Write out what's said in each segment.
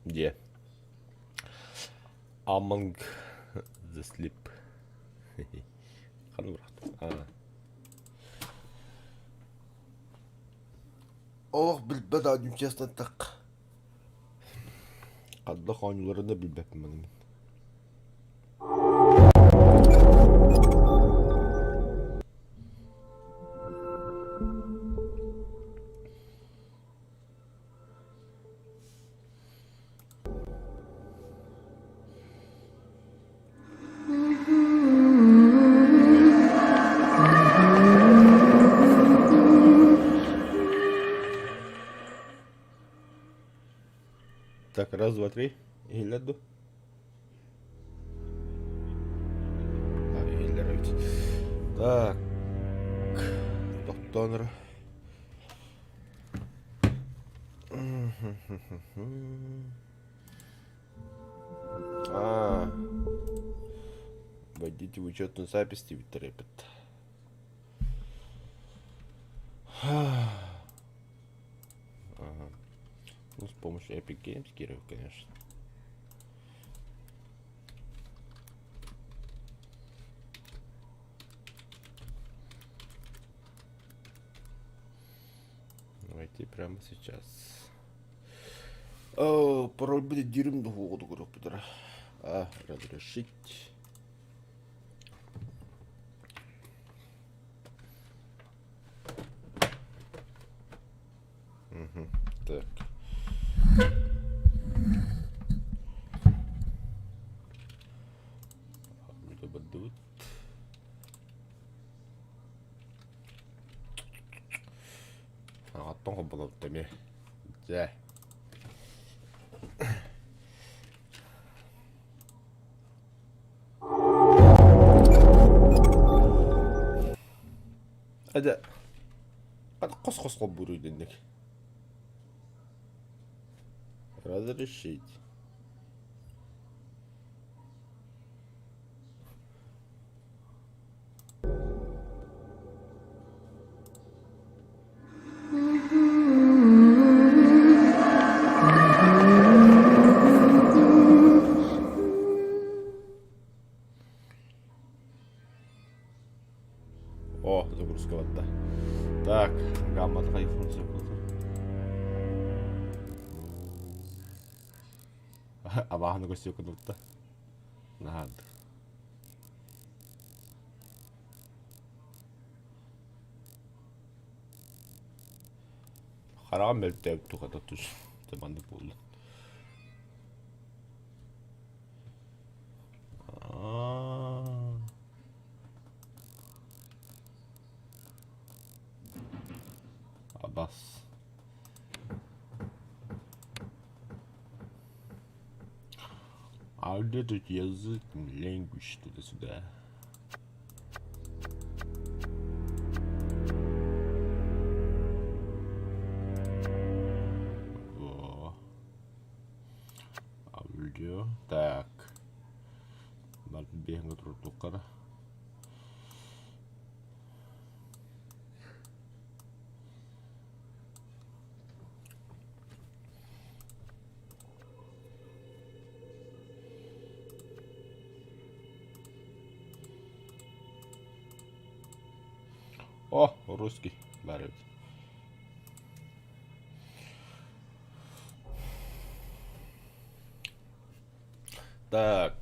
Где? Among the Sleep. Ханурат. Ох, билбет адым честно так. Кадда ханюларында билбет мен. Так, раз, два, три. Гилляду. Гиллерович. Так. Топтонер. А. Вводите в учетную запись Твиттерепет. Ага. Ну, с помощью Epic Games, Кирилл, конечно. Давайте прямо сейчас. О, пароль будет дерьм до воду, господа. А, разрешить. Угу. Так. Бадут. Отон хобболот теме. За. Hadi. Hadi kos buruydun nek. Разрешить. О, загрузка вот, да. Так, гамма твоих функций. Абахны көсөк нутта. Нахад. Харам мелтеп тухата туш. Тебанды булду. Абас. Алда тут язык, language туда-сюда. Во. Аудио. Так. Надо бегать тротуара. О, русский. Барет. Так,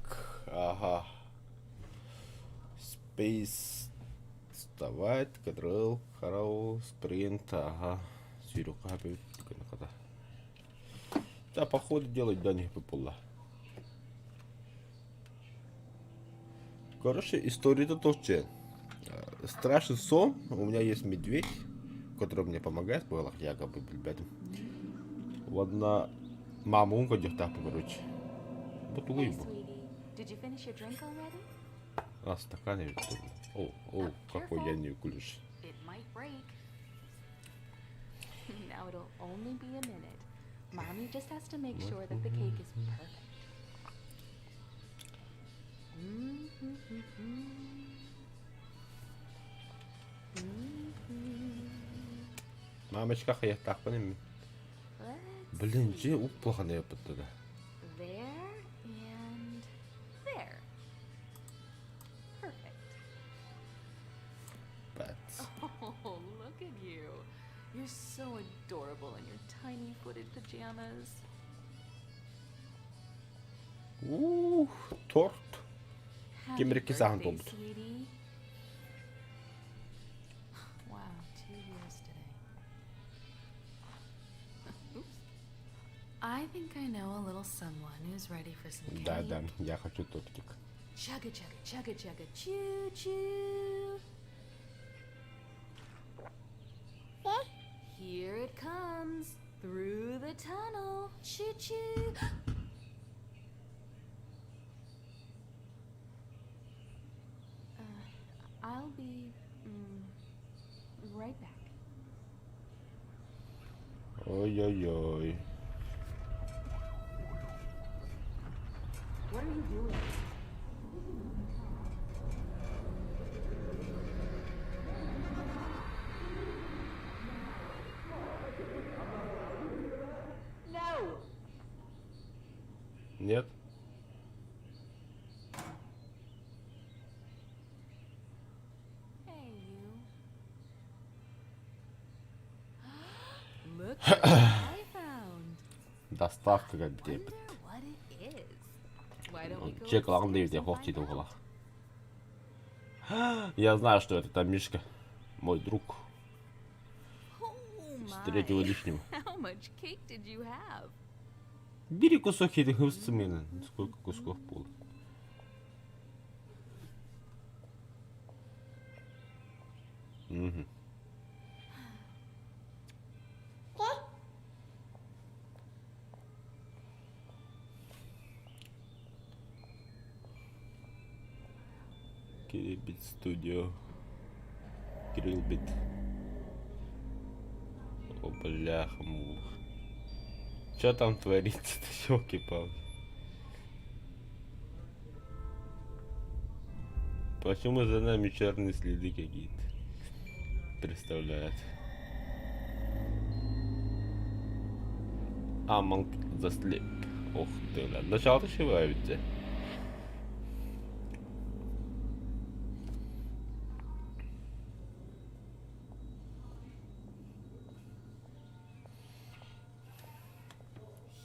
ага. Space. Вставать, кадрил, харау, спринт, ага. Сирюка, хапи, когда. Да, походу делать до них попола. Короче, история-то тоже. Страшный сон. У меня есть медведь, который мне помогает. Было якобы ребятам. Вот на маму где-то, короче. Вот улыбу. А, стаканы. О, какой я не вкулюсь. Now it'll only be a minute. Mommy just has to make sure that the cake is perfect. Мамочка хаяттаақпын эми. Let's Блин, же уплахана япытты да. there and there. Perfect. Bats. Oh, look at you. You're so adorable in your tiny footed pajamas. Торт. Happy Кемерекке саған birthday, болбут. sweetie. Wow, 2 years today. Oops. I think I know a little someone who's ready for some cake. Да, я хочу тортик. Chugga chugga chugga chugga choo choo. Here it comes through the tunnel. Choo choo. I'll be right back. Ой-ой-ой. What are you doing? No! Нет? Hey, you. Look what I found. Доставка как Wonder деп. what it is. Why don't we go Чек лагын upstairs дейвде and хох find тиді out? оғыла. Я знаю, что это там Мишка. Мой друг. Oh С третьего my. лишнего. How much cake did you have? Бери кусок еды хвостцемена. Сколько кусков было? Угу. Кирилбит студио. Кирилбит. О, бляха-муха. Что там творится-то, ёлки-палки? Почему за нами черные следы какие-то представляют? Among the Sleep. Ох ты, ладно. Начало-то шиваете.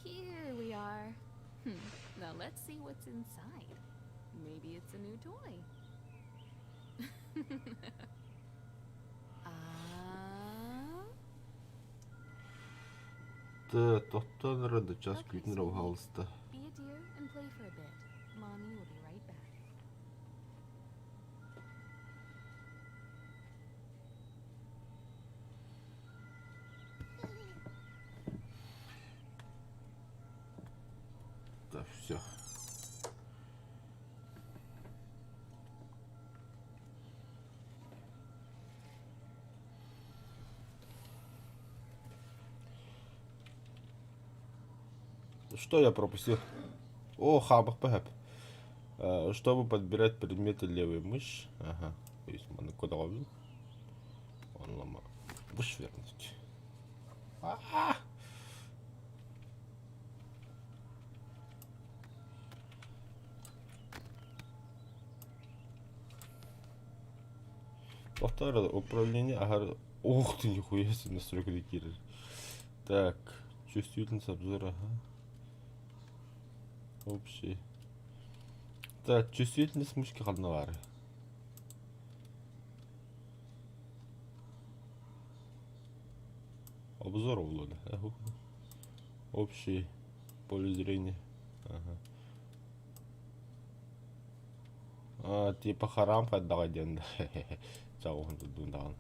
Here we are. Now let's see what's inside. Maybe it's a new toy. Тоқтан рады час Okay, күйтін sweetie. рауғалысты. Be a dear and play for a bit. Mommy will be right back. Да, все. Что я пропустил? О, хабах пэп. Чтобы подбирать предметы левой мышь. Ага. То есть мы куда ловил? Он лома. Вышвернуть. Повторяю, управление. Ага. Ух ты, нихуя себе настройка такие. Так, чувствительность обзора. Ага. Общий. Так, чувствительность мышки халнавары. Обзор улода. Общий. Поле зрения. Ага. Типа харам хаддагаден. Чаухан дундан.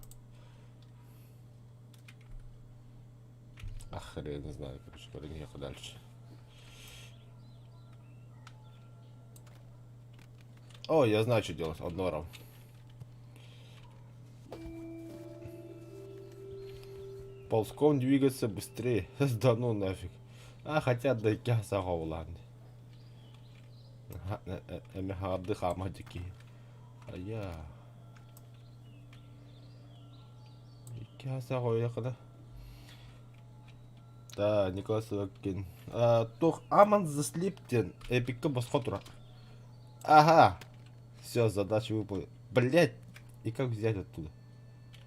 Хрен не знаю, короче, ехать дальше. О, я знаю, что делать. Однором. Ползком двигаться быстрее. Да ну нафиг. Хотя да я сагаулан. Харды хамадики. Я сагоя когда. Да, Николас Роккин. Тух Аман заслиптен. Эпикка босхо турак. Ага. Все, задача выполнена. Блять. И как взять оттуда?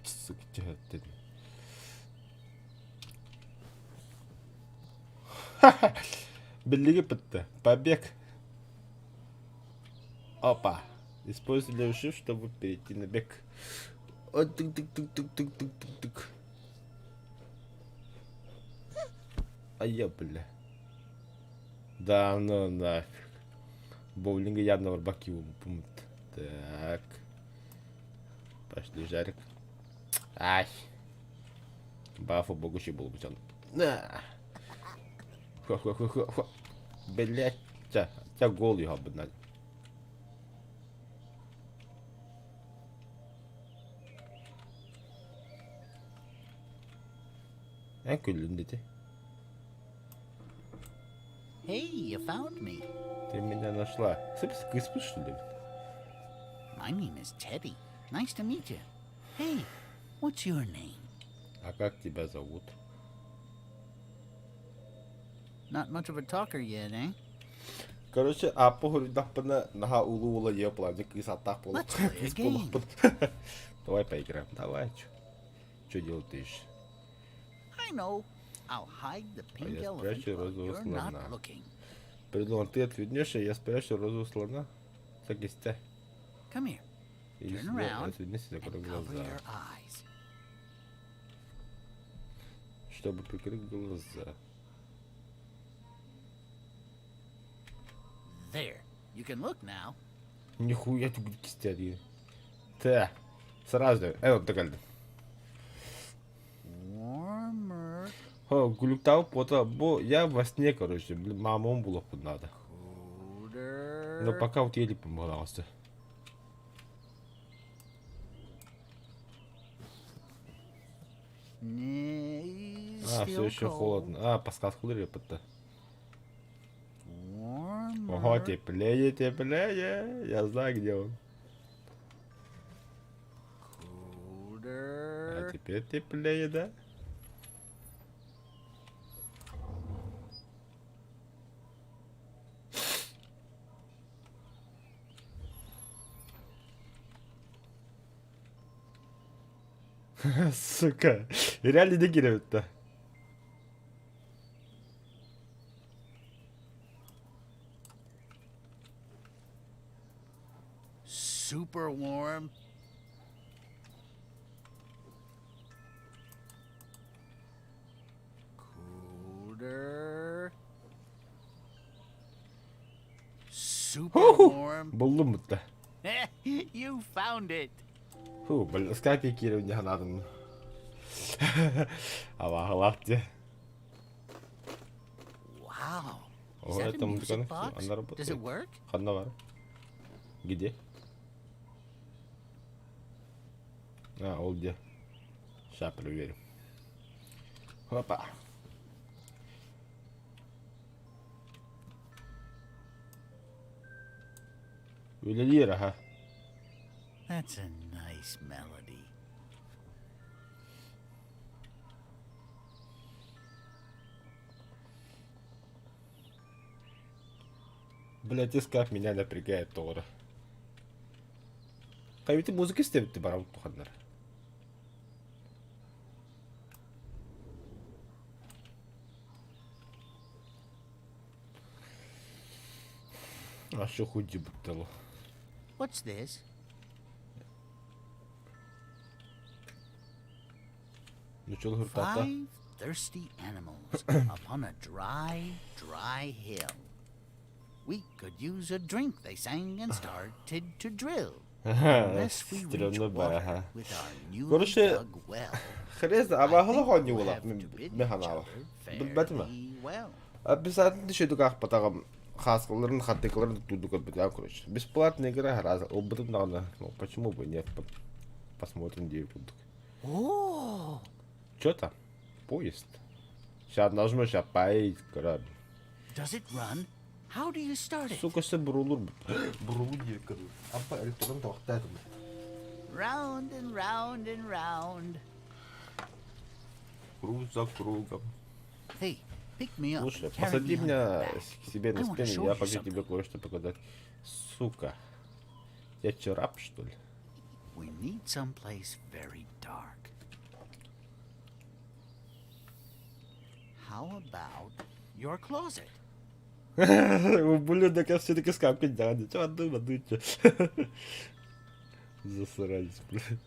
Сука, чё ты? Берлиги пытта. Побег. Опа. Используй левый shift, чтобы перейти на бег. Тык-тык-тык-тык-тык-тык-тык. А я, бля. Да ну нафиг. Боулинга явно в рыбаки умпумт. Так. Пошли, Жарик. Ай. Бафу богучий был бы он. На. Хо-хо-хо-хо. Блять. Тебя гол его обнать. Күліндете. Hey, you found me. Ты меня нашла. Кыспы, что ли? My name is Teddy. Nice to meet you. Hey, what's your name? А как тебя зовут? Not much of a talker yet, eh? Короче, похуй нага улула ее плавник и сатах пол. Let's play a game. Давай поиграем. Давай, чё делать ты ищешь? I know. I'll hide the pink я elephant спрячу while розового you're слона. not looking. Придумал, ты отвернешься, я спрячу розового слона. Так и стя. Come here. И Turn себе around отвернись, закрой and cover глаза. your eyes. Чтобы прикрыть глаза. There. You can look now. Нихуя ты кистяри. Та. Сразу. Вот так. Warmer. О, гулюктау пота. Я во сне, короче. Блин, мамон было под надо. Colder. Но пока вот еле помогался. Все Still еще cold. холодно. Паскал худрили под-то. Warmer. Ого, теплее, теплее. Я знаю, где он. Colder. А теперь теплее, да? Сука. Реально не гиреют-то. Super warm. Colder. Super warm. Buldum mutta. You found it. Фу, блин, скайпи кирю не надо. Ладно. Wow. Is Ого, that a это музыка. music box? Она Does работает. it work? Ханновар. Где? Он где? Сейчас проверим. Опа. Ювелира, ага. That's a nice melody. Блять, искать меня напрягает Тора. Кайвити музыка истебит ты барам туханнар. Что худи буттало? What's this? Ну чё гуртата? 5 thirsty animals upon a dry, dry hill. We could use a drink, they sang, and started to drill. Unless we reach Стрёмно water баха. with our newly Короче, dug well, хрезно, I ама think хала не we'll была. have to bid each Механала. other Бәтима. fairly well. Обязательно еще дуках потагам хаскаларын, хаттыкларын тудукат битя, короче. Бесплатная игра, раз. Опытом надо. Ну, почему бы нет? Посмотрим, где тут. Oh, Чё там? Поезд. Сейчас нажмешь, сейчас поедет корабль. does it run? How do you start it? Сука, все бурулур. Бурулур değil kadın. Ama elektron tohtaydım. Round and round and round. Круг за кругом. Hey, pick me up Слушай, and carry посади me on your меня back. к себе на I wanna спину, show я you хочу тебе something. кое-что показать. Сука. Я че, раб, что ли? We need someplace very dark. How about your closet? Ублюдок, я все-таки скапкать надо. Че, одну, че. Засрались, блин.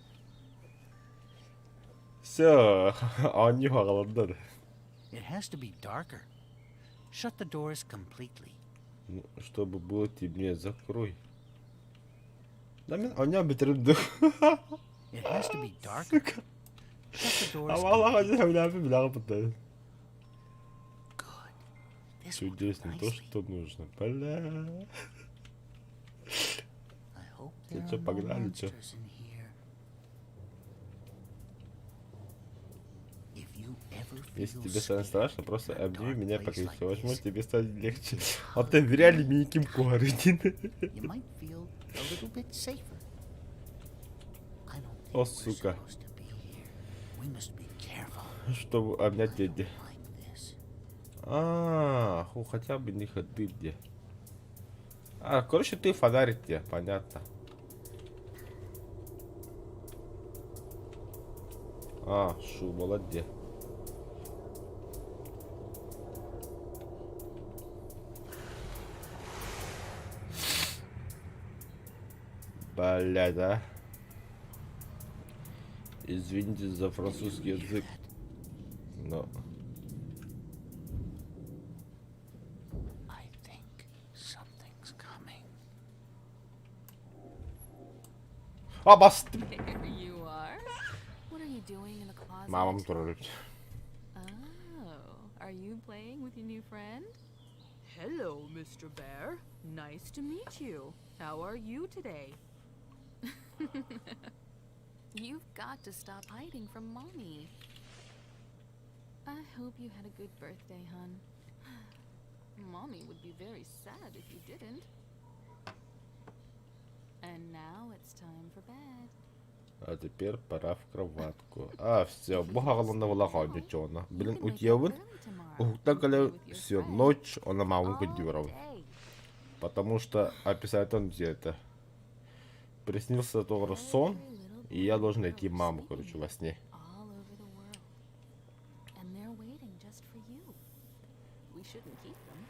Все, он не голодный. It has to be darker. Shut the doors completely. Ну, чтобы было темнее, закрой. Да, он не бitirirdi. It has to be darker. Shut the doors Allah completely. hocam ne yapayım, ne yapayım? Good. This Все will do интересно, то, nicely. что нужно. Бля. I hope Ну there чё, are no погнали, чё? monsters in here. If you ever Если feel тебе станет scared страшно, просто in a обними dark меня place покрепче. like Возможно, this, тебе станет легче. А ты в реале миниким куаритин. you might feel a little bit safer. I don't think О, we're сука. supposed to be here. We must be careful. Чтобы обнять дядя. Like this. Хотя бы не ходы где. Короче, ты фонарик тебе, понятно. Шу, молодец. Бля, да. Извините за французский язык, но... I think something's coming. Баст! There you are. What are you doing in the closet? Мамам троллить. Oh, are you playing with your new friend? Hello, Mr. Bear. Nice to meet you. How are you today? You've got to stop hiding from Mommy. I hope you had a good birthday, hon. Mommy would be very sad if you didn't. And now it's time for bed. А теперь пора в кроватку. Все, бұғағылында олаға ничего. You Блин, can wake up утевын. early tomorrow Ухта and play каля with your все, friends ночь, она маму all кодюрал. day. Потому что описать он где это. Приснился тоже сон, и я должен найти маму, короче, во сне. All over the world. And they're waiting just for you. We shouldn't keep them.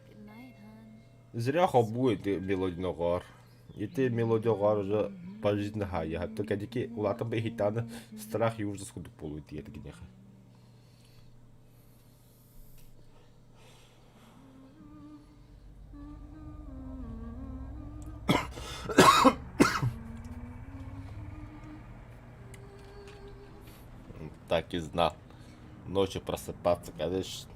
Good night, hon. Зря хоббует мелодия гор. И ты мелодия гор уже пожизненно хая. Только кадики улата бы хитаны страх и ужас худу полует и это гнеха. Так и знал. Ночью просыпаться, конечно.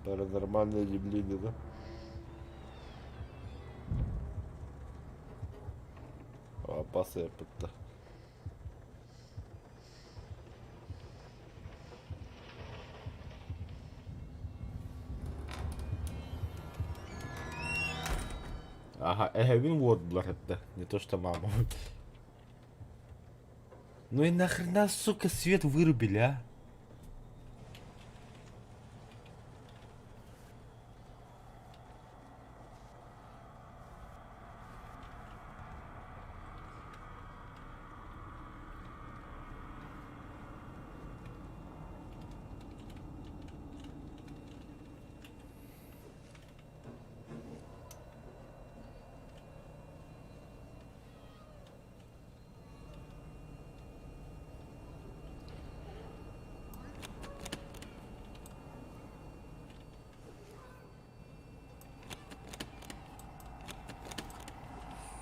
Паранормальное явление, да? Посыпать-то. Ага, Эвин вот это. Не то что мама. Ну и нахрена, сука, свет вырубили, а?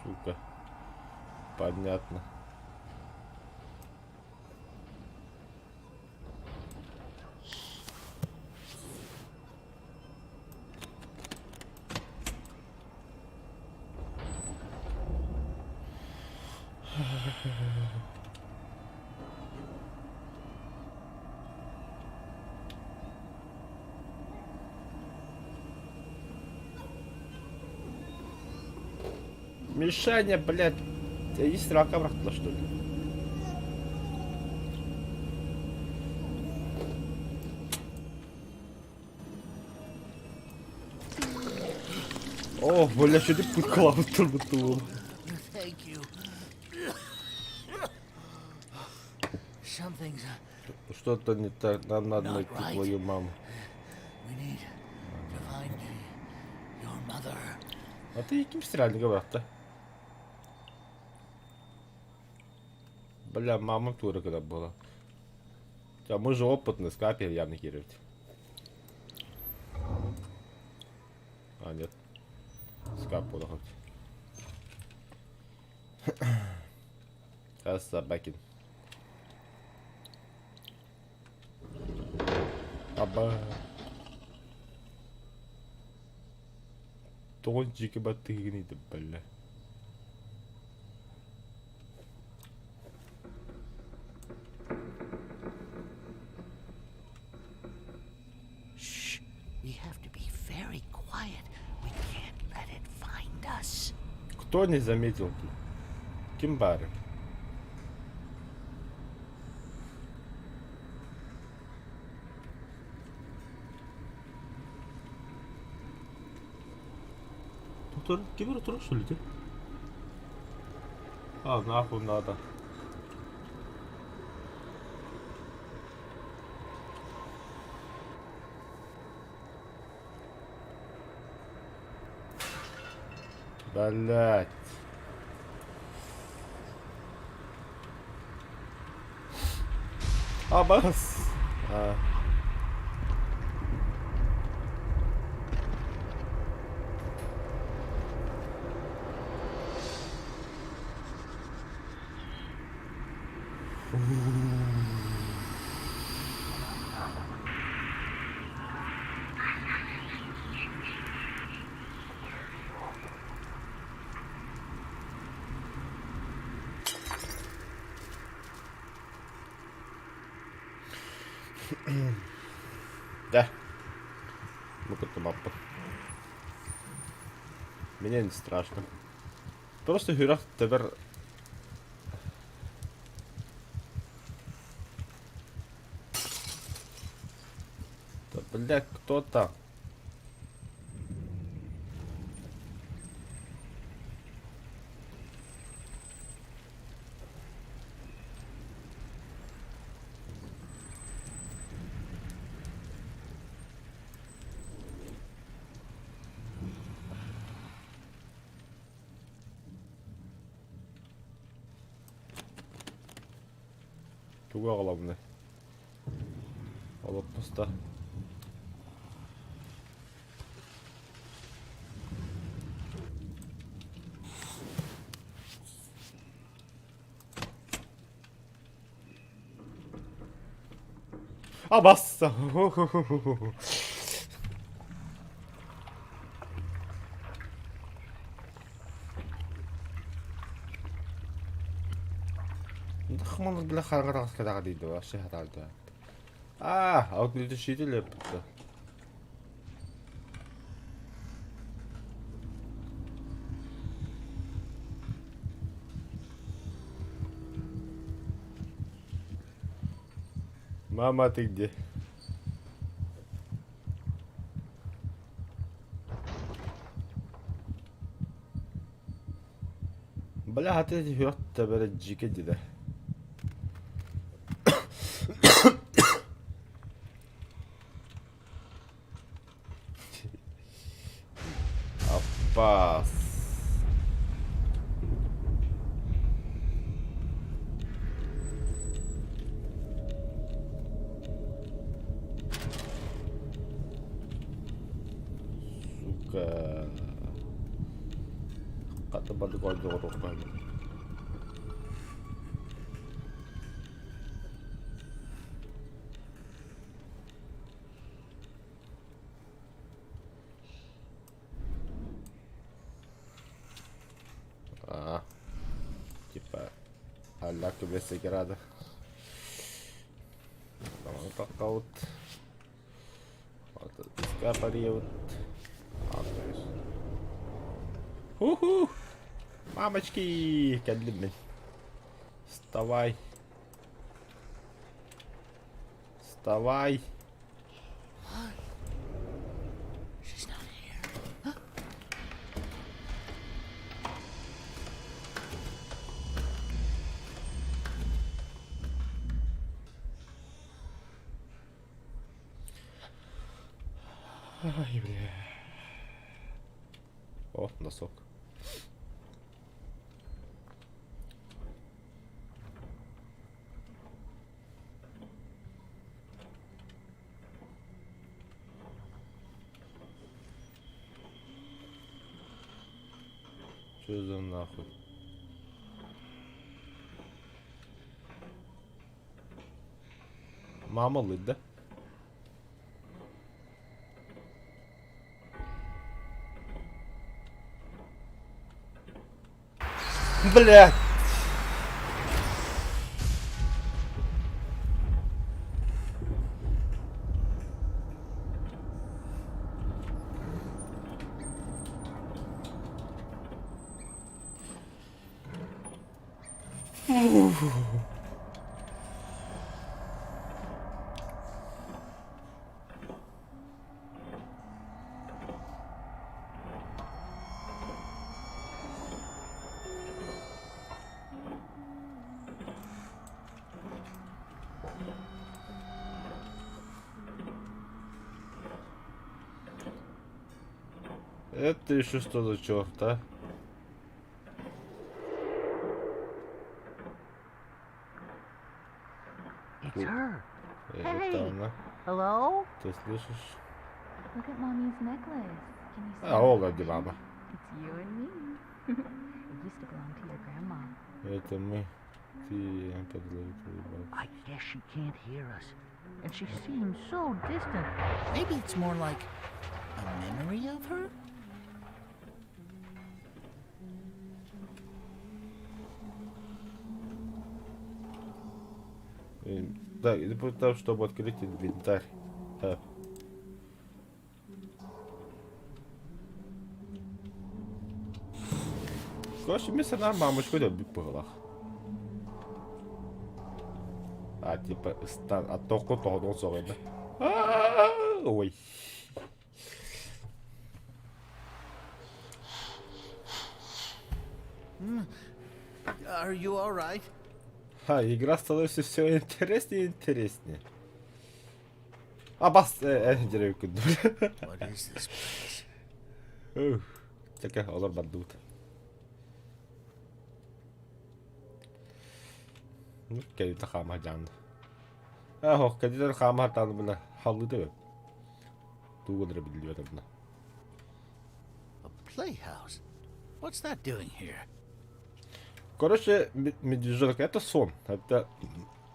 Сука. Понятно. Мишаня, блядь. Иди срака обратно, что ли? О, бля, что ты путкала в турбуту? Thank you. Something's. Что-то не так, нам надо Not найти right. твою маму. We need to find your mother. А ты яким стрельником, брат-то? Бля, мама тура когда была. А мы же опытные, скапер явно херить. А, нет. Скап буду хоть. Сейчас собакин. Аба. Тончики батыгни, да бля. Shh. We have to be very quiet. We can't let it find us. Кто не заметил? Кимбары. Кибер тур что ли? А, нахуй надо. Блять. Абас. А. Да. Ну-ка мапа. Мне не страшно. Просто игра тепер. Да, бля, кто там? Туга главное. Вот пусто. Абасса! Дахман бля харгатаас кадагаад идэв аши хатaalда. Outlet шийдэл yaptı. Мама, ты где? Бля, а ты идёт тебе джике диде. Апас. Сука. Kata batu kau jorok banget. Типа, аля тебе секирада. Давай такаут. Вот это скапариут. Уху. Мамочки, geldim ben. Вставай. Вставай. She's not here. Ай, бля. О, носок. Что за нахуй? Мама лыть, да? Блядь! Это еще что за черт, а? It's her. Это она. Hello? Ты слышишь? Look at mommy's necklace. Can you see А, Ола, где мама? It's you and me. It used to belong to your grandma. Это мы. Ты подловил твою бабу. I guess she can't hear us. And she seems so distant. Maybe it's more like a memory of her? Да, или будет там, чтобы открыть инвентарь. Да. Короче, вместо на мамочку да было. А, типа, стан, а только то, он зовет, да? Ой. Are you all right? Игра становится все интереснее и интереснее. А бас, деревья What is this place? Такая олар бандут. Ну, кәдімді қама жанды. Ох, кәдімді қама таны бұна халды да өп. Туғындыры білді өтір бұна. A playhouse? What's that doing here? Короче, медвежонок, это сон. Это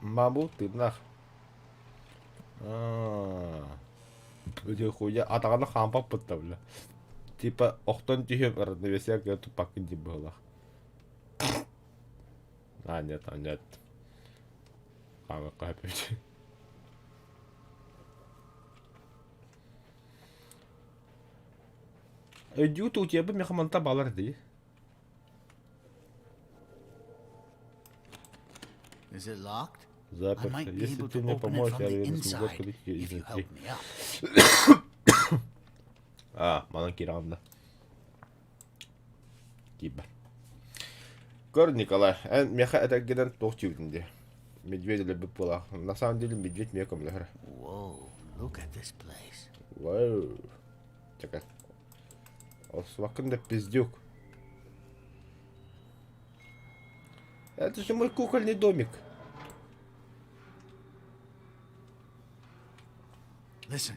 маму ты нах. Өте хуя атағаны қампақ бұтта бля. Типа, оқтан түйіп равновесия көтіп пакын деп была. А, нет, нет. Қамы қапет. Өдю тут я бы мехаманта балар дей. Is it locked? I Заперто. might be Если able ты to мне open it поможешь, from я the уверен, смогу inside открыть ее if you изнутри. help me out. А, маленький раунд. Киба. Гор Николай, меха это гидан тохтивдинде. Медведь любит была. На самом деле медведь меком лехра. Whoa, look at this place. Вау. Чакай. Освакында пиздюк. Это же мой кукольный домик. Listen,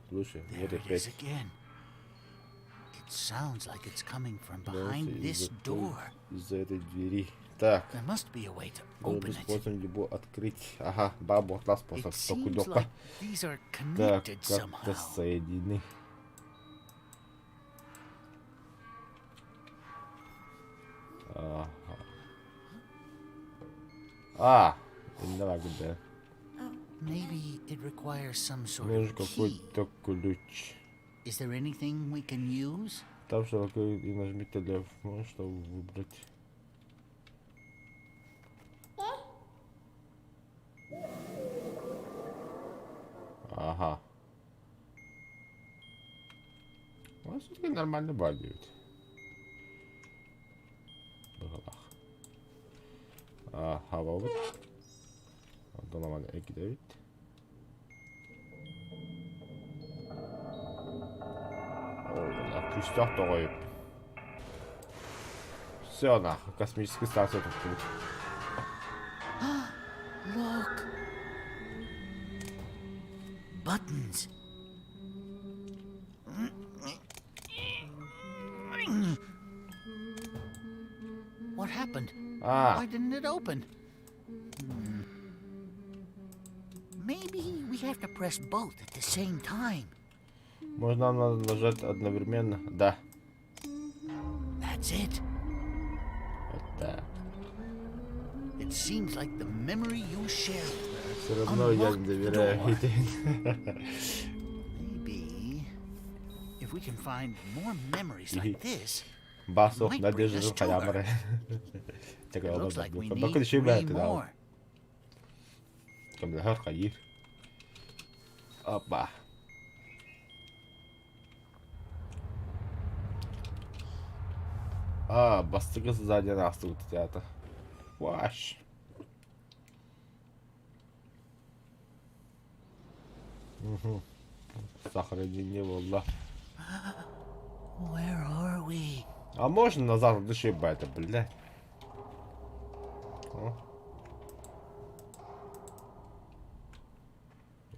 Слушай, there вот it is опять. again. It sounds like it's coming from Дался behind this из-за той- door. Из-за этой двери. Так. There must be a way to Надо open it. способ его открыть. Ага, бабу отла способ. It seems Токудёка. like these are Так, connected как-то somehow. соединены. Ага. А, давай, да. Maybe it requires some sort Нужен of key. какой-то ключ. Is there anything we can use? Там широко и нажмите лев, чтобы выбрать. Ага. У нас все-таки нормально балуют. Hava olur. Donaman ekledik. Küstah da koyup. Все, нахуй, космическая станция тут будет. Look. Buttons. What happened? Why didn't it open? Maybe we have to press both at the same time. Можно нажать одновременно? Да. That's it. Вот так. It seems like the memory you shared Все равно я не доверяю идее. Maybe if we can find more memories like this, Басов, надежда, хаямары. it looks like we need Bakın 3 şey belki daha. more. Kamera her kayır. Hoppa. Bastık сзади нас тут театр. Ваш. Сохранение, wallah. Where are we? А можно назад дышать, это, блядь?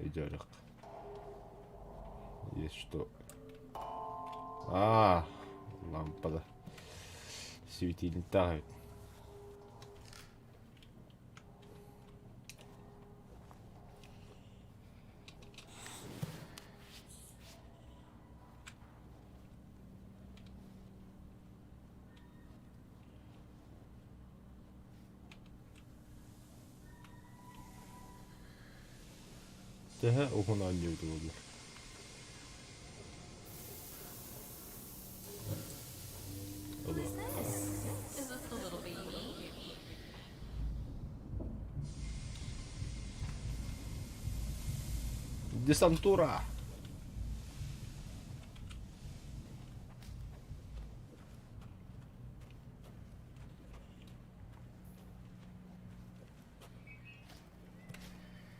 Идёт. Есть что? Лампада. Светильник тает. Daha okun anlıyordu olur. Is this the little baby? Десантура.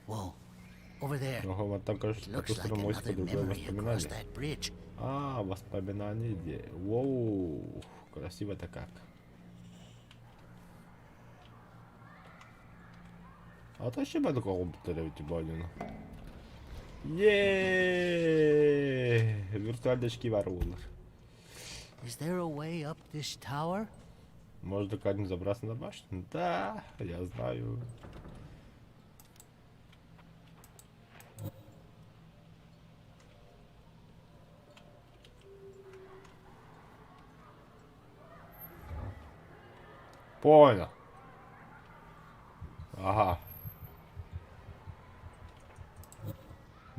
Whoa, over there. Ого, вот там, кажется, It по ту looks like сторону мостика another другое memory across воспоминание. that bridge. Воспоминание где? Воу, красиво-то как. А то ще мене комп'ютера відібалено. Yeee, віртуальні var olur. Is there a way up this tower? Можно как-нибудь забраться на башню? Да, я знаю. Понял. Ага.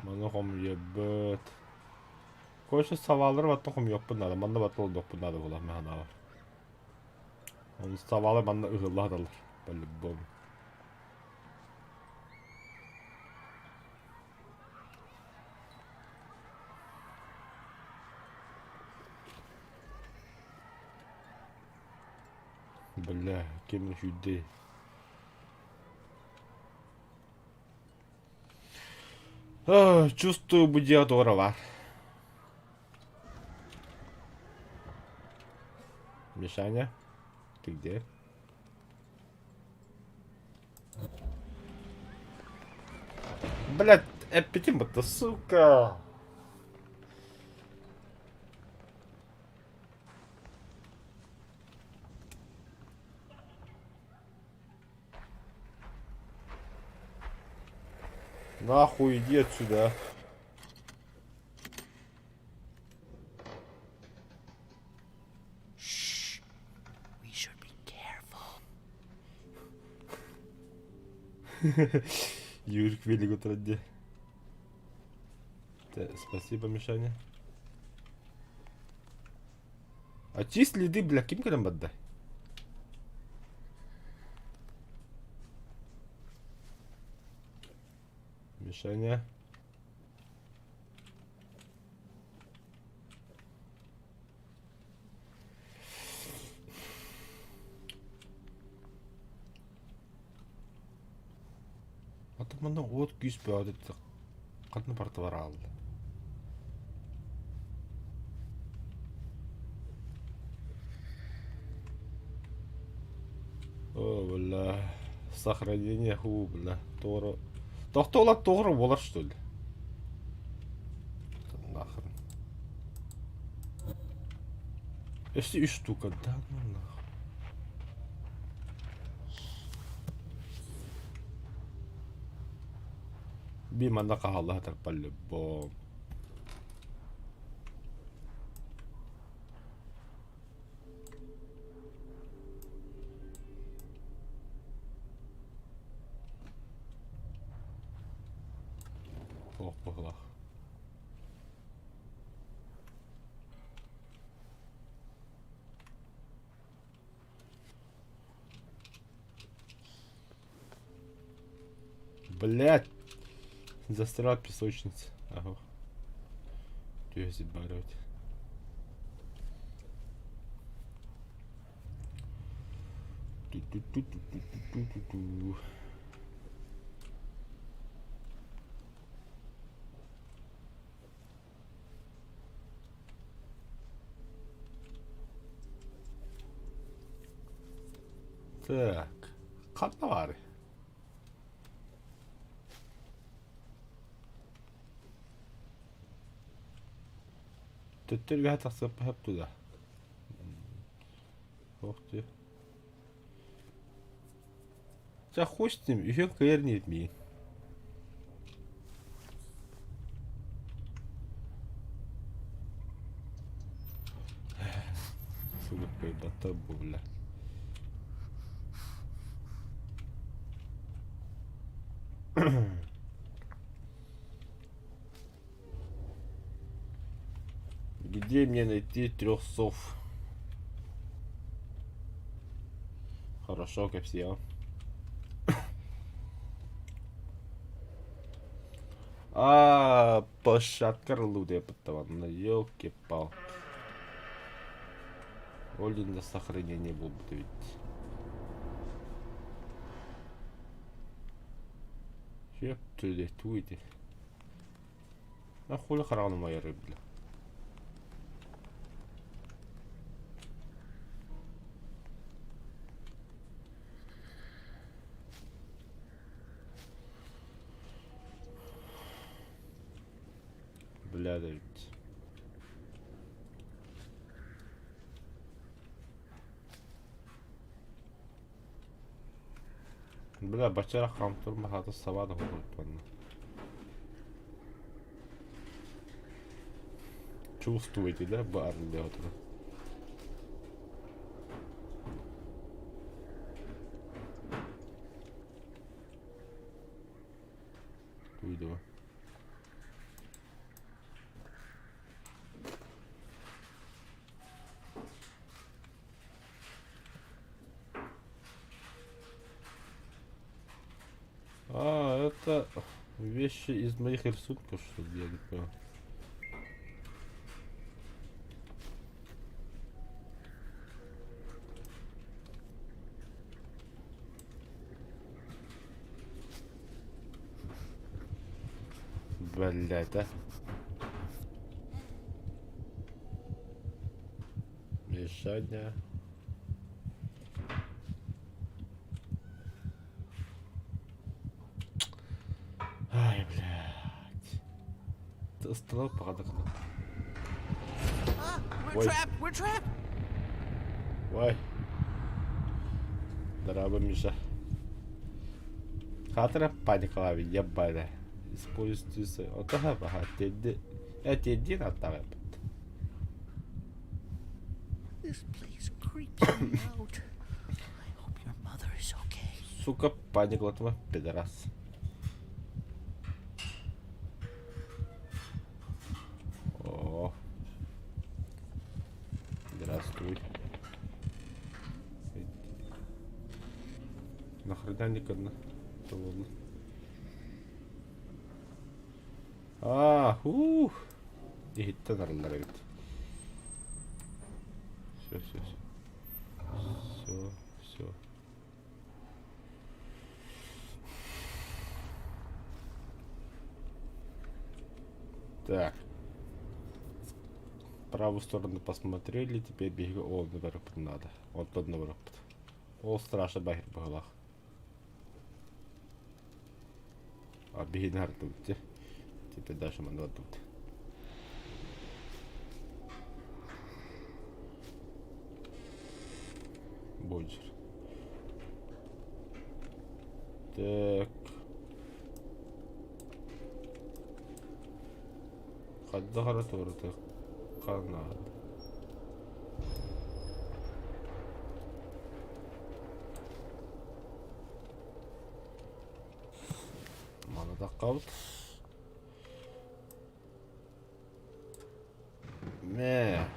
Манахом ебет. Koşu savalları battokum yok bunlarda. Manda batol yok bunlarda bular mehana var. Onu savalı banda ıhıllah adalar. Böyle bom. Бля, кем людей. Чувствую будиатора var. Мишаня, ты где? Блядь, эпитима-то, сука! Нахуй иди отсюда. Shh. We should be careful. Юрик велик отради. Спасибо, Мишаня. А ті сліди, бля, ким кадам бадда? Мишаня. Атаманның от күйіспе адетті қатын парты бар алды. О, бля, сохранение ху, бля, тоғры. Тоқты олар тоғры болар, что ли? Нахрен. Если и штука, да ну нахрен. Бима нақағалла тарпалли бом. Ох, погла. Блять! Застрял песочница. Ага. Тюзи бороть. Ту-ту-ту-ту-ту-ту-ту-ту. Так, катавары. Töttürge tasıp hep tuda. Охты. За хуй с ним, еще кэрни etmeyin. Сука, пойдата бля. Где мне найти 3 сов? Хорошо, как все. Пошаткар луде потом. Ёлки-палки. Олин на сохранение был бы ведь. Чеп ты туйте. Нахуй охрану моя рыбля. Бля, да ведь. Бля, бачара хамтур махата савада хугутпанна. Чувствуете, да, бар лётра? Уйду. Это вещи из моих рисунков, что ли, я не понял. Блять, а? Мишаня. Ай, блядь. Остановил порядок. We're trapped! We're trapped! Ой. Здорово, Миша. Хатра паниковали, ебаная. Используйся. Вот это богатый. Эти один оттавят. This place creeps me out. I hope your mother is okay. Сука, паникла твой пидорас. О. Пидорас. Здравствуй. Нахрена никогда. Это ладно. И это нормально. Все. Все. Так. В правую сторону посмотрели, теперь бегаем. О, наверх надо. Вот тот наверх. О, страшно багер по головах. А беги на тут. Теперь дальше мы тут. Боджер. Так. Хадда харатурата. Канада. Мана да қалды. Не.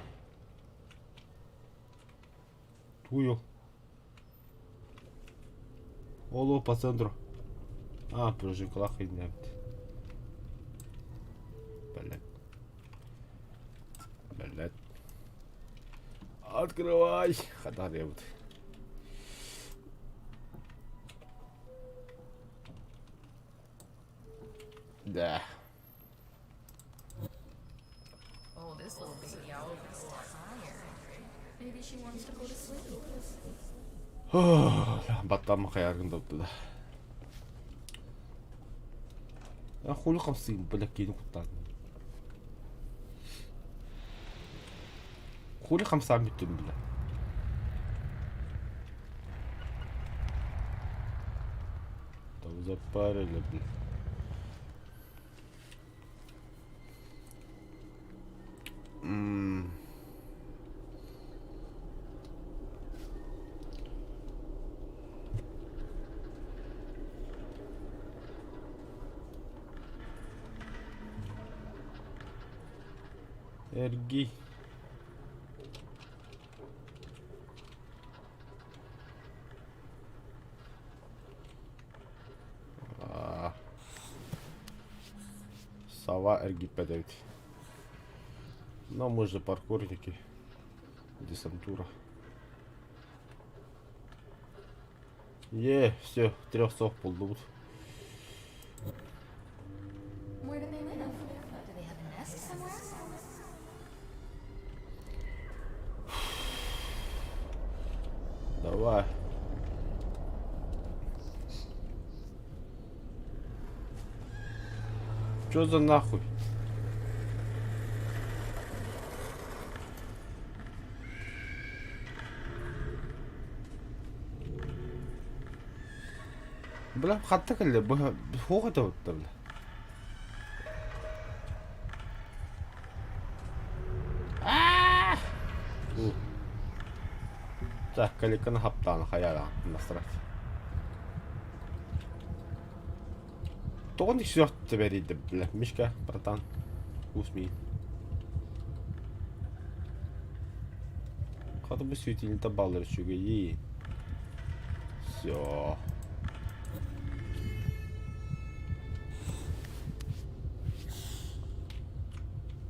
Туйыл. Олу по центру. Прыжиклах и нет. Блядь. Открывай. Хадар я вот. Да. Oh, this little baby owl is tired. Maybe she wants to go to sleep. Баттам хаяргында да. Хули хамсың блякин куттан. Хули хамсам биттим бля. Там запарили, бля. Эрги. Сова эрги подают. Но мы же паркурники. Десантура. Все, 3 сов полдут. Where do they live? Do they have a nest somewhere? Давай. Чё за нахуй? Бля, хатта келе, хуга да утта бля. Так, каликаны хаптаны хаяра настрать. Тоғын еще береді, бля, Мишка, братан, усми. Қады бұл светильні баллар үшуге ей. Все.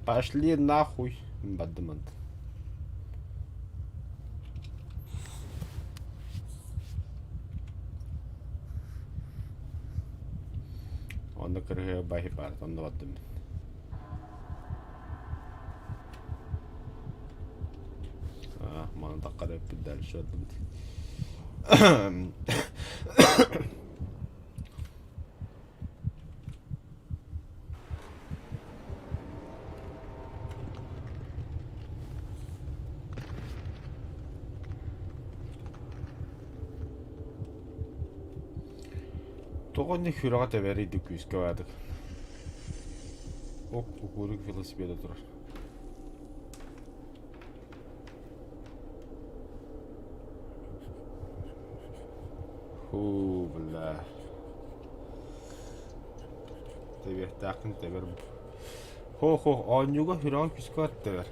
Пошли нахуй, баддамант. Onda kırığı bahi var, onda vattım. Bana da karayıp bir deli şu adım. Тоғын хүраға тәбәрейді күйіске бәдік. Кукурик велосипеда тұрар. Бля. Тәбер, тәқін тәбер. Анюға хүраға күйіске бәді тәбер.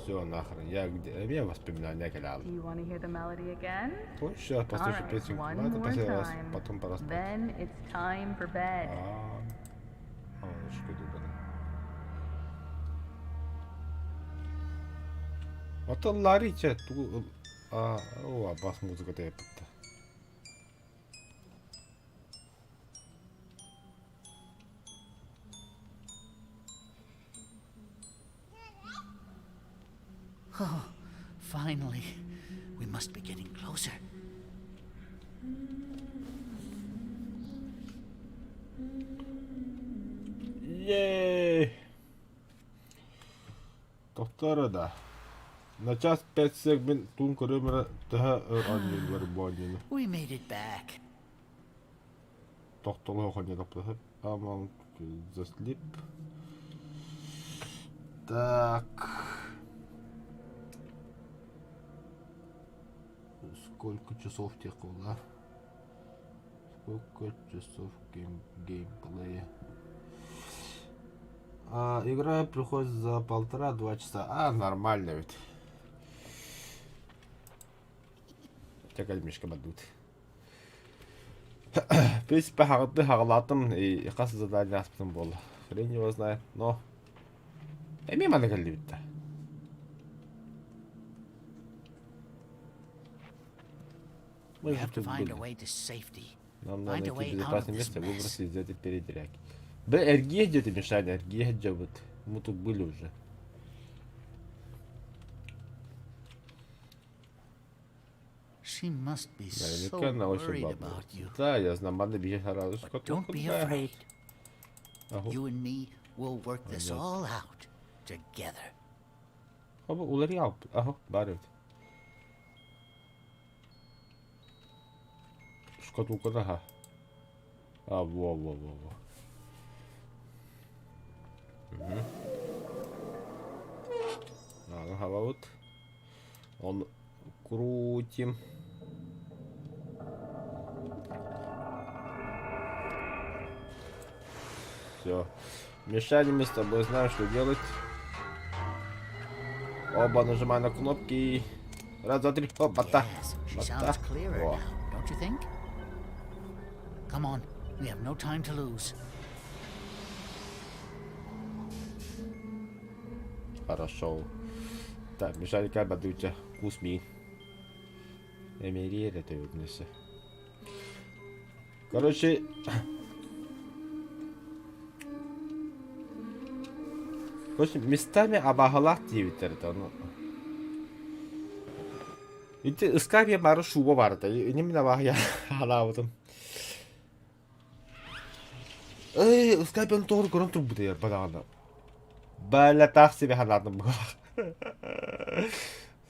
Все, нахрен. Я где? У меня воспоминания клял. Do you want to hear the melody again? Пусть сейчас All послушаю right, песенку. one Ладно, more последний раз. time. Потом пора спать. Then it's time for bed. Что это было? Аталлари че ту о бас музыката япты. Oh, finally. We must be getting closer. Ей! Доктора да. На час 5 сегмент тун көрөмөр таа аннылар боонны. We made it back. Доктолоо хоне доктор. Аман заслип. Так. Сколько часов текло, да? Сколько часов геймплея? Игра приходит за 1,5-2 часа. Нормально ведь. Кальмишка бадут. В принципе, хагалатым и касы задание аспытым болды. Хрен его знает, но... мимо нагалли ведь. We have to find a way to safety. Нам надо Find a найти way out of безопасное this место, mess. выбраться из этой передряги. Да, Эргия где-то, Мишаня, Эргия где вот. Мы тут были уже. She must be so Наверняка она очень worried бабла. about you. Да, я знаю, надо бежать сразу. But don't be afraid. Ага. You and me will work this all out together. Ama uları yap. Aha, bari. Шкатулка, ага. Во. Ага, вот. Он крутим. Все. Мишаня, мы с тобой знаем, что делать. Оба нажимай на кнопки. Раз, два, три. Оп, бата. Yes, she Бата. sounds clearer Во. now, don't you think? Come on, we have no time to lose. Хорошо. Так, Мишаня, как бадуча. Кусми. Эмири, это юднесе. Короче... Короче, местами обагалат дивитерді, ну. Енді ысқап ем бары шуба барды. Неміне бағы я халавыдым. Ысқап ем тоғыр көрін тұр бұды ер бадағанда. Бәлі тақ себе халадым бұға.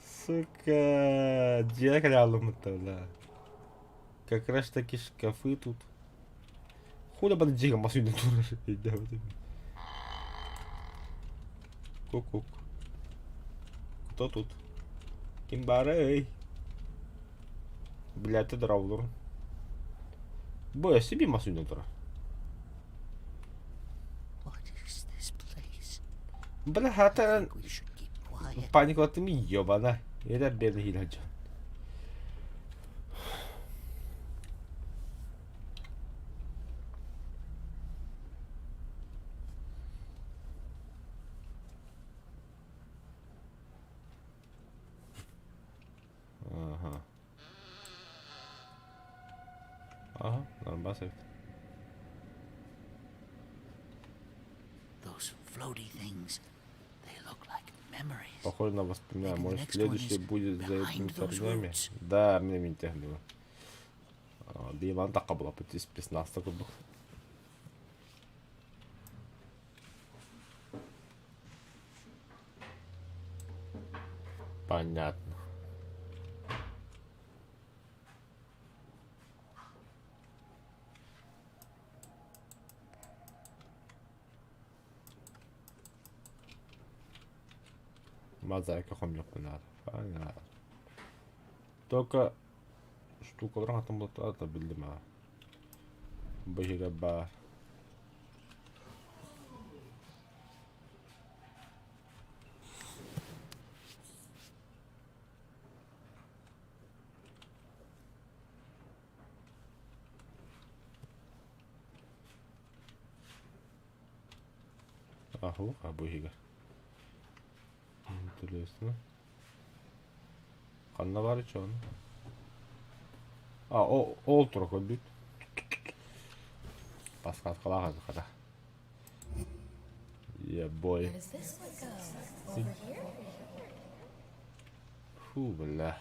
Сука, дия калялым это, бля. Как раз таки шкафы тут. Хуля бады джига масуйны туры. Кук-кук. Кто тут? Кимбарей. Блядь, ты драулер. Боя себе масуйны тура. What is this place? Бля, I хата... think we should keep quiet. Паникла ми ёбана. Это бедный хиляджан. Ага, нормально. Those floaty things, they look like memories. Похоже на воспоминания. Maybe the Может, next следующий one is будет за этими behind those торнями? roots. Да, мне ментяхливо. Бейман так была пути с 15 года. Понятно. Мозаика хомяк надо. Понятно. Только штука врага там вот это билдима. Бажираба. Аху, абуйга. Интересно. Қанна бар чон. Ол тұрық өбіт. Басқа атқалаған қара. Yeah, boy. Where does this one go? Over here? Фу, бля.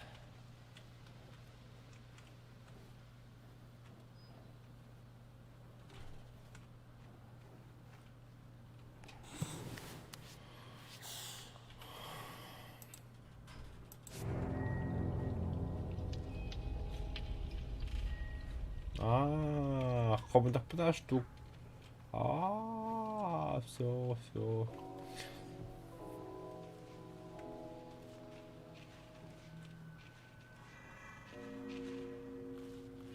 Kommen doch bitte ein Stück. Все.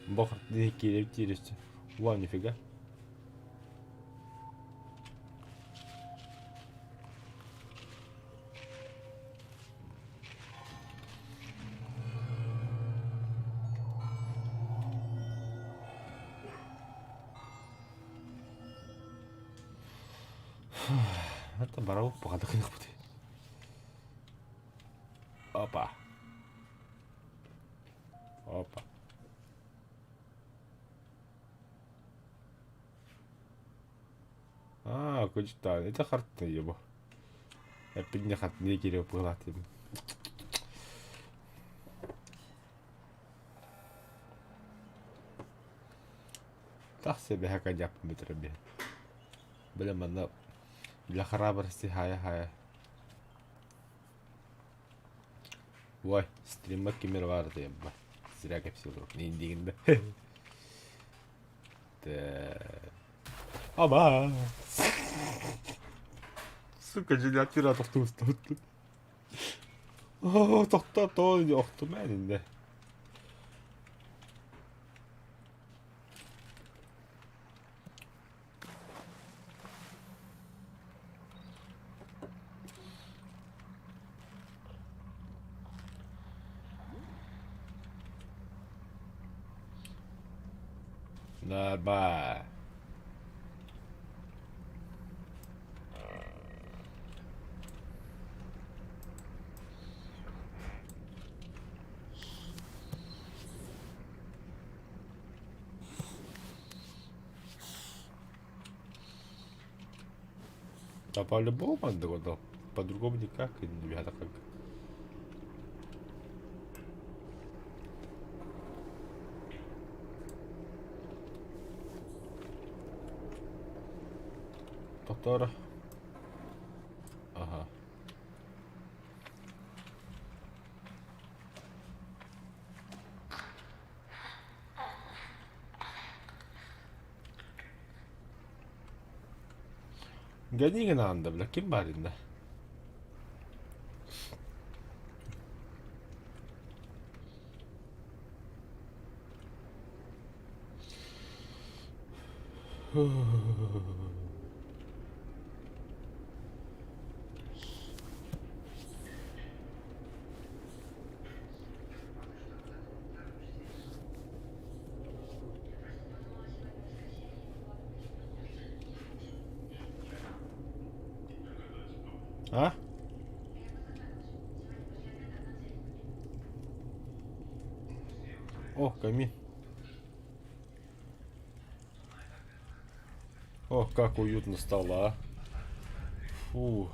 Бахар не кидает тиристи. Ва, нифига. Это барау погадах не буде. Опа. Кучта, это хартный его. Я поднехал, не кирил пылатым. Так себе хакадяп метрабе. Блин, она для храбрости хая. Ой, стример кемер vardı ya. Зря hepsi vuruk. Ne indiğin be. Ama. Сука, желятира тоқтуусты. Тоқтоо жоқту мен инде. Нормально. Да по-любому надо, по-другому никак, ребята, как. Доктор. Ага. Ganyan anda bla kim var inde? А? О, камин. О, как уютно стало, а. Фу.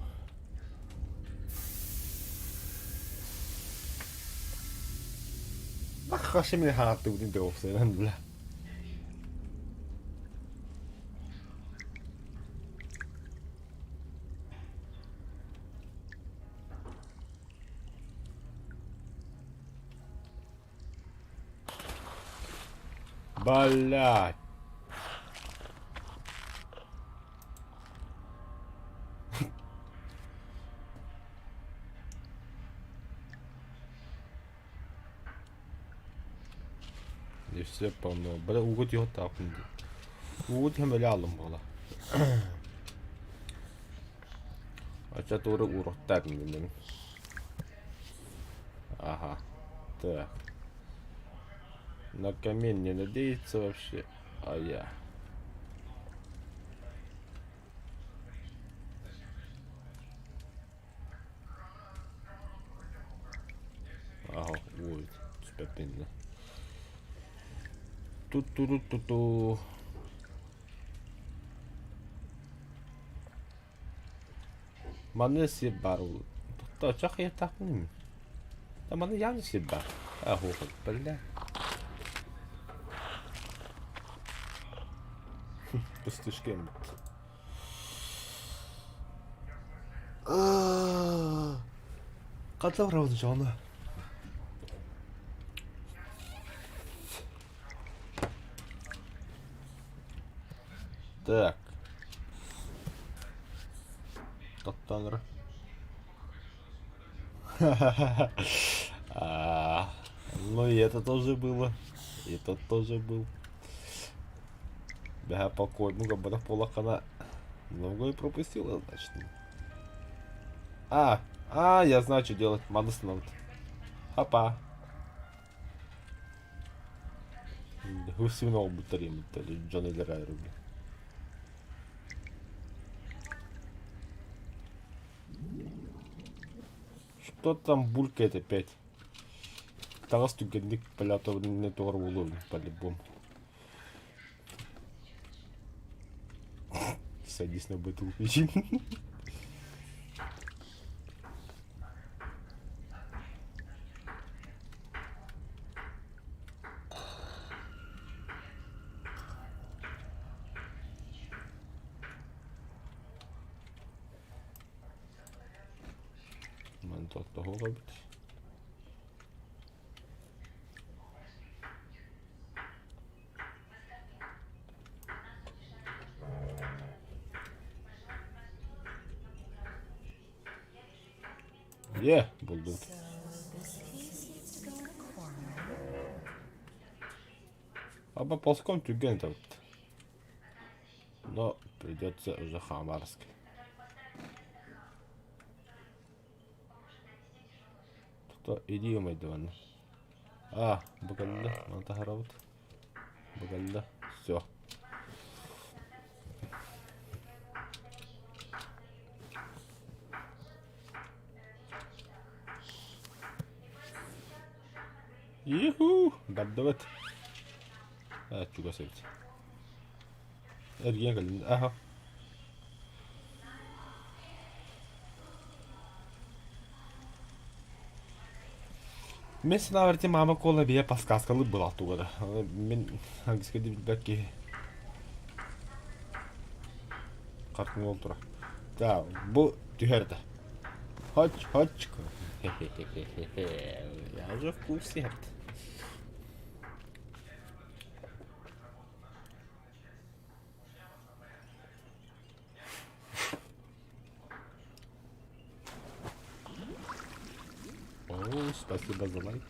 Хаши мне хаты удин дёвсен, бля. Блядь. И все полно. Бля, угод его так. Угод hem öyle aldım valla. Aşağı doğru uğraştı benim. Ага. Так. На камень не надеется вообще. А я. Bismillah. Ту-ту-ру-ту-ту. Маны сеп бар ул. Тукта, чак я так bilmiyorum. Да маны явно сеп бар. Охот, бля. Пустышкен. Ката врауды жаны. Так. Тоттаныр. Ну и это тоже было. И тот тоже был. Бега покой. Ну, габана полакана. Много и пропустила, значит. Я знаю, что делать. Мана снова. Хапа. Гусиного бутарим. Джон или Райру. Что там булькает опять? Тарас тугенник полятор не тор уловлен по-любому. Садись на бутылку. Манту от того робить. Буду. Або ползком тюгентов. Но придется уже хамарски. Кто иди умайдыван. Багалда, мантахараут. Багалда. Все. Юху! Баддават. Чуга севти. Эрген галин. Аха. Мен сынаварте мама кола бия подсказкалы была тугада. Мен ангискеде билбекки. Каркын олтура. Да, бу түһәрдә. Хоч. Я уже в курсе. О, спасибо за лайк.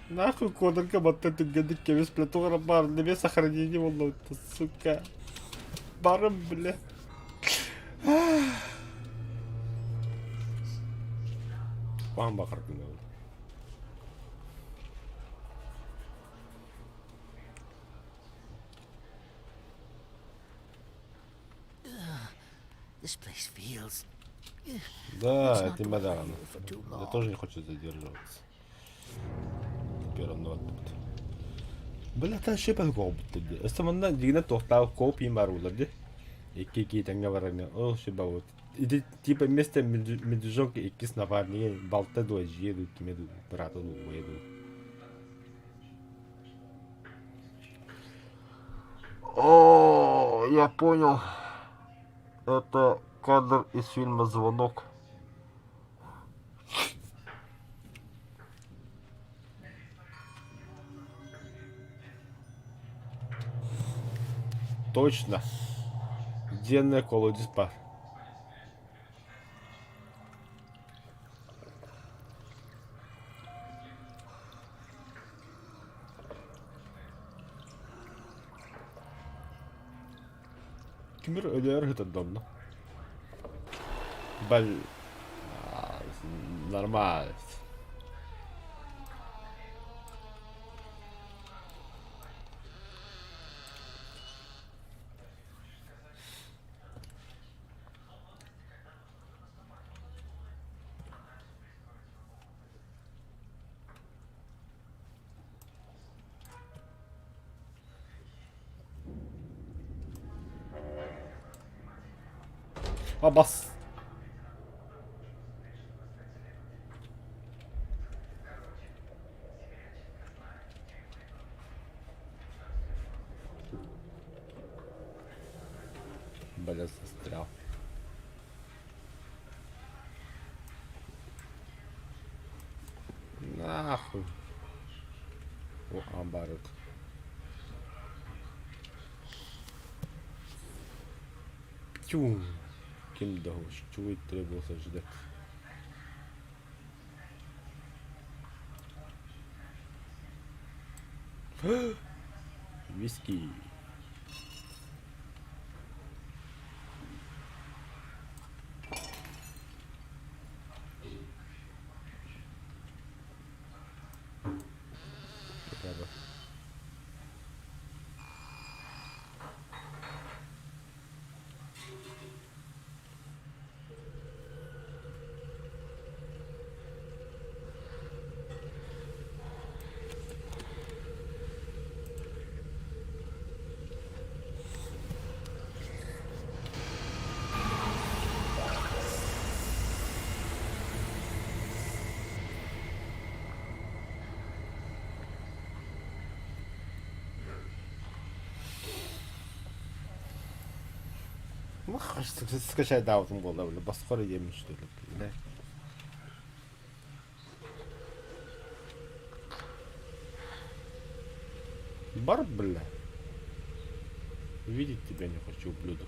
Нахуй кодерка баттан түгендік кемес бля туғара бар неме сохранение болды сука барым бля Қуан бақырдың ау This place feels... Да, это мадам. Я тоже не хочу задерживаться. Теперь он вот тут. Бля, та шепел гоп тут. Основно дигна тохтал коп и марулады. И кики танга варане. О, шебаут. И типа место меджок и кис наварни балта до еду меду брата до еду. О, я понял. Это кадр из фильма «Звонок». Точно. Денная колодец пар. Кимир ölüyor этот дом, да? Нормально. Ha bas. Бля, застрял. Нахуй. О, наоборот. Тю. Kim doğmuş? Çuğu ittire bolsa jide. Виски. Треба. Ну, скачай даутом голову, басхори yemiş что ли, бля. Бар, бля. Видеть тебя не хочу, ублюдок.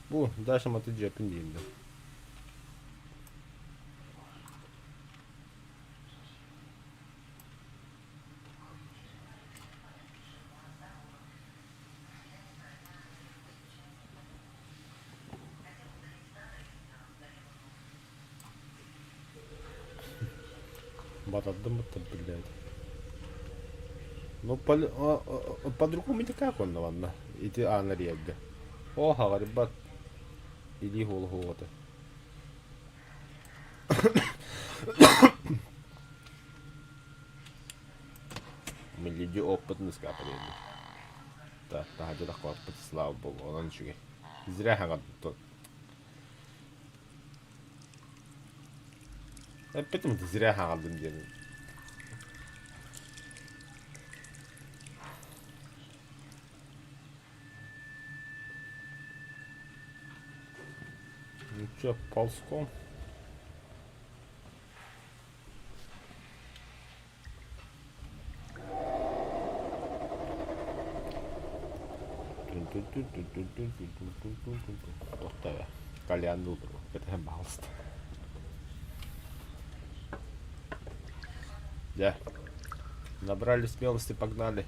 Bu, дальше мотı cepindeyim de. Батадым-то, блядь. Ну, по-другому никак он, ладно. Иди, на рега. О, говорит, иди голгота. Мы люди опытны скапали. Да, да, где так вот, слава богу, он ничего. Зря говорит тут. Почему ты зря говорил, дядя? Ну чё, ползком? Tohta ya. Kalyan doldur. Кетем балст. Да. Набрали смелости, погнали.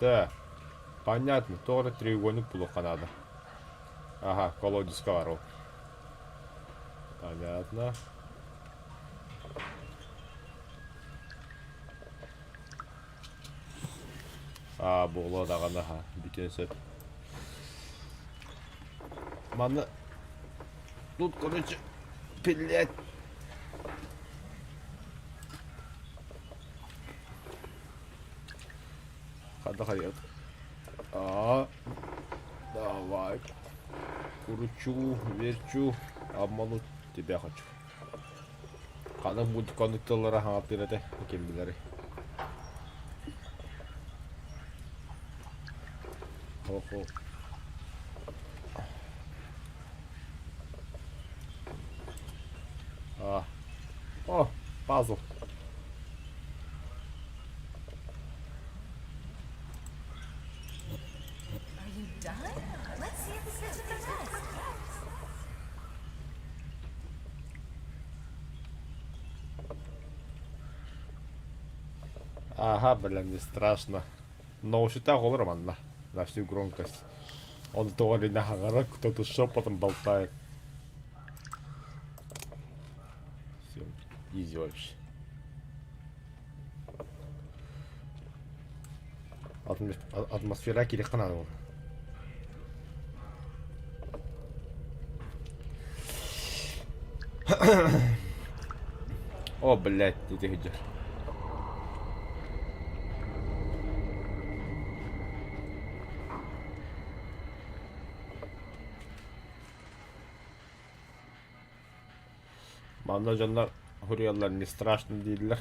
Да, понятно, тоже треугольник плохо надо. Ага, колодец коваров. Понятно. Боло даган аха, бүтен сөп. Маны тут, короче, блять. Отдыхает. Давай. Кручу, верчу. Обмануть тебя хочу. Каны будет кондукторлары хаңап береді, кем білері. Хо-хо. О, пазл. Ага, блин, не страшно. Но ушита голора манна. На всю громкость. Он то ли на горах, кто-то шепотом болтает. Все, изи вообще. Атмосфера керек қана ол. О, блядь, не идешь. Манда жандар хуриялар не страшно дейділер.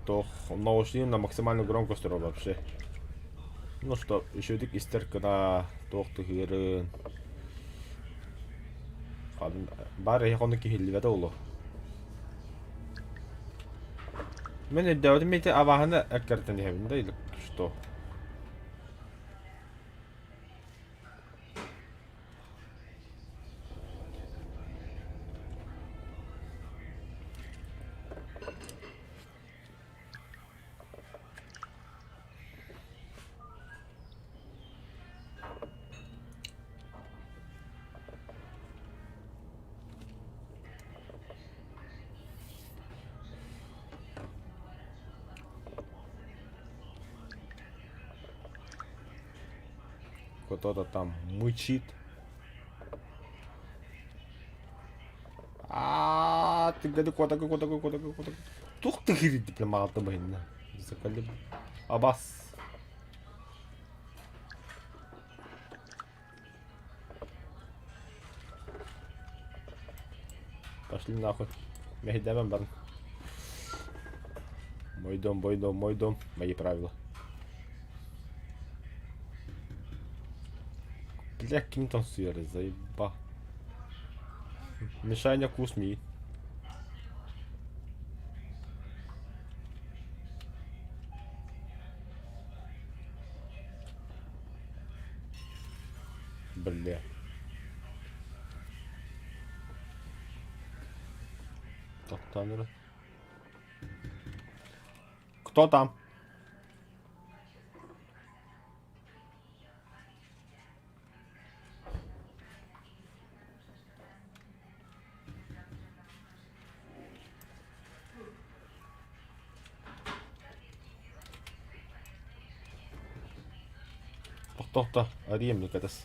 То наушники на максимальную громкость вообще. Ну что, еще дик истерка на тоқты хирын. Бары яқоны кихиліведі олу. Мен өддәуді мейті абағыны әккертен ебінде елік, что? Кто-то там мычит. Ты гади кота. Тух ты хирит дипломата бахинна. Закалим. Абас. Пошли нахуй. Мехидемем барн. Мой дом. Мои правила. Бля, ким там сверы, заеба. Мишаня кусми. Бля. Кто там? Tohta, riemni kätes.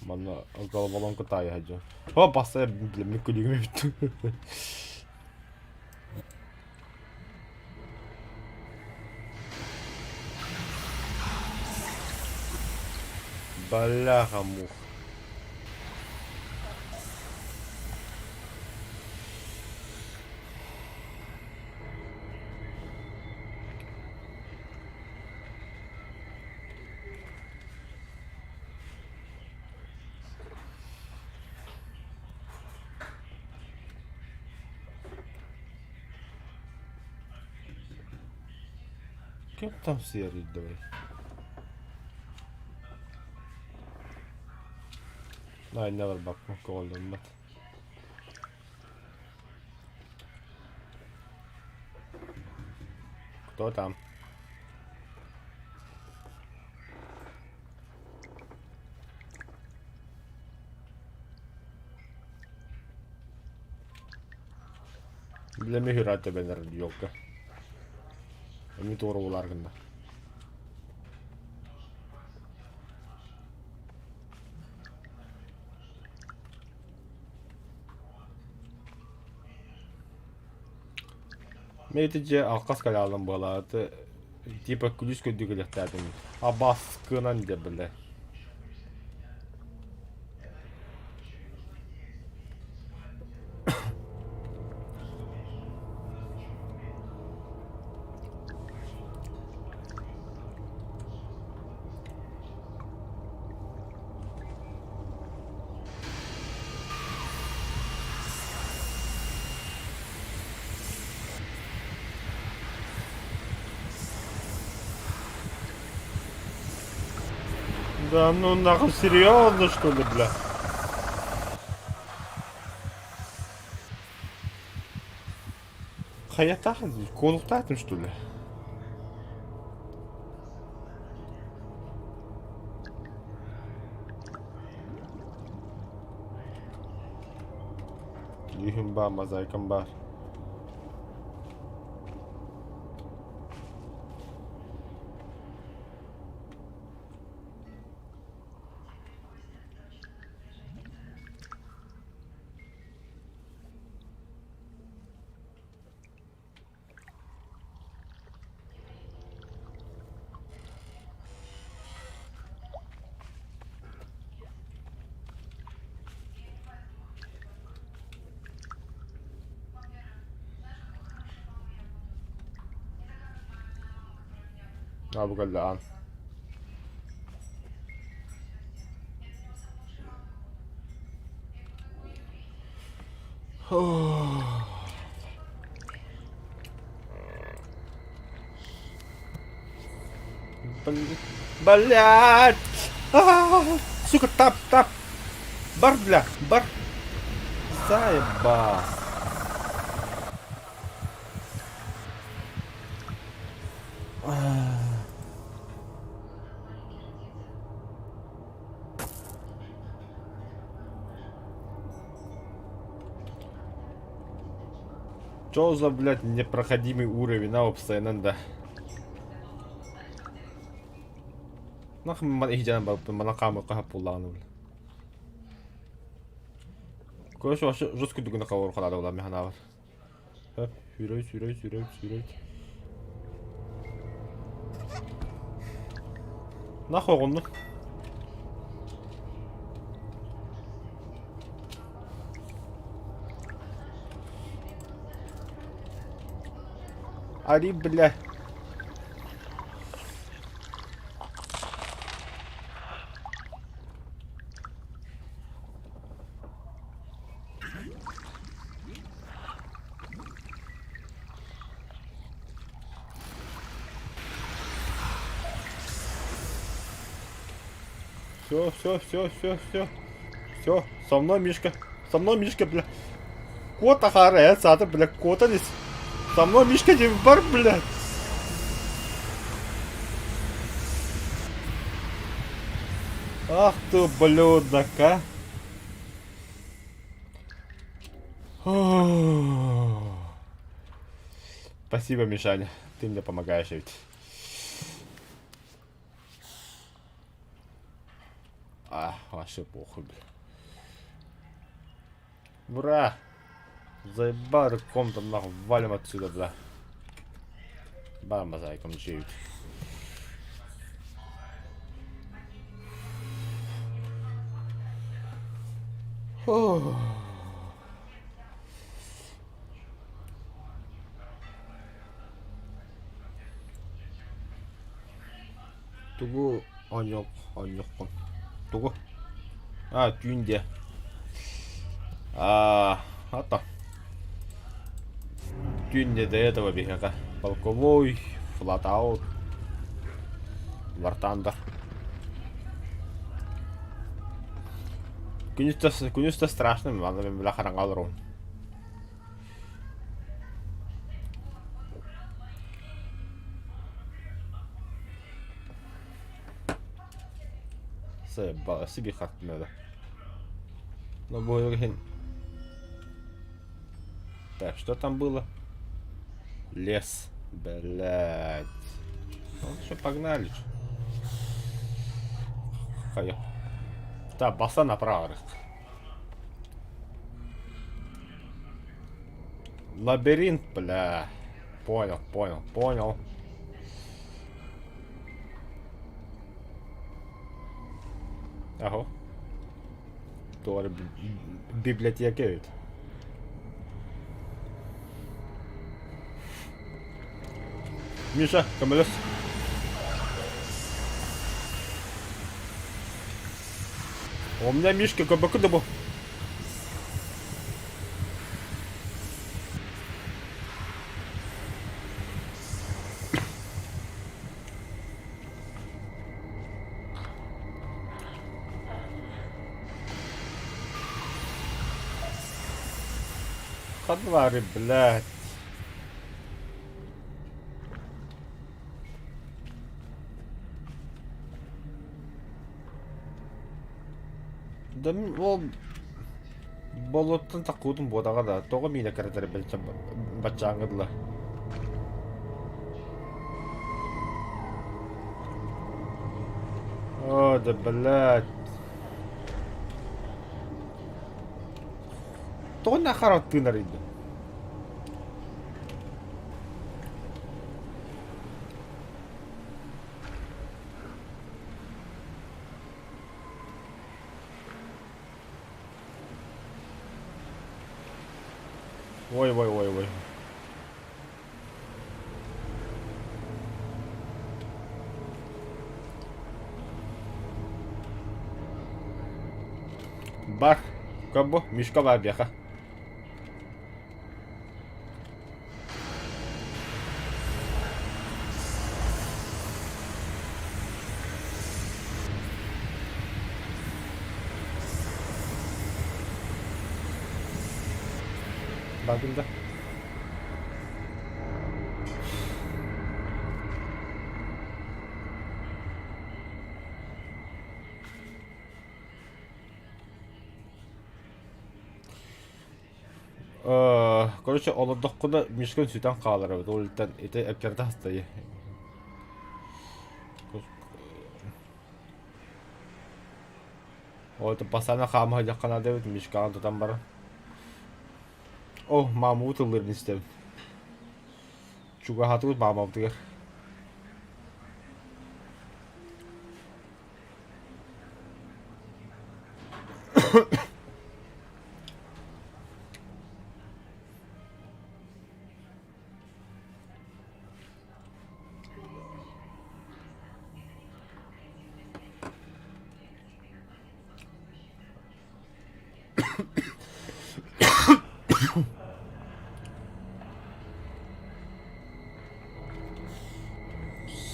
Manna alkaa valonko tää ihan jo. Opa se, mikko liikaa vittu. Бляха мух. Кем там серый, давай. I never back my call them, but кто там? Для меня играть тебе на радиока. Не туру ларганда. Meitice alkas kalalım baladı. Типа күлүс көдүгүлөктөрдүн абаскынан деп биле. Да ну нахуй серьезно что ли, бля? Хаята, колуктатым, что ли? Tüyüm var, mozaikam var. Abi geldi an. Блять! Сука, тап! Бар, бля, бар! Заеба! Чё за, блядь, непроходимый уровень, на постоянно, да. Нахуй мы идем, манакамы кахапулану, бля. Короче, вообще жесткий дуг на кого надо было, механавр. Сюрейт. Нахуй он, ну. Ари, бля. Все, со мной Мишка, бля. Кота харе, сада, бля, кота здесь. Со мной Мишка не бар, блядь. Ах ты, ублюдок, а. Спасибо, Мишаня. Ты мне помогаешь ведь. Вообще похуй, бля. Ура! Заебал рыком там нахуй, валим отсюда, бля. Бар мозаиком чеют. Тугу онёк. Тугу. Тюнде. Это. Тюнде до этого бега. Полковой, флатаут, вартандер. Күнүстө страшно, аны мен била караңга себе как надо. Но будет. Так, что там было? Лес. Блять. Ну что, погнали. Хая. Да, баса направо. Лабиринт, бля. Понял. Ага. Då biblioteket ut. Миша, камелес. У меня Мишка кабакудабу. Подвары, блядь. ол болоттун такуудун бодага да тога мина каратары бенче бачаңыдла. О, да блядь. То нахар оттынар иди. Ой. Бар. Кабо, мишка бар бяха. Bakın da. Короче, олодоққуда мишкін сүйтен қалары. Олықтан еті әпкерді хастайы. Олты пасана қамы жаққана деп мишкаған тұтан бары. О, маму тұлырын істем. Чуға хаты өт маму тұғыр.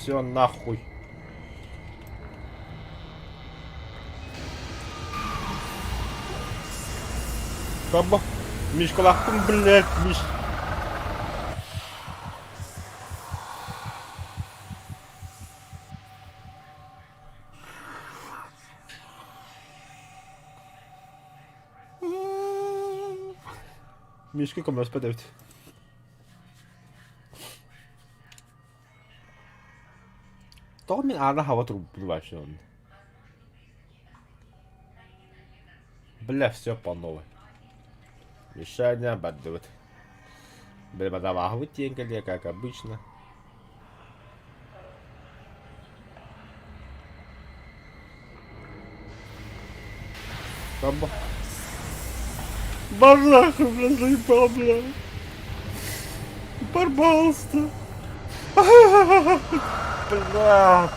Все нахуй. Кабо, Мишка лахтун, блядь, Миш. Мишка kommer att spela ut. То мен ана хава трубач он. Бля, все по новой. Мишаня бадут. Бля, давай вытенкали, как обычно. Баба. Бараху, бля, заебал, бля. Пожалуйста. Бля.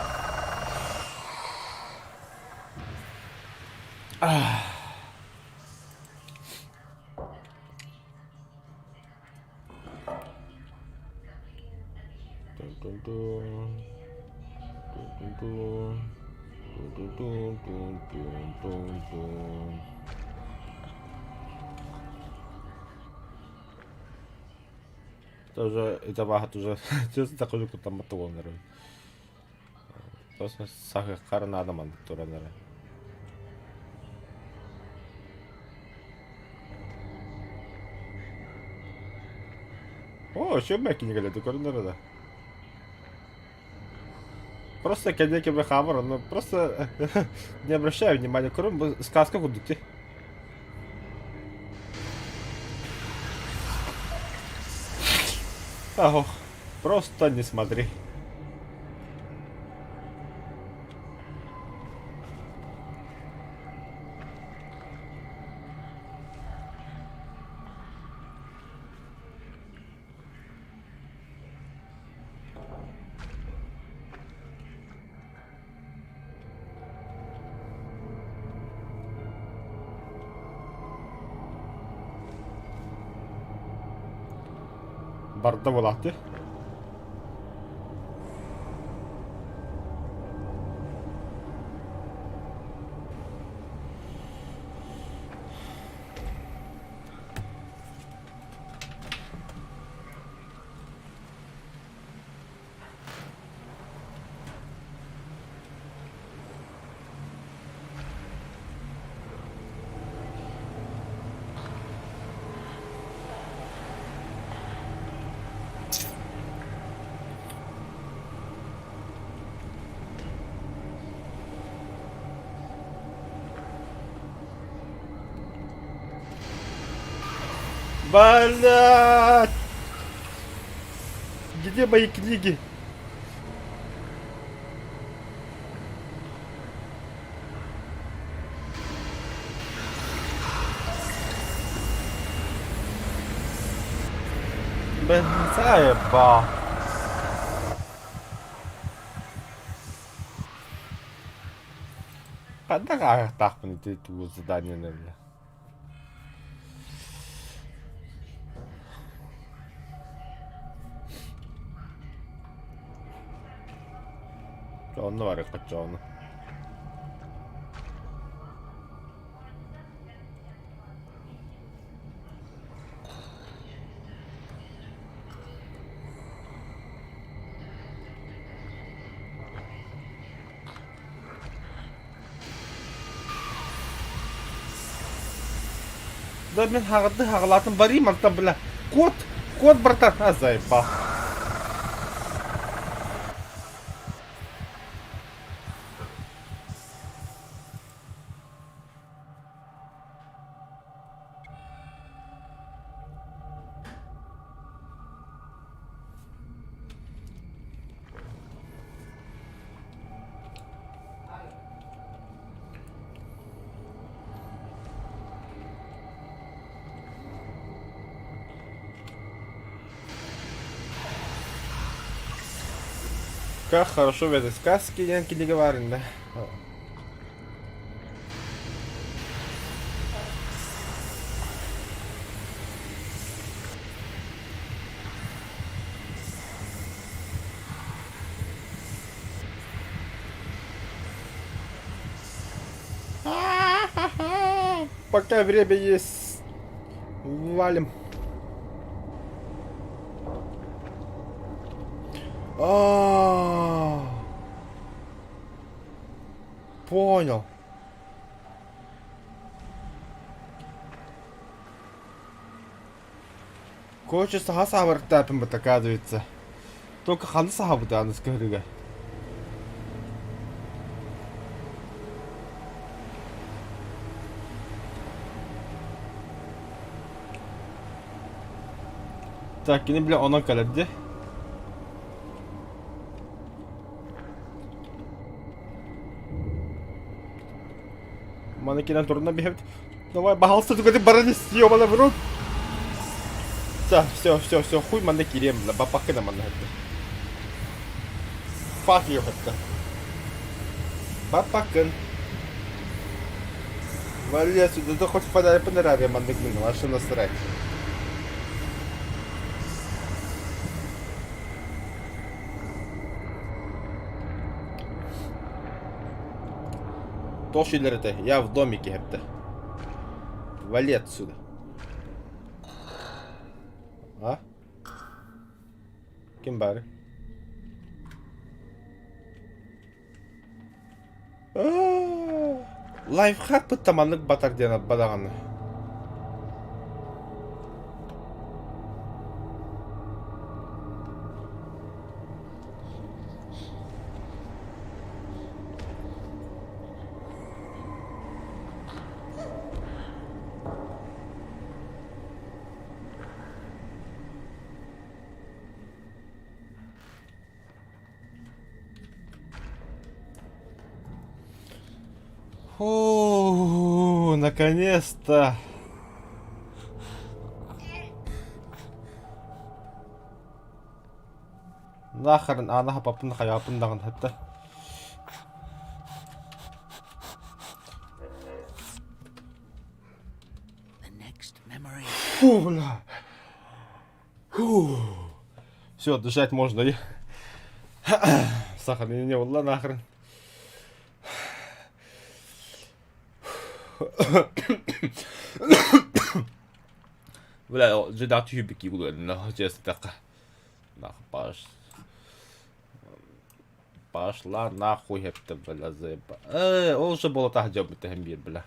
Тоже это багато уже. Честно так уже там мотовал, наверное. Просто сахар карна адаман тура, наверное. О, еще мягкий не говорят, да. Просто кадеки бахавар, но просто не обращаю внимания, кроме сказка кудути. Ох, просто не смотри. Барда волахты. Блядь! Где мои книги? Блин, заебал. Когда так мне ты тут задание, наверное. Onu var ya kaç onu. Да мен хағалатын барим антан бля. Кот, братан. А, заебал. Как хорошо в этой сказке Янки не говорим, да? Пока время есть, валим. Понял. Короче, сахар тапим, оказывается. Только хан сахар, да, скажи. Так, yine bile ona kalırdı. Манекенен трудно бегать. Давай, пожалуйста, только ты баранец, ёбаный в рот. Все, хуй манекерем, бля, бабака на манекене. Fuck you, это. Бабакен. Вали отсюда, ты хоть подай панораре манекене, ваша насрать. Тош ileride. Я в домике hep. Вали отсюда. А? Kim bari? Лайфхак пытаманlık батар диyen badağını. О, наконец-то! Нахрен анаха папындаха япындаган хатта. Фу, бля. Фу. Все, дышать можно. Сахар не wallah нахрен. Бля, же да тюбики гуляли, но честно так. Нахуй пошла нахуй это, бля, заеба. Он же было так делать, бля, бля.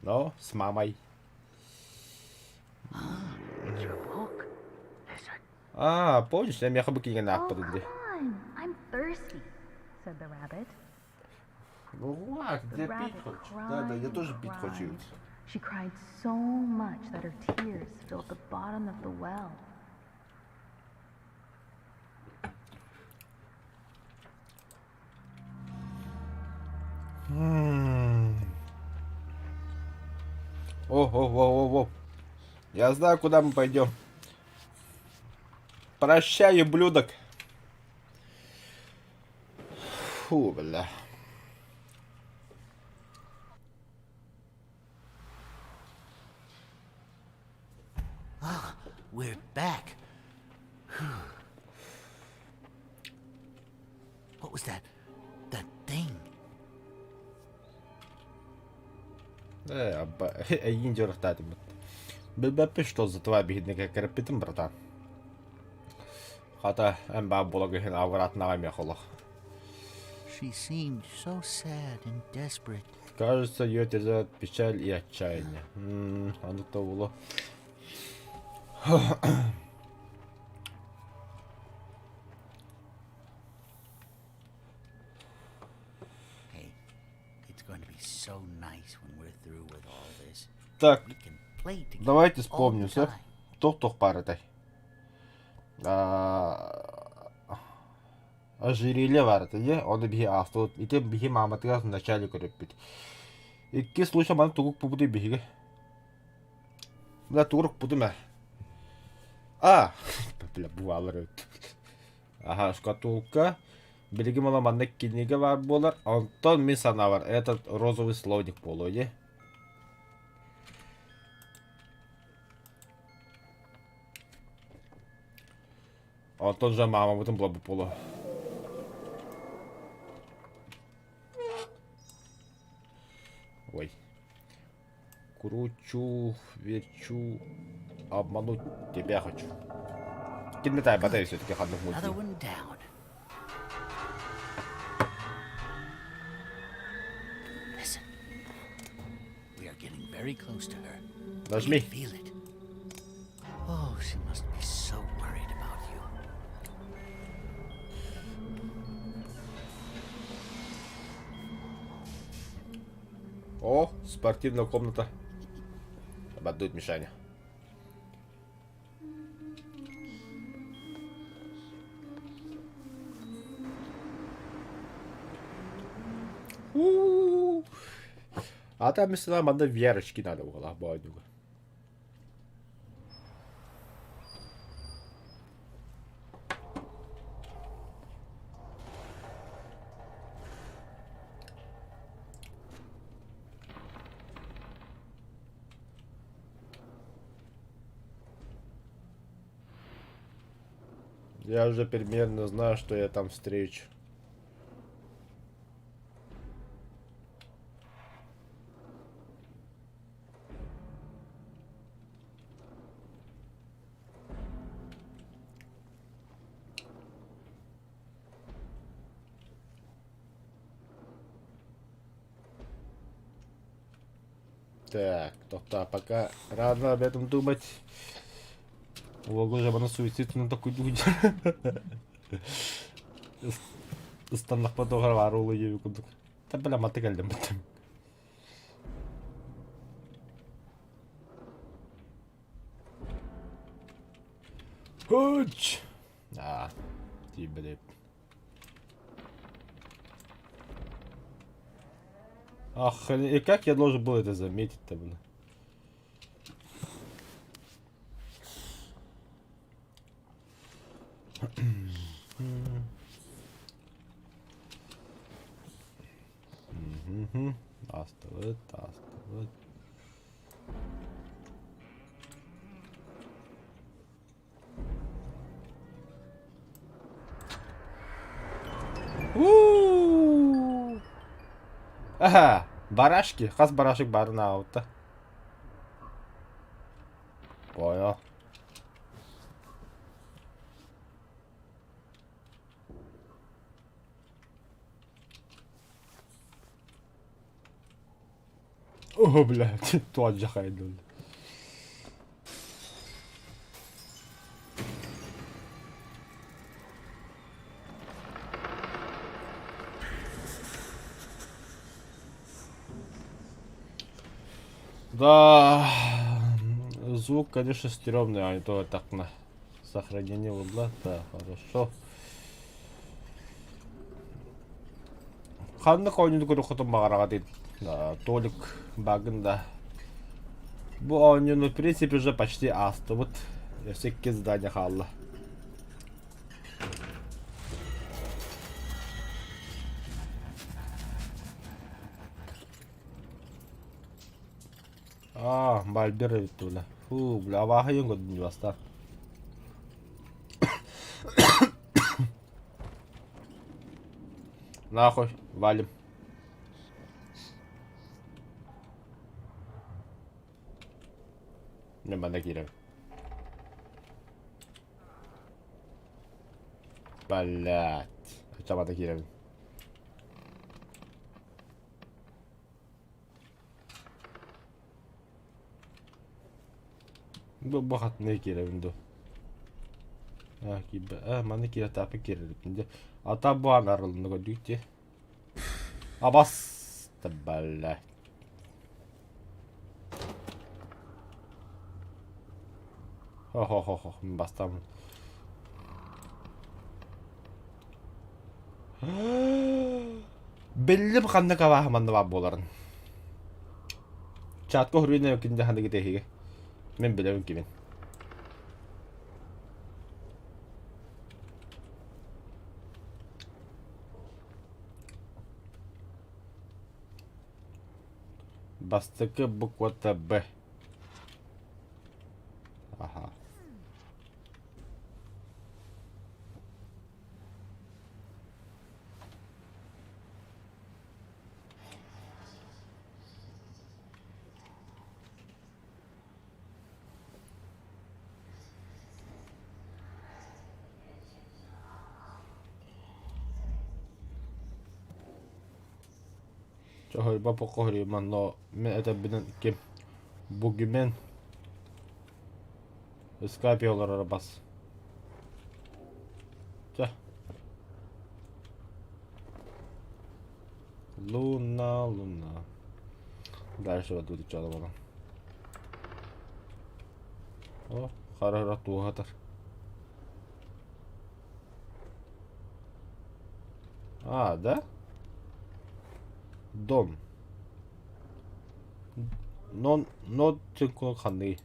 Но с мамой. Помнишь, я меня хабуки не нападали. Come on, I'm thirsty, said the rabbit. Ну ладно, я пить хочу. Да, я тоже пить хочу. She cried so much that her tears filled the bottom of the well. О. Я знаю, куда мы пойдем. Прощай, ублюдок. Фу, бля. We're back. What was that? That thing? Әйін жорықтады мұт. Білбәппі, что за твоя бігідніке кіріп бітім, братан. Хата әмбә болагыхын авыратына ғамек олық. She seemed so sad and desperate. Кажется, ее терзает печаль и отчаяние. Оно-то было. Hey, it's going to be so nice when we're through with all this. Так, We can play together давайте all the вспомнимся. time. Тоқ парытай. Ожерелье бар еді, оны бігі астылы. Итем бігі маматыға в начале көріп бит. Икки случай маны тугук пубуды бігі. Бля, тугук буды мә. Бля, бувалар өт. Аха, шкатулка. Білігі мала манны кенеге бар болар. Антон мен сана бар. Этот розовый слоник болу, е. Антон же мама бұтын бұла бұп болу. Ой. Кручу, верчу, обмануть тебя хочу. Кидметай батарею все-таки ходных Another мультфильм. one down. Listen. We are getting very close to her. Нажми. Feel it. Oh, she must be so worried about you. О, спортивная комната. Ободует Мишаня. А там mesela bana Верочки надо было, бадюга. Я уже примерно знаю, что я там встречу. Так, то пока рано об этом думать. Ого, же бана суицид на такой дуде. Станах потоғар бар олы ебі күндік. Та бля маты кәлдім бітім. Хуч! Типа деп. Ах, и как я должен был это заметить-то, бля? Осталось. Ага, барашки. Хас барашек барына аутта. Понял. О, блядь, тот же хайдул. Да, звук, конечно, стрёмный, а не то так на сохранение угла. Да, хорошо. Ханны койнуду көрү хотон багарага дейт. Толик багында. Бу ойнуну, в принципе, уже почти асты. Вот 8 здания халла. Бальбер это, бля. Фу, бля, аваха юнгод не бастар. Нахуй, валим. Не бана кирем. Блять. Чабата кирем. Bu hat ne kирем до. Маны кире тапы кирем. Ата bu an aralığında gördük diye. Abas. Блять. Хо-хо-хо, бастам. Беллим ханна кава манна бап боларын. Чатко хүрүнө кинде ханды гитеге. Мен билем кимин. Бастыкы буквата Б. Ага. Чохой бапа кохри манно мен это биден кем бугимен скайп yollara bas. Ча. Луна. Дальше вот будет что-то было. О, хорошо, тугатар. Да? Дом. Но тинко ханы.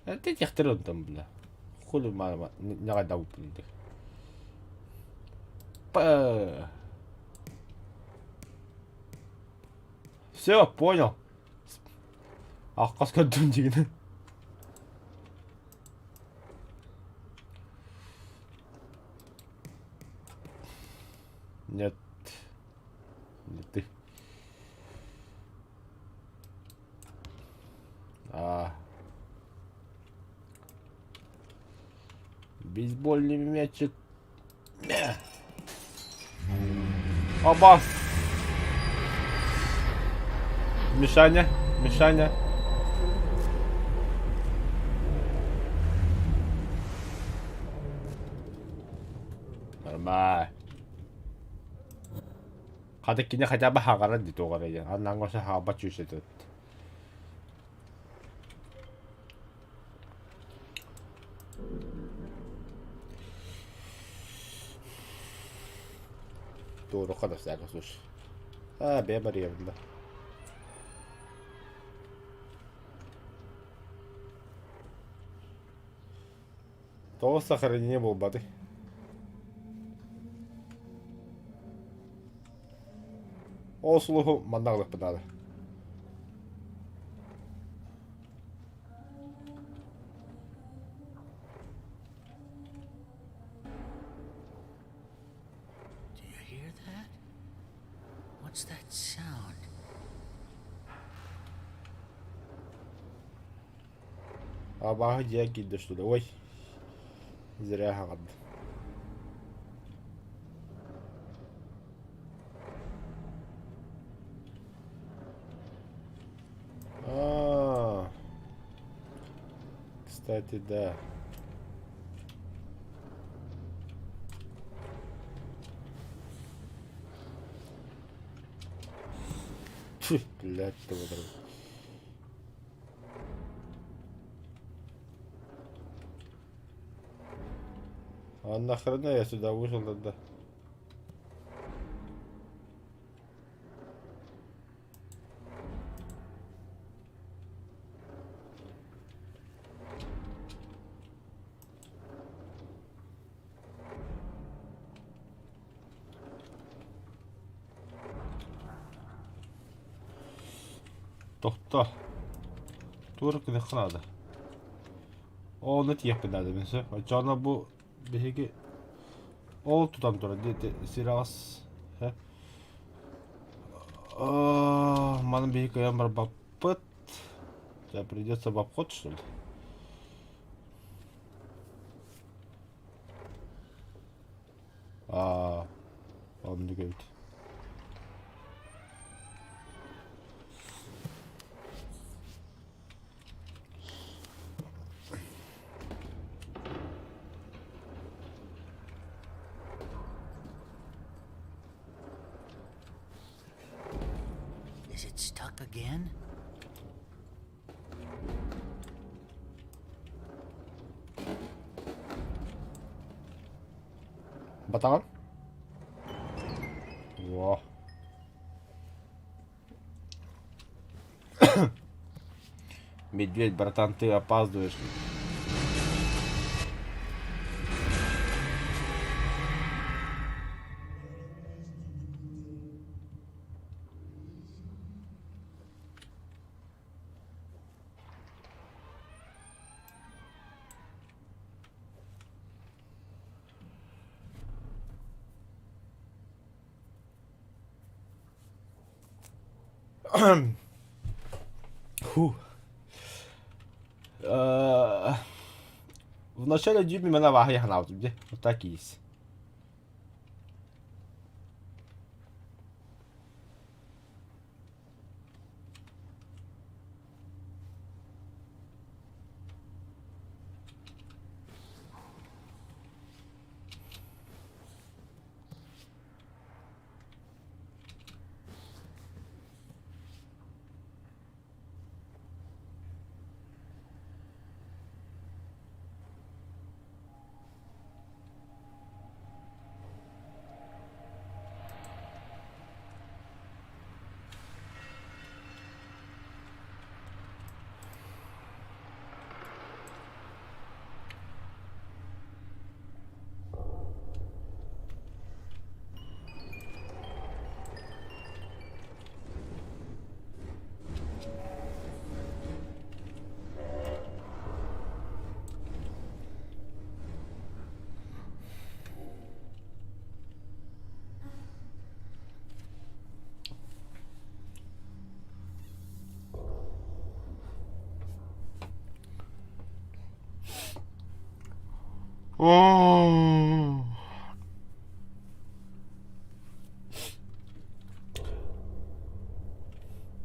Это техтерон там, бля. Хули мама, не гадал, блин. Все, понял. Ах, каска дундигина. Нет. Не ты. Бейсбольный мячик. Оба. Мишаня. Нормально. 가득히냐 가자바 하가란 니도가래야. 난 것을 하바 주시듯. Doğru kadar sakız. Ben arıyorum da. Doğru сохранение болбады. Ослугу мандарлык бынады. Do you hear that? What's that sound? Абаха дия кидді что ли? Ой. Зря хагад. Кстати, да. Блядь, ты вот так. А нахрена я сюда вышел тогда? Tohta. Turkine kanada. O nyt jäppinäytäminen se. Jana bu bihinkin oltutan tuolla siras. He. Ман биһиги ямар баппыт. Тебя придется в обход, что ли? Он не говорит. Is it stuck again? Батаган? Во. Медведь, братан, ты опаздываешь. Фу. В начале дюйма мене вага гнав тоді. Отак і є.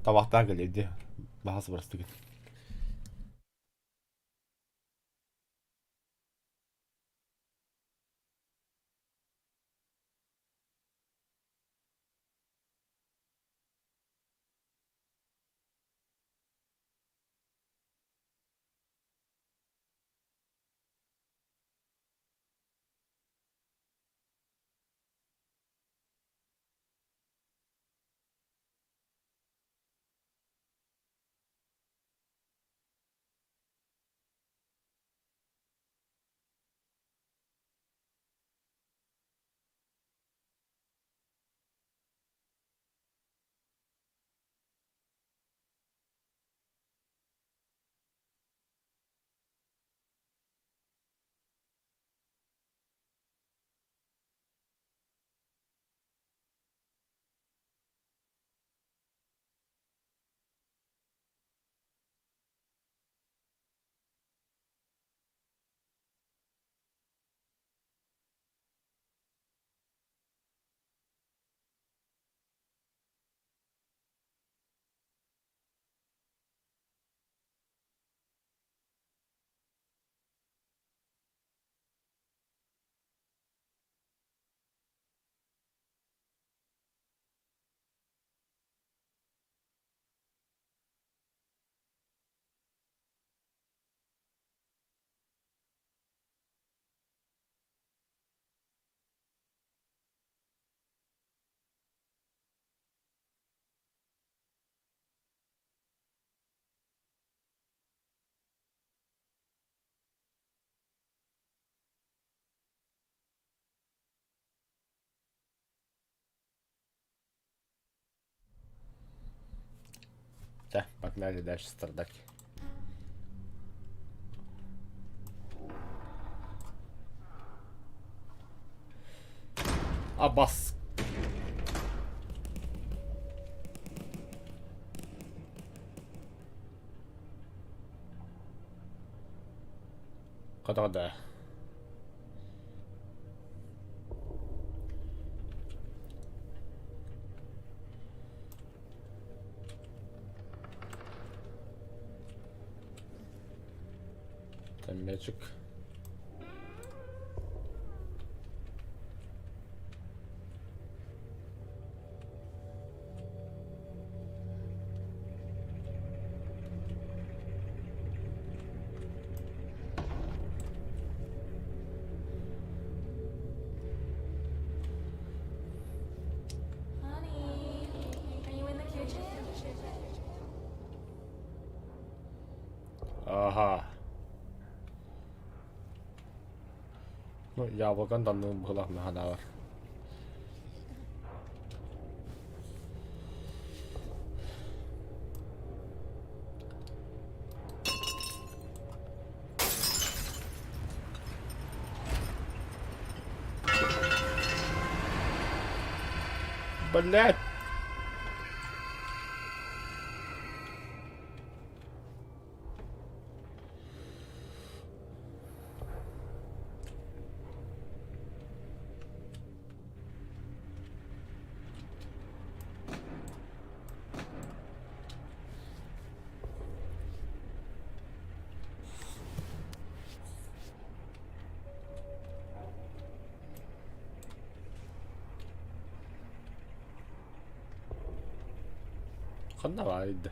Табақтан келеді. Бағасы барыстыгын. Да, погнали дальше страдать. Абас. Куда? Там мячик. Honey, are you in the kitchen? Ага. Ну, яблокан данным было нагадавар. Блять! خلنا بعيد.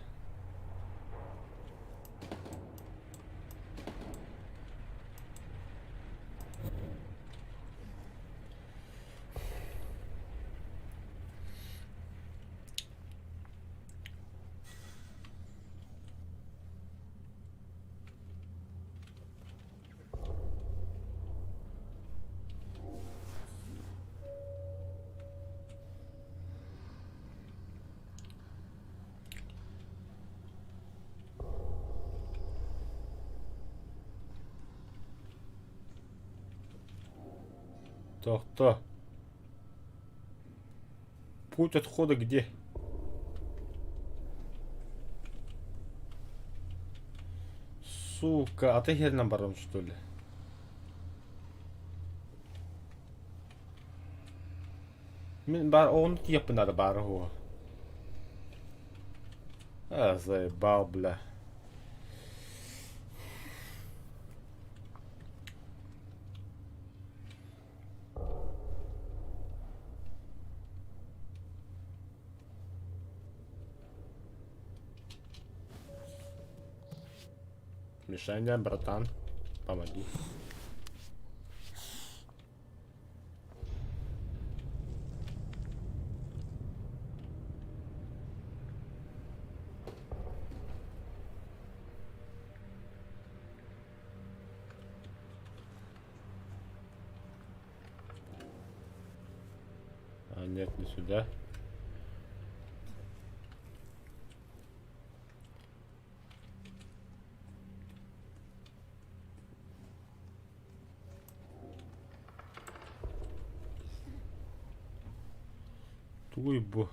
Кто? Путь отхода где? Сука, а ты хер на барон, что ли? Он епы надо баргу. А, заебал, бля. Мишаня, братан, помоги. А нет, не сюда. Туйбу.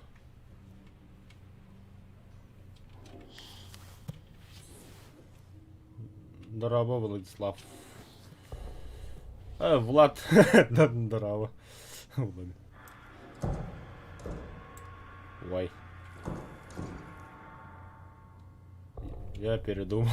Здорово, Владислав. Влад. Да, здорово. Ой. Я передумал.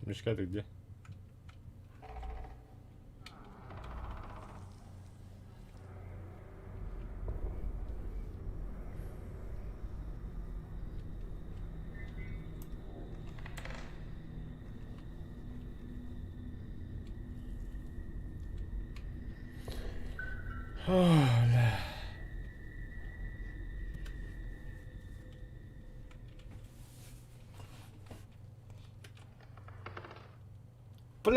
Мишка, ты где? Бля,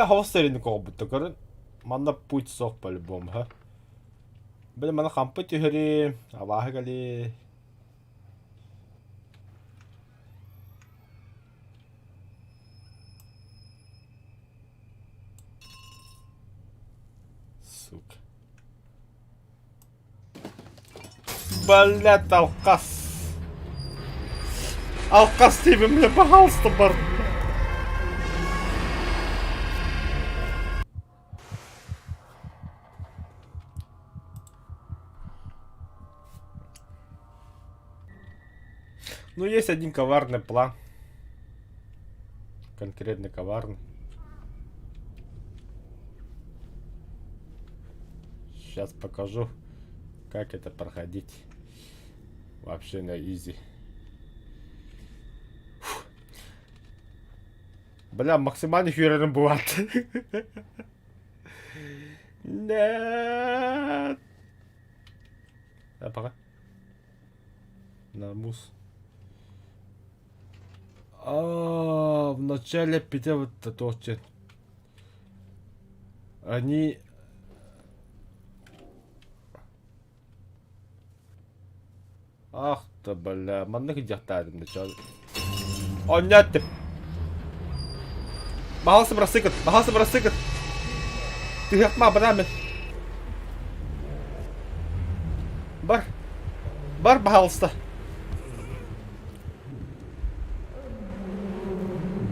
хостерин кобута көрін. Манда путь соқ по-любому, ха? Бля, мана хампы тюхери, авахы гали. Сука. Блядь, алкас. Алкас, тебе мне, пожалуйста, бар. Ну, есть один коварный план. Конкретно коварный. Сейчас покажу, как это проходить. Вообще на изи. Фух. Бля, максимальный фюрером бывает. Нет. А, пока. На мус. В начале пяти вот это они... Ах ты, бля, манны где-то начало. О, нет ты! Махался бросыкат, махался бросыкат! Ты как ма, брамен! Бар! Бар, пожалуйста!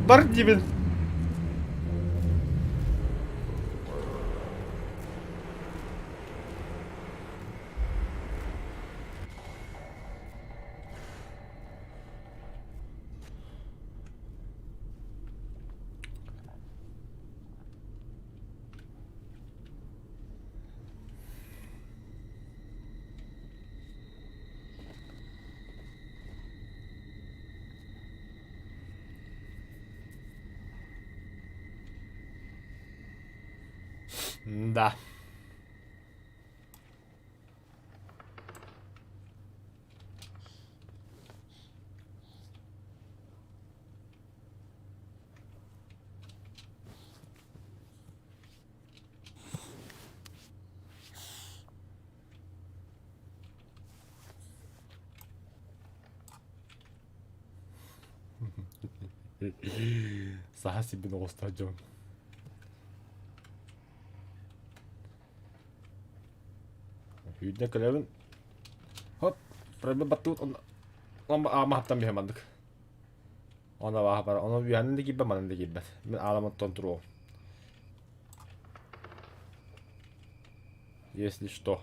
Бар, Дивин! Да. Саха себе на стадион. Hydde kløven. Hopp. Prøv å batte ut. On mahtab bir hemen. Ona var bara. Ona üyenli gibi manında gibi. Ben alamattan tro. Если что.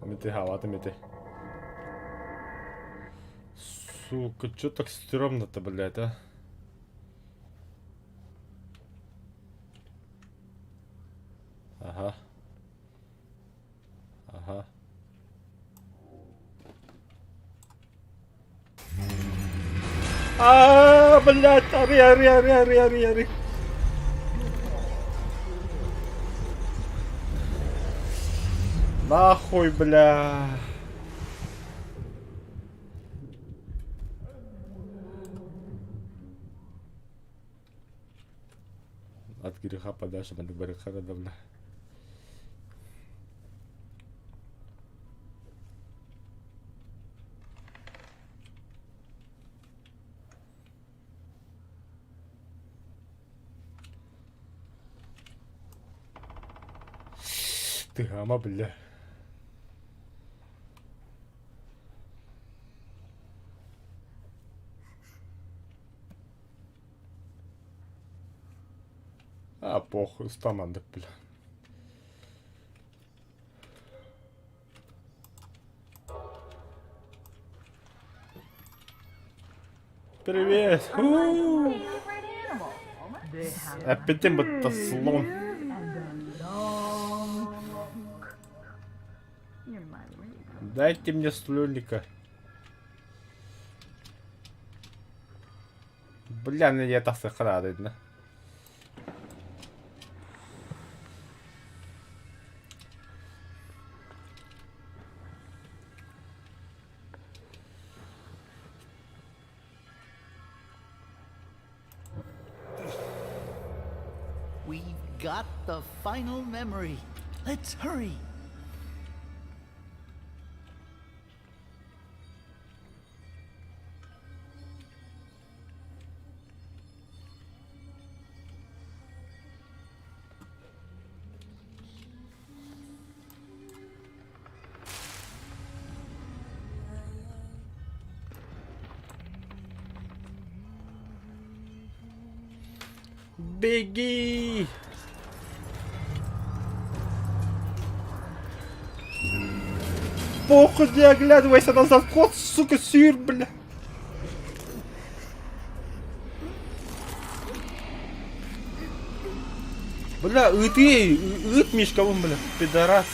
Мети, хавата мети. Сука, чё так стрёмно-то, блядь, а? Ага. Ага. Блядь, ари. Нахуй, бля. От греха подальше, надо греха надо, бля. Ты гама, бля. А, похуй, устамандык, бля. Привет! У-у-у. Favorite animal. They have Опять будто слон. and a long trunk. You're my raven. Дайте мне слоника. Бля, ну я так сохранен. We've got the final memory. Let's hurry. Беги! Похуй, не оглядывайся назад, кот, сука, сыр, бля. Бля, ты, Мишка, он, бля, пидорас.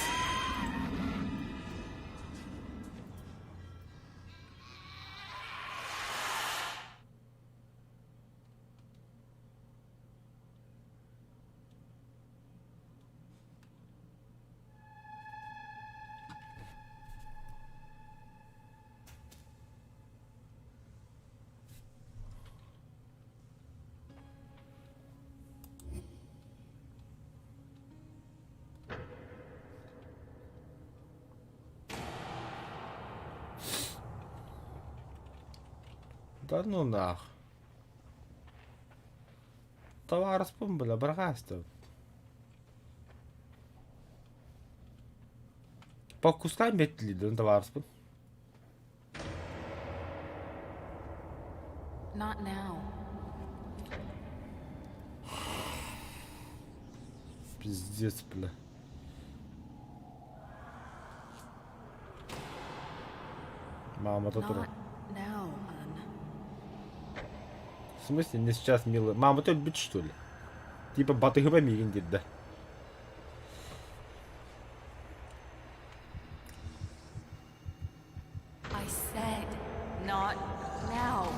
Да ну нах. Товар спун, бля, братство. По кускам метли, да, товар спун. Not now. Пиздец, бля. Мама, тут... Not now, hun. В смысле, не сейчас, милый? Мама, ты любит, что ли? Типа, батыгова мигендит, да? I said, not now.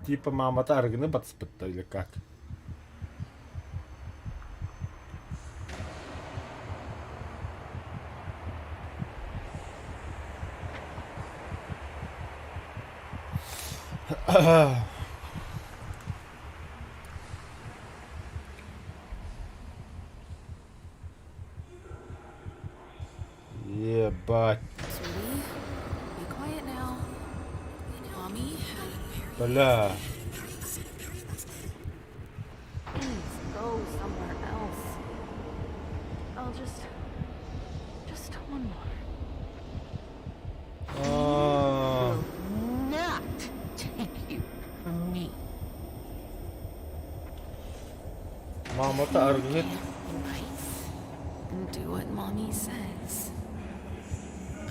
Типа, мама, тарганы батспытта или как? Ебать. Sweetie, be quiet now. Mommy had a very... Бля. Please go somewhere else. I'll just one more. А, Not take you from me. Мама, таргет. Do what mommy says.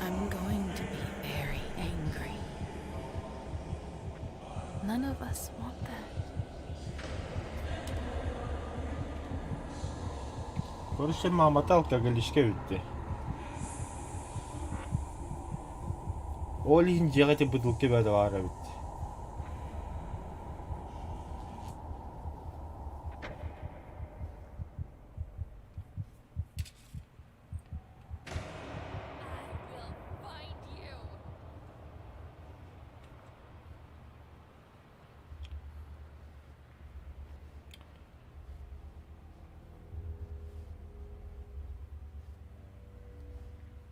I'm going to be very angry. None of us want that. Короче, мама алкоголичке өтті. Ол үйін жеғеті бұдылке бәді бары өтті.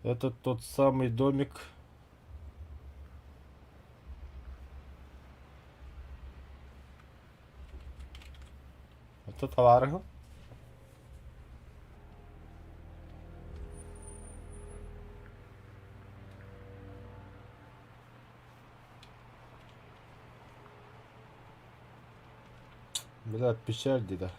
Это тот самый домик. Это товары. Бля, печаль, деда.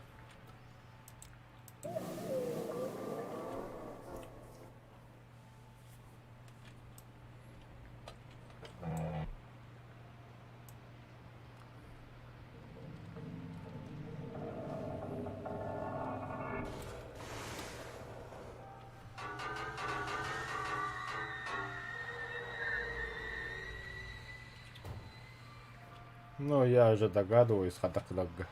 Ну, я уже догадываюсь, хатаклага.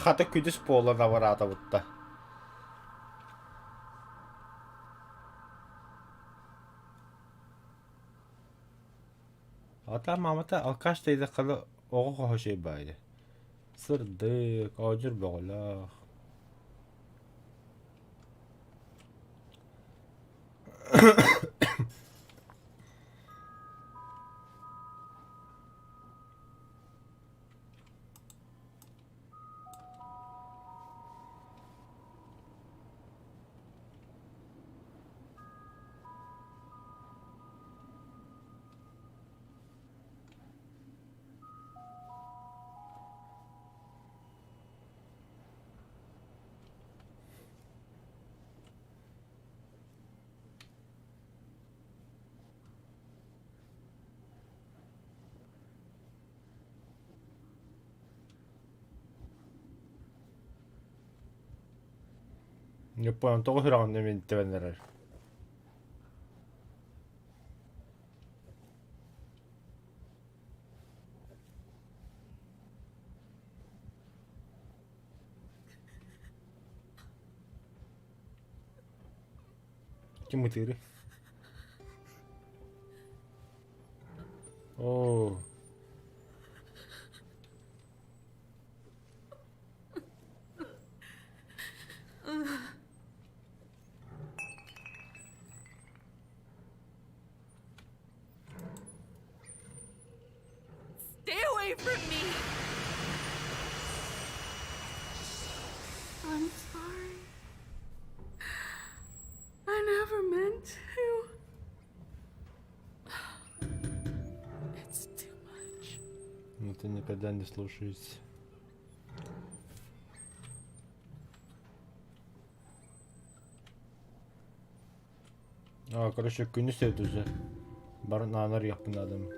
Hata küdüs puolella varata, mutta... Mamata alkaş teyze kalı oğu koşu baydı. Sırdık, acır boğla. Не понял, того храм не він тренер. Тимутири. О. Stay away from me! I'm sorry. I never meant to. It's too much. Ну ты никогда не слушаешься. Короче, күнү сет уже. Бар нанар япын адам.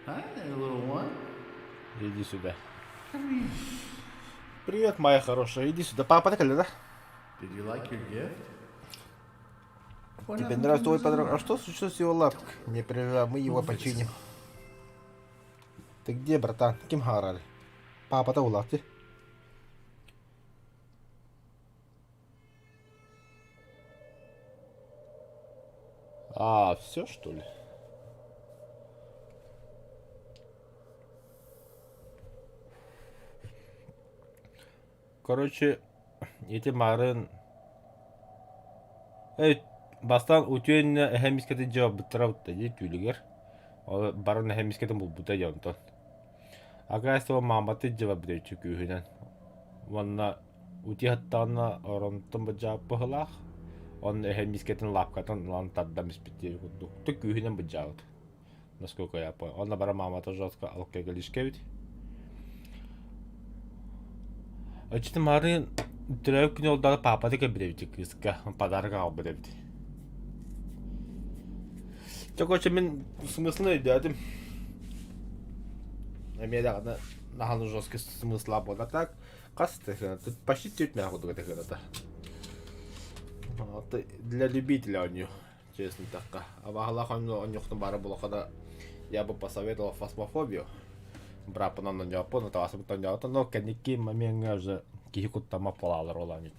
Hi there, little one. Иди сюда. Привет, моя хорошая. Иди сюда. Папа, так да? Did you like your gift? Тебе нравится твой подарок? А что случилось с его лапкой? Не переживай, мы его починим. Ты где, братан? Кем харали? Папа-то у лапки. А, все что ли? Короче, эти марын... бастан утуен эхемискети жауап быттыраутта же түүлүгер. Ол барын эхемискетин булбута жонтон. Агайсо маматы жауап битөчү күүһүнен. Вонна ути хаттаана оронтон бажаап быһылаах. Он эхемискетин лапкатын лан таддамис битти кудду. Ту күүһүнен бажаут. Насколько я понял. Он бара мамата жотка алкегалишкевит. Очты марын трёк күн олдары папаты кебиревити кыска подарок алып беребити. Чокоче мен смыслын өйдәдим. Эмедагына наханы жесткий смысла бола так. Касты, тут почти тютмя ходу это. Для любителя у нее, честно так. А в Аллах он нюхнул бара было, когда я бы посоветовал фасмофобию. Брат на нее понял, то особенно не это, но коньяки момент уже кихикут там оплалар оланит.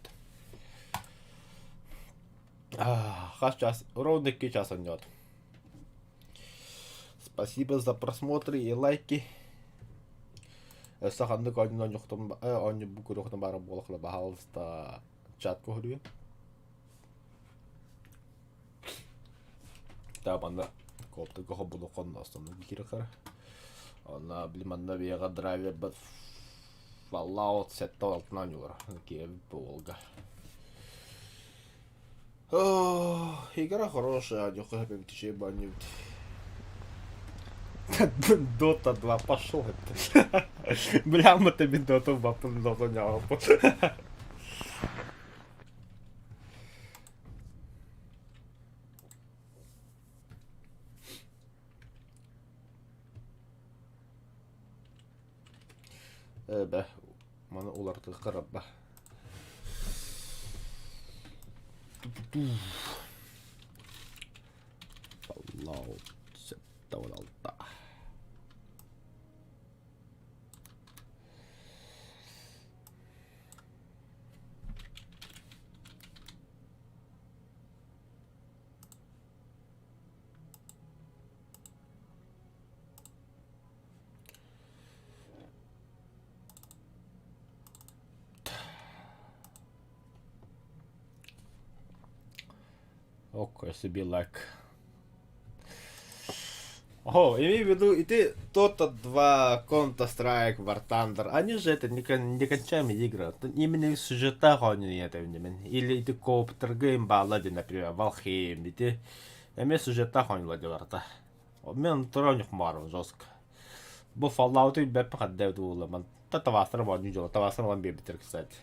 Час ровно час он. Спасибо за просмотры и лайки. Саханны кайдан нюхтум, он не букурухтум бара было, пожалуйста, чат кохрю. Табанда koptu koho bulu konnostunut kirkar. Ona bilmanna viega driver but Fallout 7 на нюра. Долго. Игра хорошая, Анюха, я тебе баню. Дота 2 пошел это. Бля, мы тебе Дота 2 поднял. Бә, мана уларды қарап ба. Fallout 76. Ок, себе лайк. О, имею в виду, и ты Dota 2, Counter-Strike, War Thunder, они же это некончаемые игры. Именно в сюжетах они это именно. Или ты коптер гейм баллади, например, Valheim, и ты именно в сюжетах они ладилар-то. Мен троних мару жестко. Бұл Fallout и бәп қаддәуді оламан. Тавастырым он жол, тавастырым он бебітір, кстати.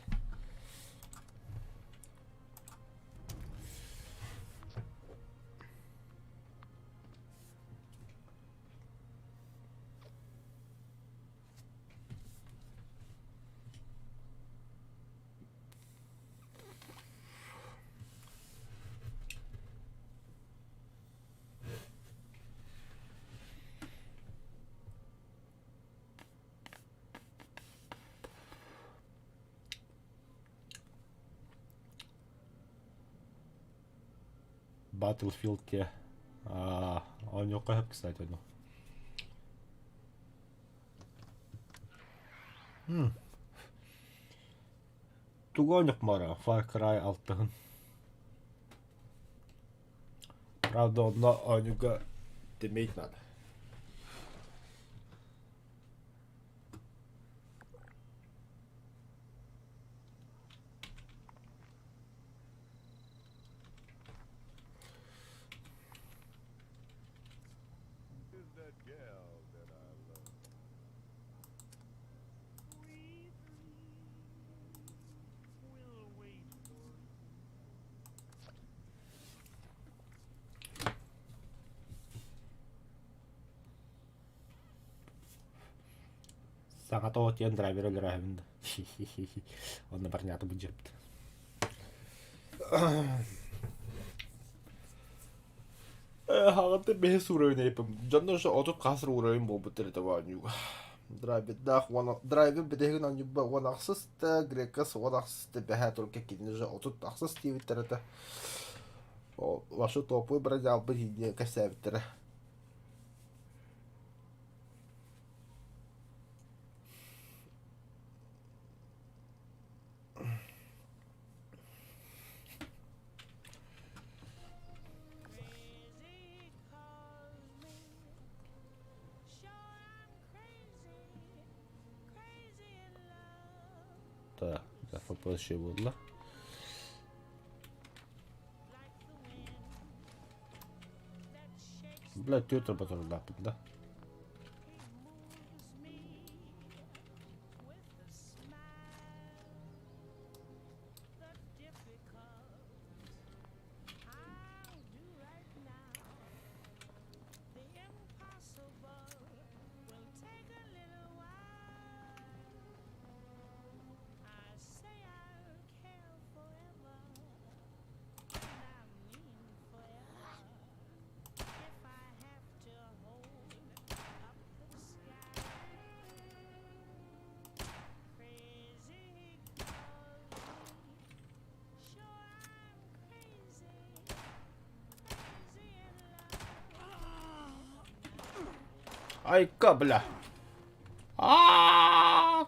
Battlefield те. Он не укажет, кстати, ну. Тугоник мара, Far Cry 6. Правда, он Анюга иметь надо. Sangat otian driver driven. Он напарнято будет. Хагат бес уройн епм. Жаннаш отуп касыр уройн болуп терде ваню. Драйвер дах вана драйвер бедеген аню ба ванаксыз та грекас ванаксыз та бахат ol кекинне же отуп аксыз тивиттерде. О, вашу топой бразал бы не касавиттере. Так, FPS şey buldular. Блядь, тетя потом лапит, да? Айка, бля.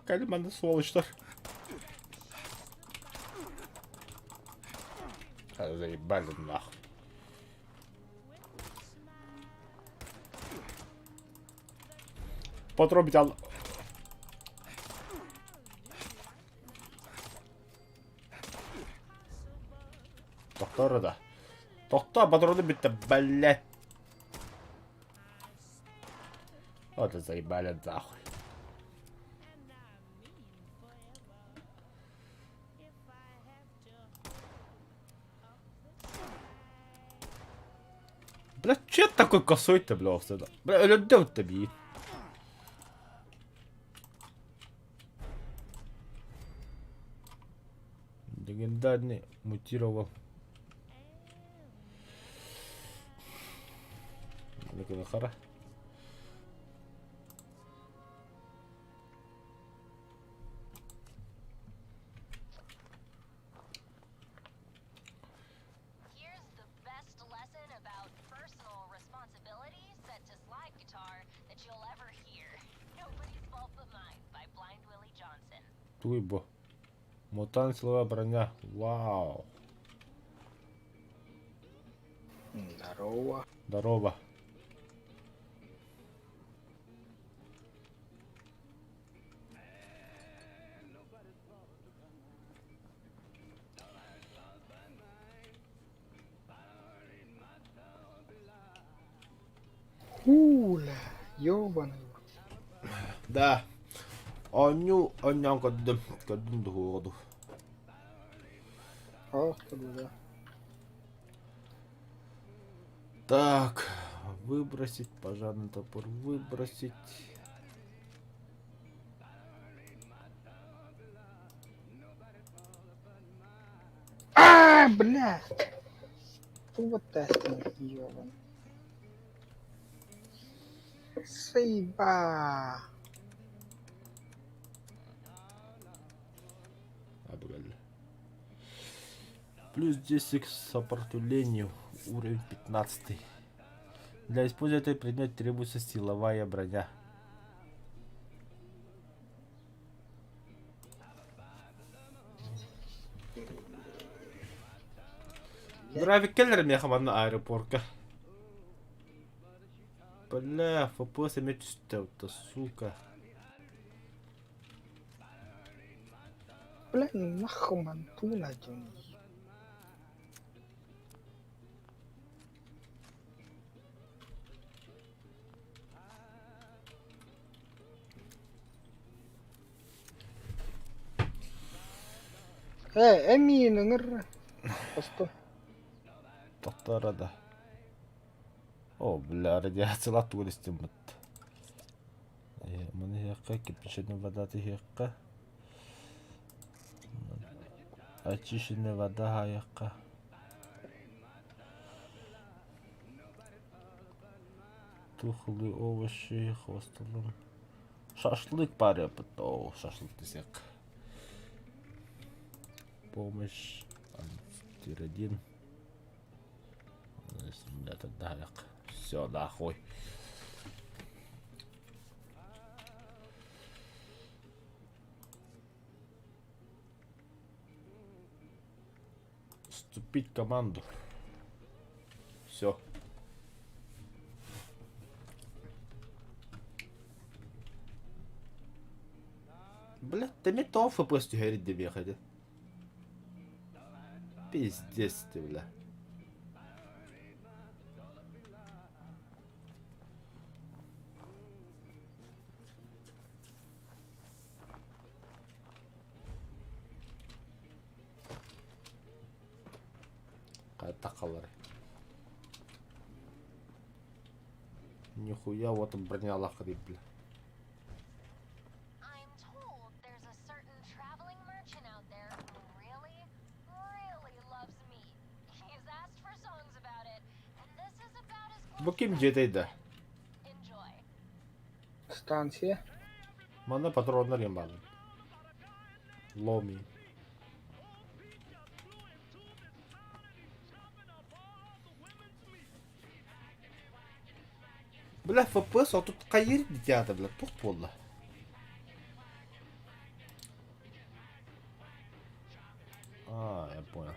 Кальманы сволочь-то. Заебали нахуй. Потробить ал. Тоқтар да. Тоқта, патроны бітті, блядь. Вот и заебали нахуй. Бля, че такой косой-то, бля, всегда? Бля, людей тобі. Легендарный мутировал. Хара. Here's the best lesson about personal responsibility set to slide guitar that you'll ever hear. Nobody's fault but mine by Blind Willie Johnson. Туйбо. Мутант, силовая броня. Вау. Здорово. Здорово. Уля, ёбаный. Да. Оннян каддым духуоду. Ах ты, да. Так. Выбросить, пожарный топор, выбросить. Блядь. Вот это, ёбаный. Сейба. Плюс 10 к сопротивлению. Уровень 15. Для использования этой предмета требуется силовая броня. График келлер мне хамана аэропорка. Бля, ФПС имеет что-то, сука. Бля, нахуй мантуна, Джонни. Эмин, ыңыр. Постой. Тоқтарада. О, бля, радиация туристим бит. Мына хекка, кипяченая вода хекка. Очищенная вода хаяққа. Тухлые овощи, хвостолом. Шашлык паряпыт. О, шашлык десек. Помощь. Антиродин. Это далек. Все, нахуй. Вступить в команду. Все. Бля, ты мне то ФПС говорит, где бегать. Пиздец ты, бля. Такалар. Нихуя, вот он броня лахрит, бля. I'm told there's a certain traveling merchant out there who really, really loves meat. He's asked for songs about it, and this is about as close Bu kim as I Jedey'de? can enjoy. Станция. Bana patronlar yaman. Lomi. Бля, ФПС, а тут кайыр дядя, бля, тух полла. А, я понял.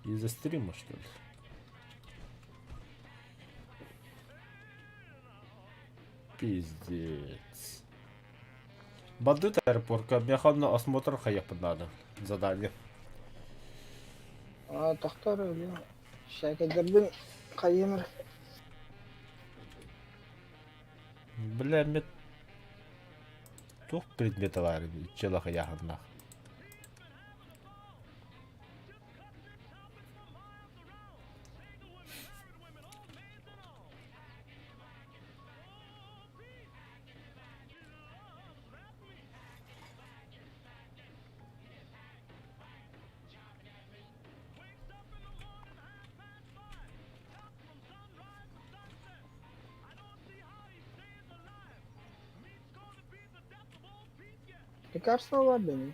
Из-за стрима, что ли? Пиздец. Бандит аэропортка, механный осмотр хаяпын надо. Задание. Тохтар өлі. Шәкедердің қайымыр. Бля, мет... Тух предметы var. Челаха яханнах. Лекарство var benim.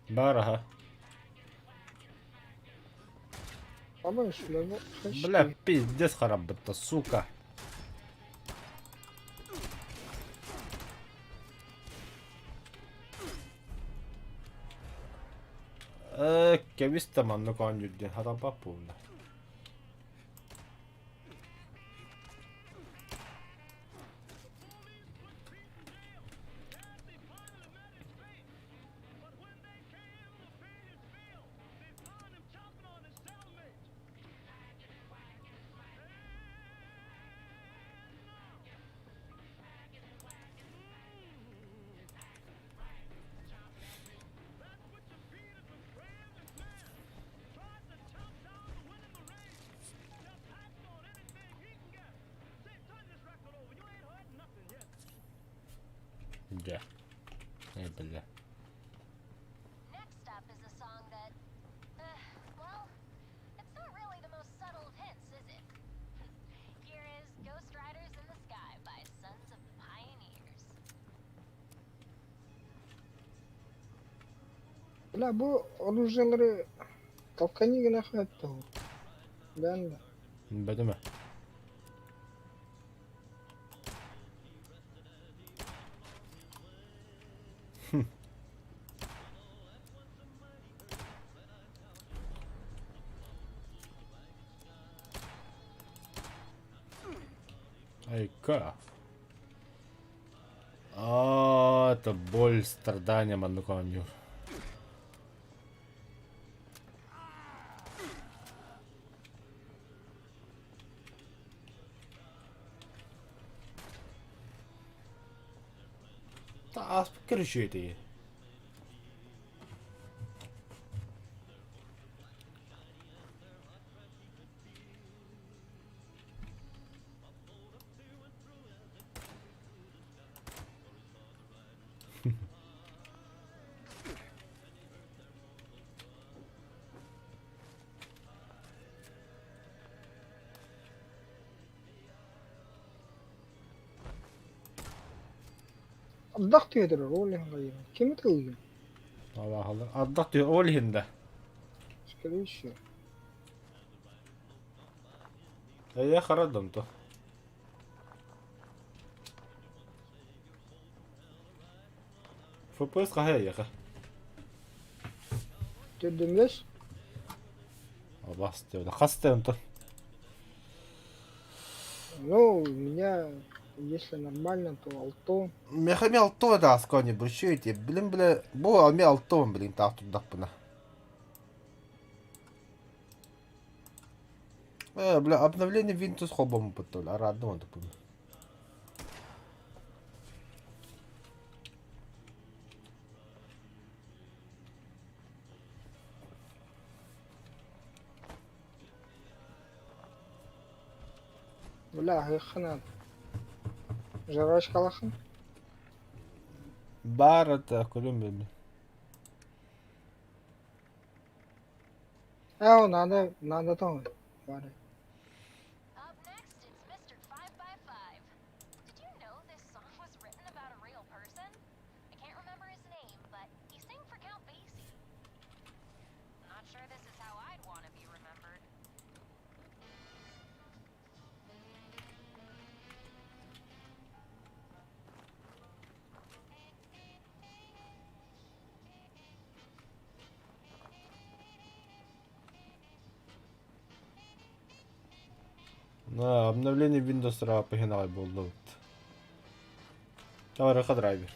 Бар, ага. Baba şöyle Бля, пиздец харап бітті, сука. Кевис таманны кан жүрден харапап болды. Yeah. Hey, бля. Next up is a song that, well, it's not really the most subtle of hints, is it? Here is Ghost Riders in the Sky by Sons of Pioneers. Bla bu oruçları kalkanı gına hayatta o. Ben de. Бәдеме. Айка. Это боль, страдания, мануканью. Та, короче, это и. Addak diyordur rolü hayır. Kimi tığıyor? Allah Allah. Addak diyor, ol hindi. Скорее всего. Я харадым то. FPS қая яқа. Dördümleş. Басты. Хастым то. Ну, у меня, если нормально, то алто. Мехами алто да скони брущуйте. Блин, бля, бу алми алтон, блин, так тут дапына. Бля, обновление Windows хобом потом, а радно он допомню. Бля, хана. Жрачка калахан. Бар это, кулем, блин. Надо там. Бары. Up next, it's Mr. 5x5. Did you know this song was written about a real person? I can't remember his name, but he sang for Count Basie. Not sure this is how I'd want to be remembered. Обновление Windows погнали було. Товарыха драйвер.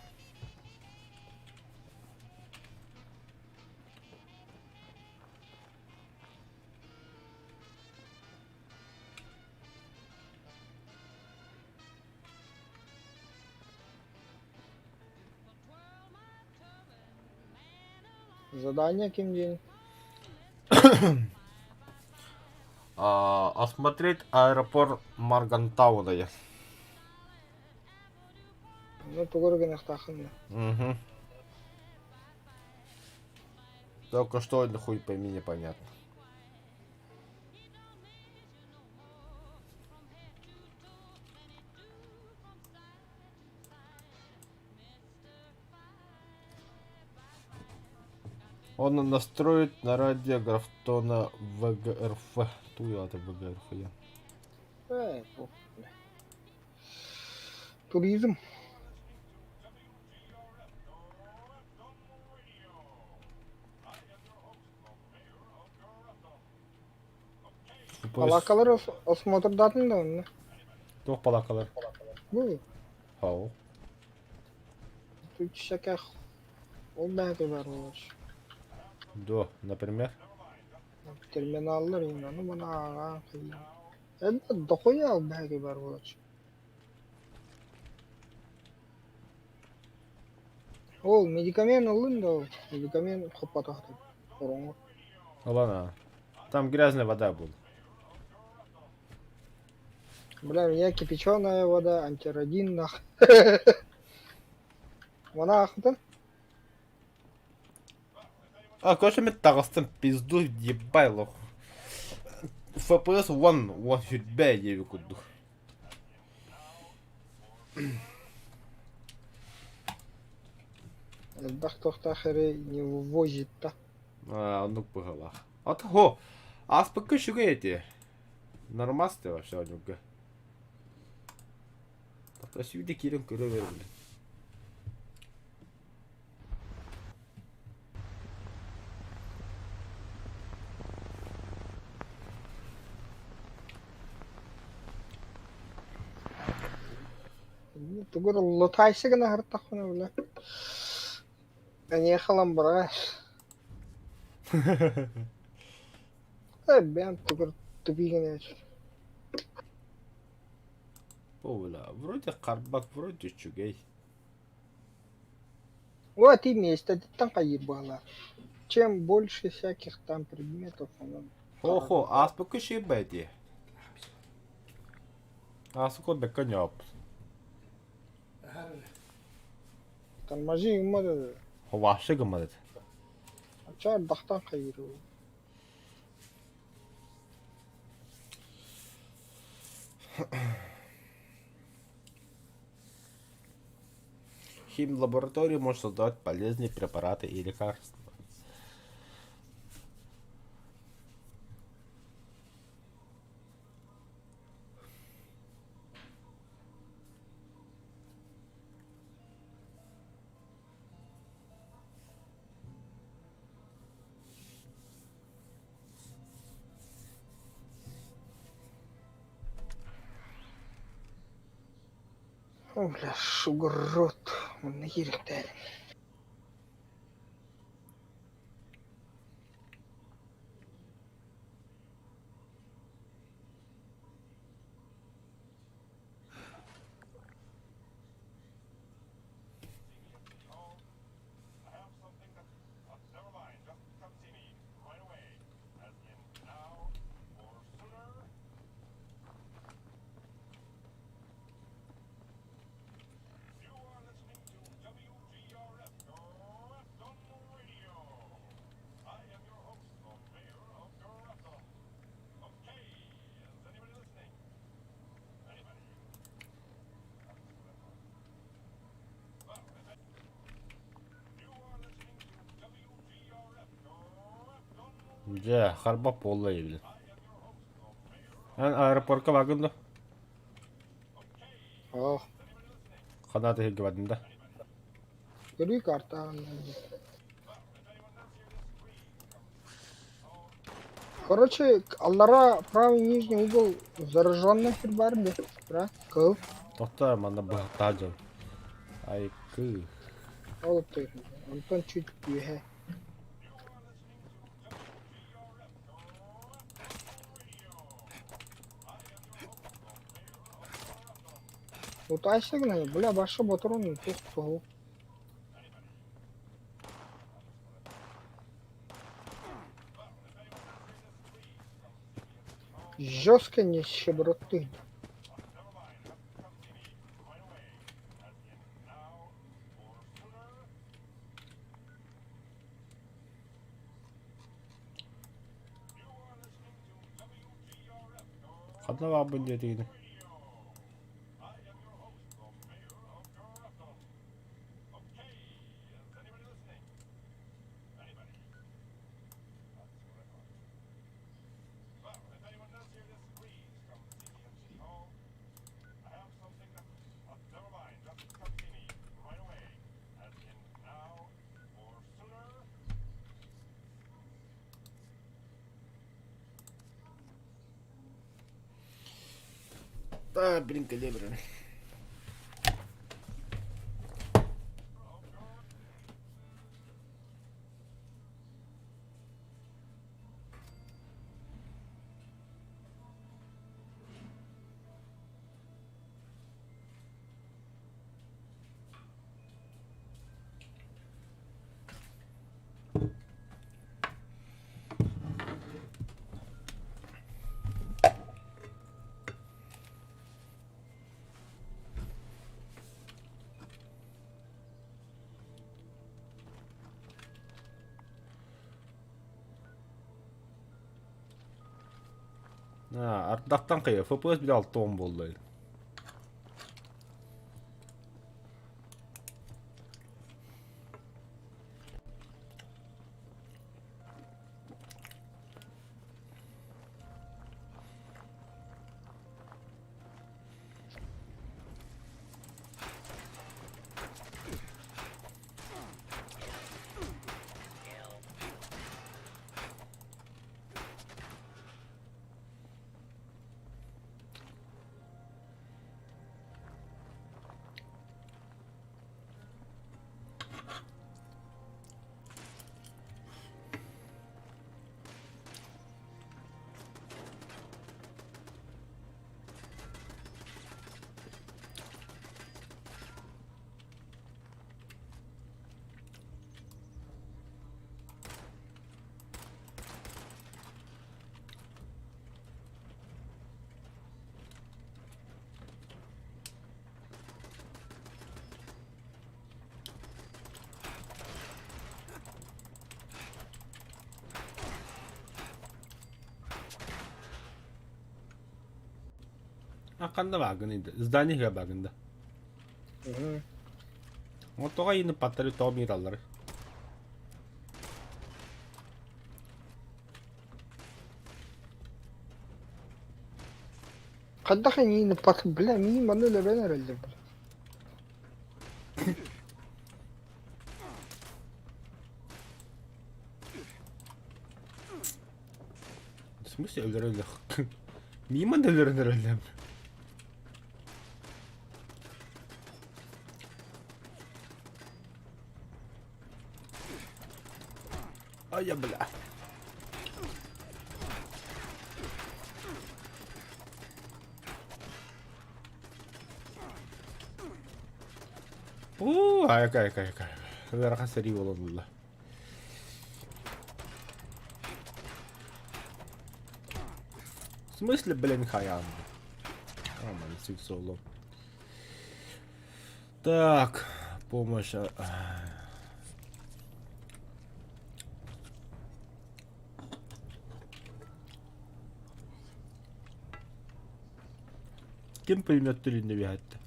Задание кем день? Осмотреть аэропорт Маргантауна я. Ну, тугурген ахтахын. Угу. Только что это хуй пойми непонятно. Он настроит на радио Графтона ВГРФ. Туя это ВГРФ я. Bu. Туризм. Алакалар осмотрдатын да оны. Тух палакалар. Bu. Хау. Тут всяких ол бәке бар олар. Да, например. Терминаллар инаны бана ага кыйын. Эбе дохоя ол бәке бар олар. Ол медикамент алын да ол. Медикамент хоппатахты. Ороңго. Ладно. Там грязная вода была. Бля, я кипяченая вода, антирадин нах. Вона ахты. А, конечно, мне тағыстың пизду ебай лох. FPS one хюдбе еви куду. Бахтохта хере не вывозит-то. Ну пыгала. От го. А спокой шуга эти. Нормасты вообще онюга. Так сюда кирен көрө берди. Тугур лотайсы гына хыртахына бля. Ане халам браш. Бен тугур тупигене. Ола, вроде карбак, вроде чугей. Вот и место, там поебало. Чем больше всяких там предметов, оно... Охо, а спокой шибети. А сука беканяп. Тормози умады. Ховаши гамадет. Ачар дахтан кайыру. Химлаборатория может создавать полезные препараты и лекарства. О, бля, шугрот. Он нахирикте. Же, харба полла ебли. Ан аэропортка вагында. Ох, Канаты хегвадында. görüyor karta. Короче, аллара правый нижний угол зараженный хербар, да? Кыл. Тоқта мана бахтажан. 아이쿠. 어렵다 이거. 안ton чуть 뒤에. Вот айсегна, бля, başka motorun çok soğuk. Жестко не щеброты. Kadına var bu dediğini. Brinca libra. Ha, ardaqtan qıya. FPS bir de 6-10 boldu. Akanda bagında. Zdaniye bagında. Hı. Motoga yine patları tomiraları. Kadda yine pat bля, мені манили венеральді. В смысле öldürüldü? Mimon öldürüldü herhalde. Ay ya bla. Ай. Верха сери والله. В смысле, блин, хаям? Нормально, соло. Так, помощь. Kim pulmiyot dilinde bir hatta?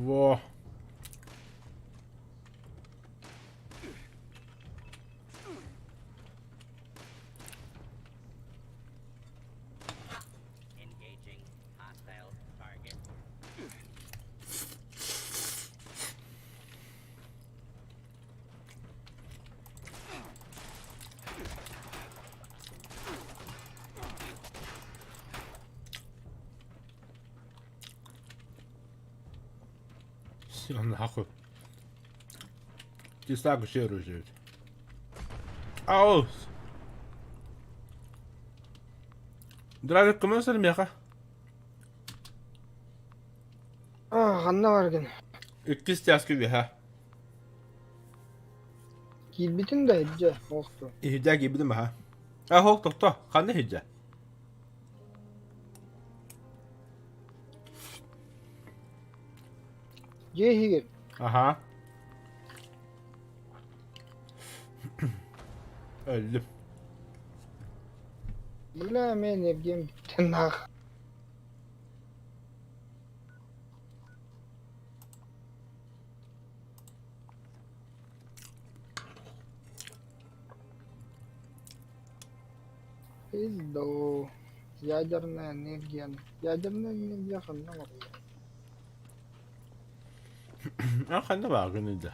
Во. Engaging hostile target. нахуй. Ти саку ще рожить. Ау! Драйвер кіммен сәлем яқа? Қанна барген. 2 тяски бе, Килбитин да хиджа оқты. Hijja gibi mi ha? Hok doktor. Kanne hijja. Же хигер. Aha. Öldüm. Бля, мен ебгем биттен нах. Пизду. Ядерная энергия. Ядерная энергия қанна бар. Kanne var gününde.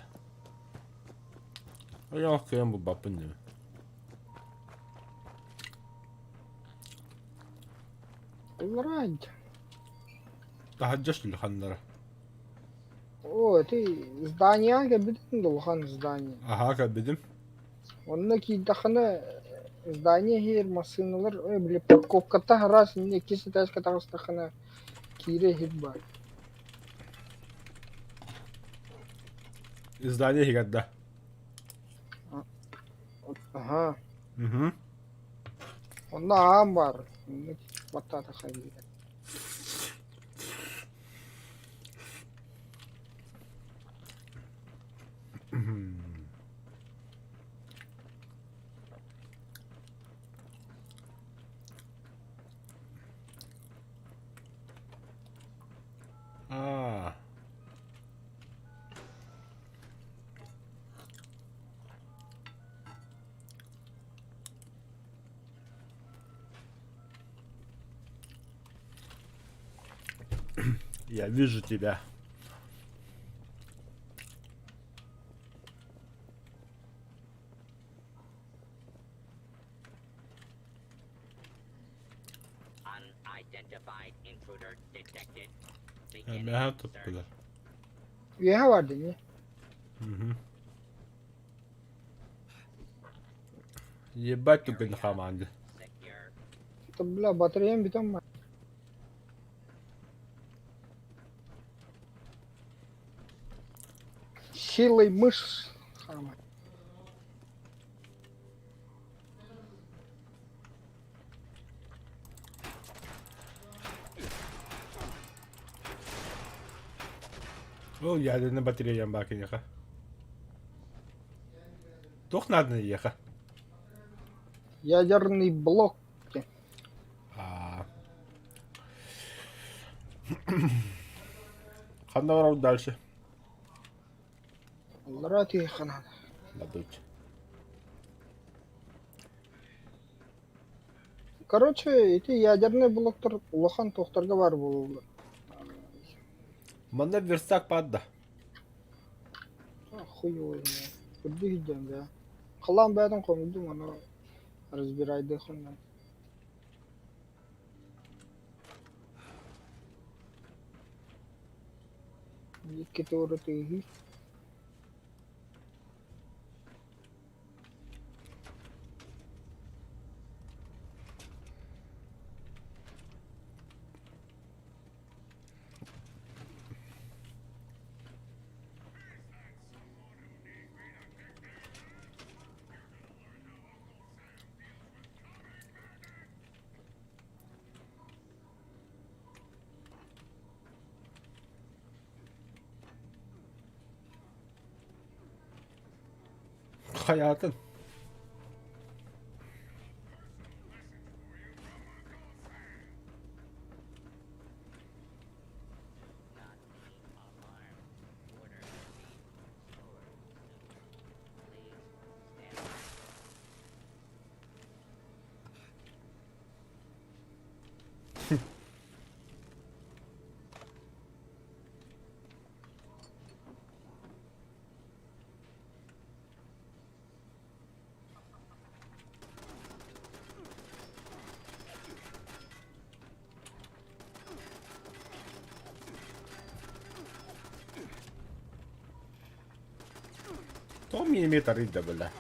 Yok kıyam bu babın değil mi? Врач. Daha cesur kanlara. О, ты здание кебитин долхан здание. Aha kabedim. Онна кийдахана здание хер машиналар, биле парковката раз не кисе ташка тагыстахана кире хит бар. İzdaniye higadda. Ага. Hı hı. Онда ам бар. Батата хайди. Aa. Я вижу тебя. Unidentified intruder detected. Ben her tıpkılar. Üye vardı ya. Hı hı. Ебать только на команде. Secure. Бля, батареям битам бар. Силой мышц. Самое. О, ядерная батарея бакиняха. Toch надо ехать. Ядерный блок. Aa. Ханна дальше. Лрати хана. Надуть. Короче, эти ядерный блоктар улахан тохтарга бар болду. Манда верстак падда. Хуй. Курди гидем да. Кылам бәден комду мана разбирайды хана. Екі торы тегі. Hayatın. 100 мм иде, бля.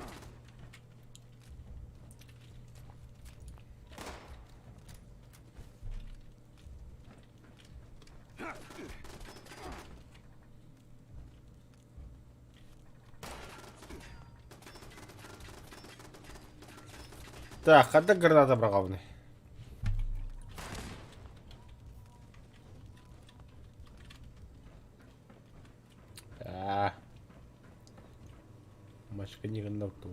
Так, а де граната брагавний? Машка не гранату.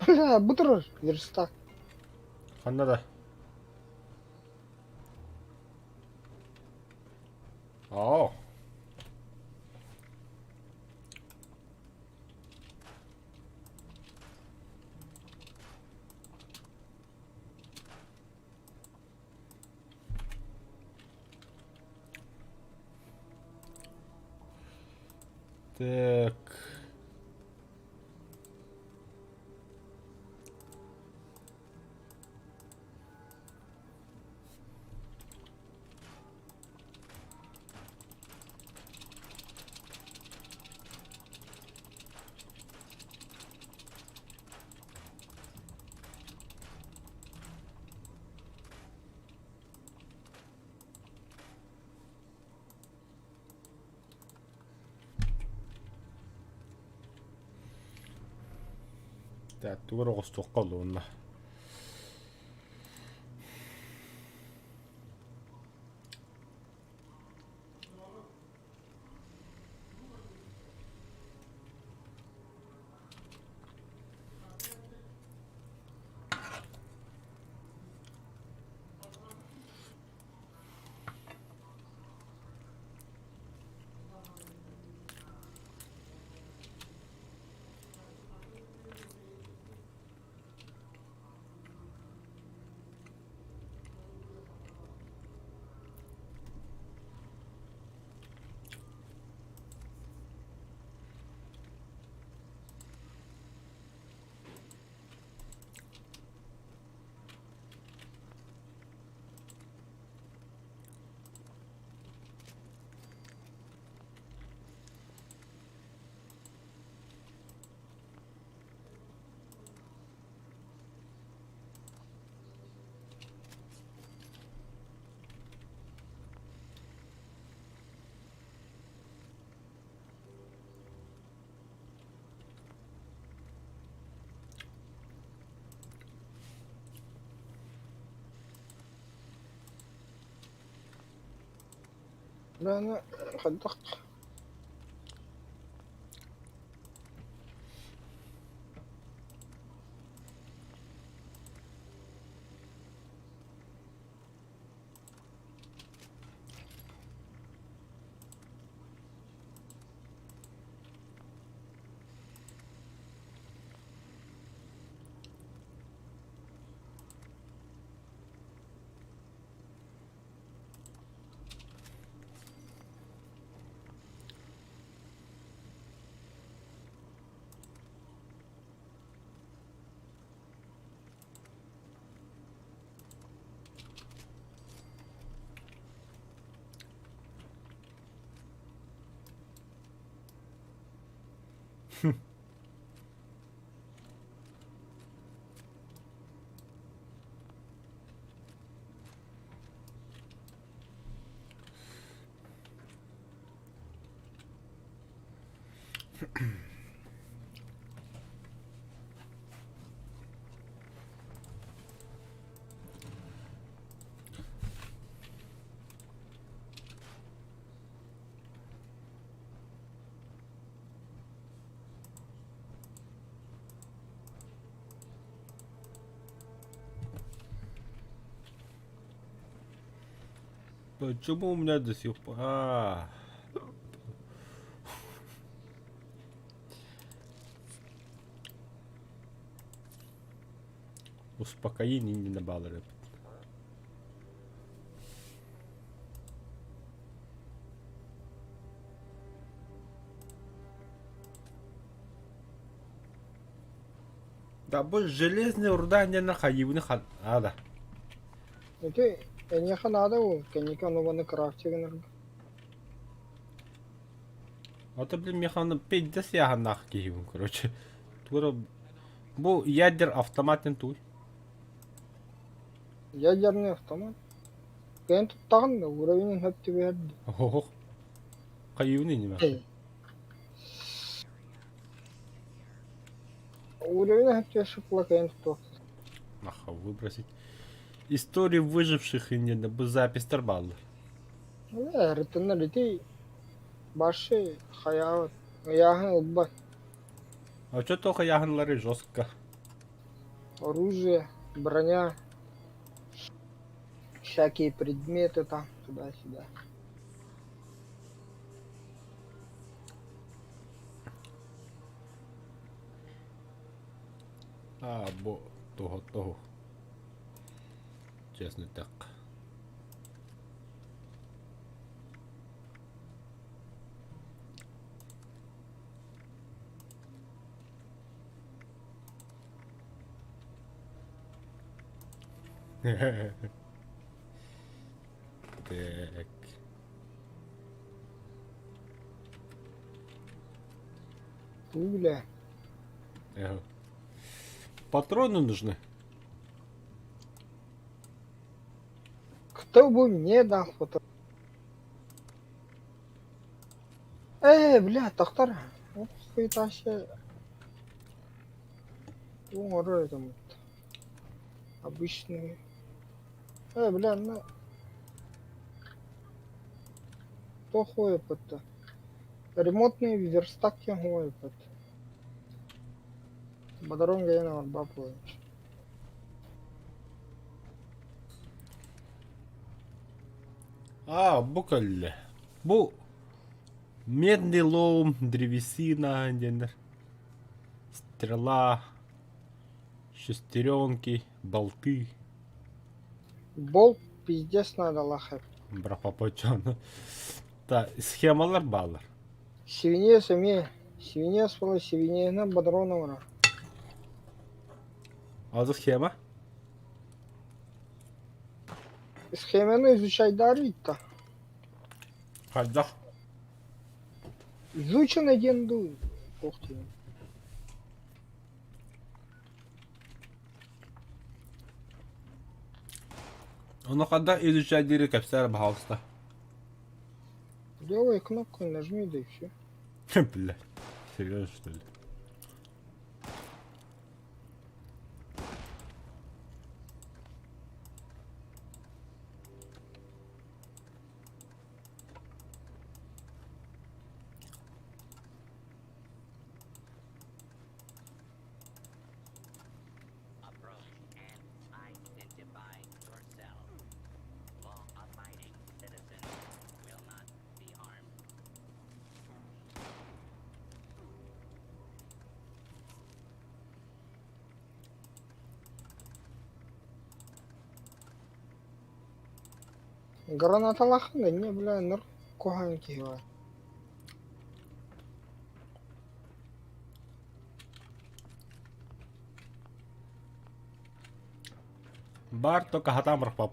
Бля, бутер верстак. Қандай? О. Так. Так, тугар оғыстық қалды онына. Бля, خدق. Почему у меня до сих пор... Успокоение не на баллы. Да больше железная руда не находил. Да. Это не надо, конечно, но на крафтинг. Это, блин, механ 50 яга нахкивим, короче. Тура... Бу ядер автоматен туй. Ядерный автомат. Кент тагын уровень хәтти берди. Ого. Каюны не Эй. Уровень хәтти шыпла кент то. Маха, выбросить. Истории выживших и не бы запись торбал. Рытына рыты башы хаят. Яхын улба. А что только ягнлары жестко. Оружие, броня, всякие предметы там, туда-сюда. Бо того. Честно так. Так. Пуля. Патроны нужны. Кто бы мне дал фото? Бля, доктор. Вот хуетаще. Уморой там. Обычный. Бля, на. Кто ходит это? Ремонтные верстаки ходят это. Бадронга я на бабу. Букаль. Бу. Медный лом, древесина, стрела, шестеренки, болты. Болт пиздец надо лахать. Брапапочон. Да, схемалар балар. Свинья сами. Свинья спала, свинья на бадроновра. А за схема? Схеманы изучай дарить-то. Когда? Изучен один дуй. Ух ты. Ну когда изучать дыры капсара, пожалуйста. Левой кнопкой нажми, да и все. Блядь. Серьезно, что ли? Граната лахана, не, бля, ныр куханки ва. Бар только хатам рахпап.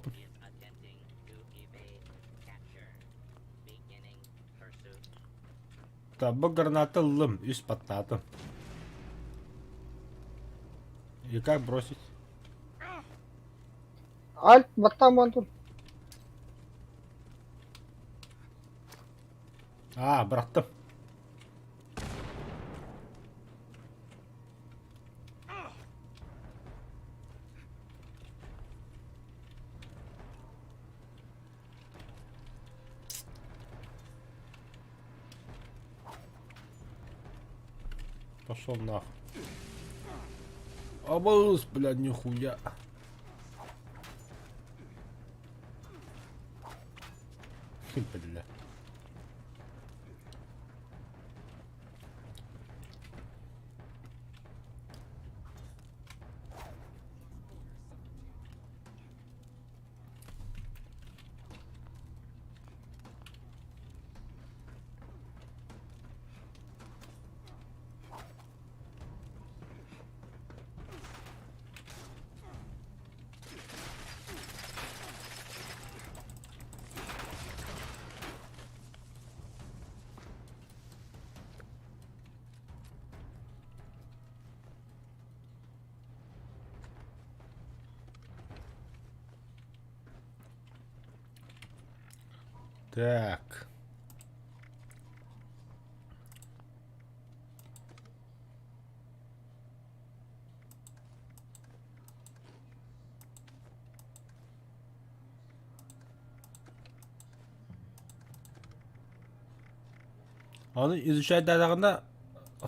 Табы граната лым, из паттатым. И как бросить? Альт, батам антон. Браттым. Пошел нахуй. Обалдеть, блядь, нихуя. Billah. Так. Аны изучать дадагында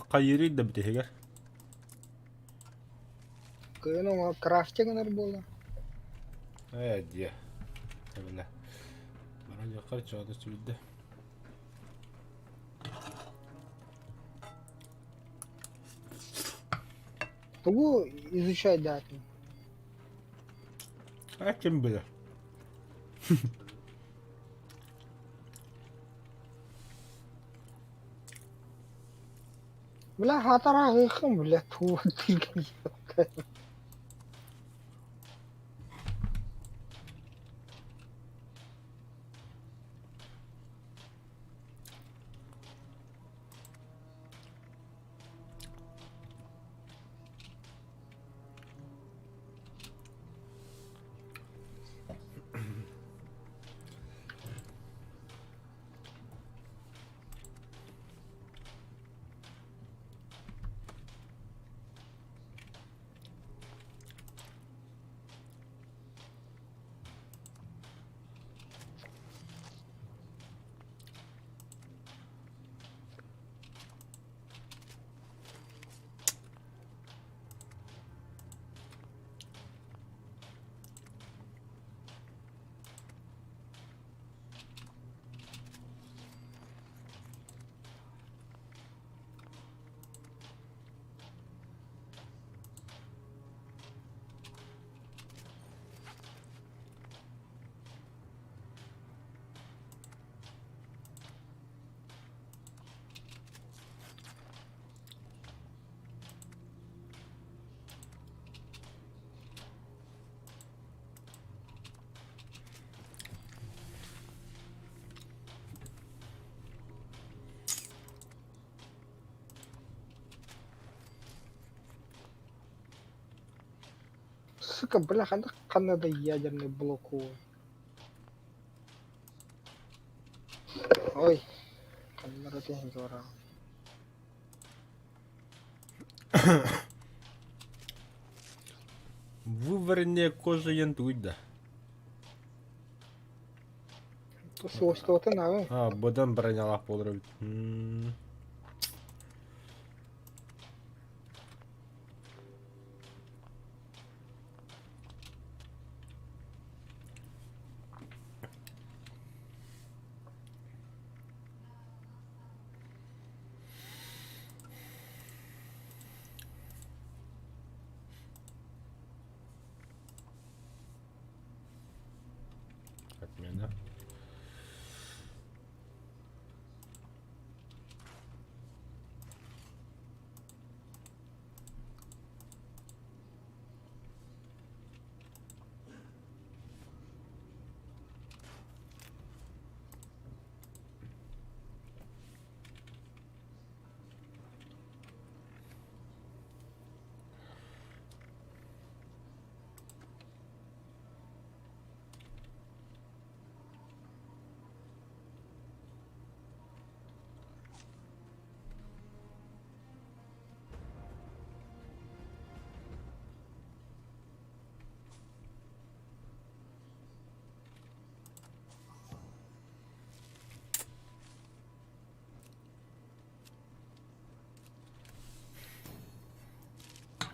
кайырый да битегер. Кыйын оңа крафтингер бола. Дия. Billah. Bana yakar çağda sürüldü. Тугу изучай датын. Kim bilir? Бля, хатара гыхым, бля, туу тилген yok. Сука, бля, қандай ядерный блок ол. Ой, қандай өтен жора. Выверне кожа ентуйда. Соғыстауытын ағы. Бұдан бронялақ болыр. Отмена.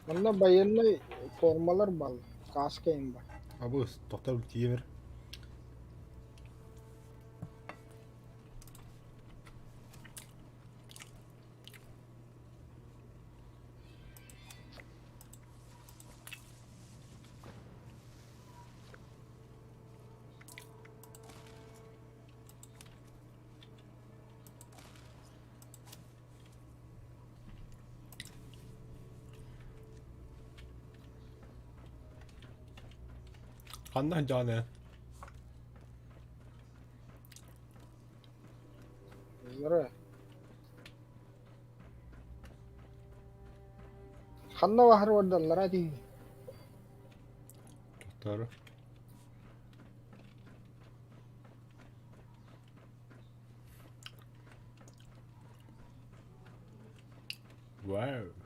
Onda bayırlı formalar bal. Kaskayım bak. Bu doktor bir diye ver. Kandan canı. Yürü. Kanna bahar vardalar hadi. Doğru. Wow.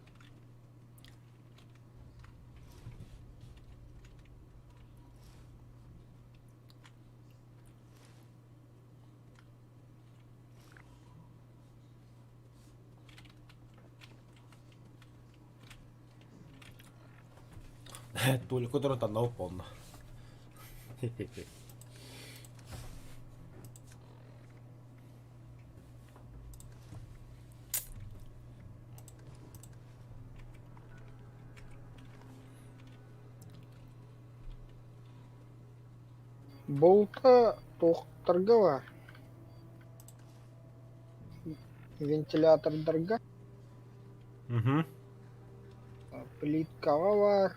Tuliko turta nopponna. Bolta toqtarga var. Ventilatorlarga, Угу. плиткага var.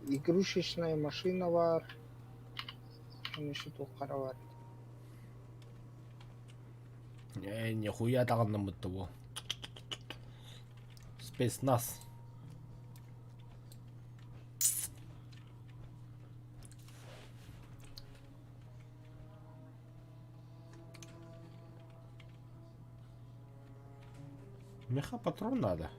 Игрушечная машина var. Şunu şu toqara var. Нихуя тағаннан бұтты бұл. Спецназ. Меха патрон надо.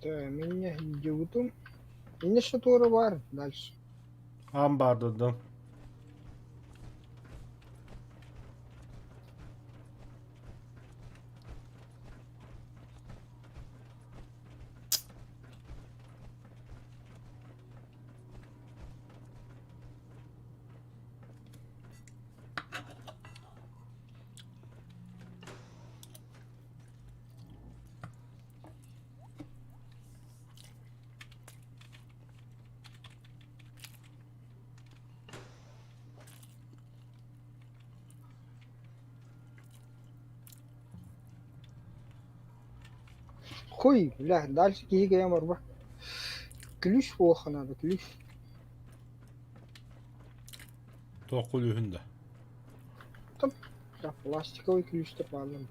Да, меня идиотом. Yine что-то var. Дальше. Амбар додum. Хуй, бля, дальше киге ямар бар. Ключ плохо надо, ключ. Тоқул үйінде. таптым. Бірақ пластиковый ключтеп алдым.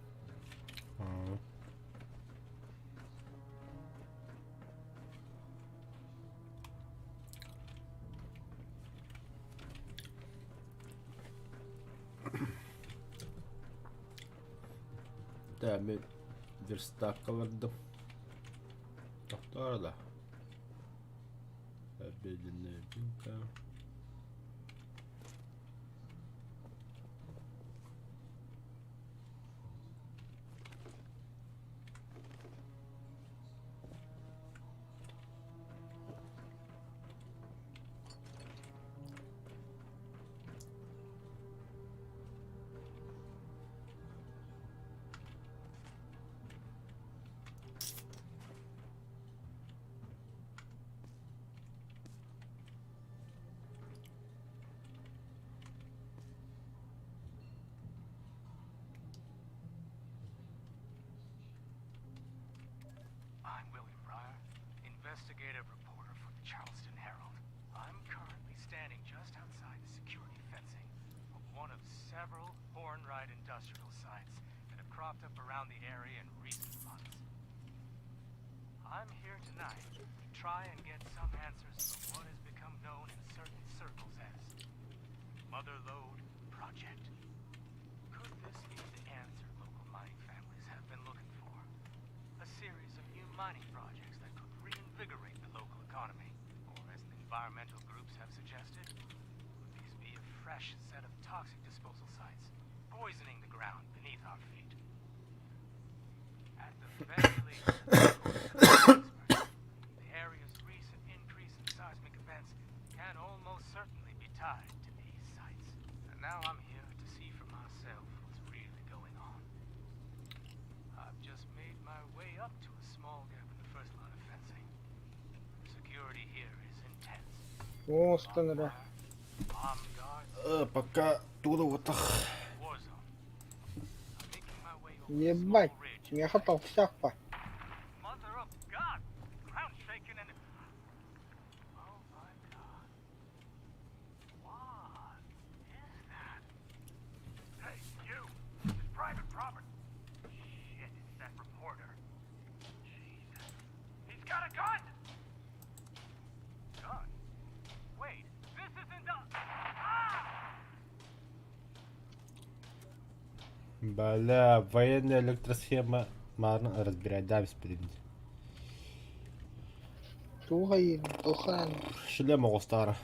Да, мен верстакка бардым. Тоқтар да. Обеденная вилка. I'm Willie Pryor, investigative reporter for the Charleston Herald. I'm currently standing just outside the security fencing of one of several Hornwright industrial sites that have cropped up around the area in recent months. I'm here tonight to try and get some answers for what has become known in certain circles as Mother Lode Project. Could this be the answer local mining families have been looking for? A series of new mining projects that could reinvigorate the local economy. Or as the environmental groups have suggested, would these be a fresh set of toxic disposal sites, poisoning the ground beneath our feet? At the very least, the area's recent increase in seismic events can almost certainly be tied to these sites. And now I'm here to see for myself what's really going on. I've just made my way up to a small gap in the first line of fencing. Security here is intense. О, станыра. Armed guards, Пока туду вот так. war zone. I'm making my way over a Ебать, small ridge. я хотел всяк по. Mother of God! Ground shaking and... Oh my God. What is that? Hey, you! It's private property. Shit, it's that reporter. Jesus. He's got a gun! Gun? Wait, this isn't a... Ah! Бля, военная электросхема. Марно разбирать, да, беспредел. Тугай, тухан. Шлема Гостара.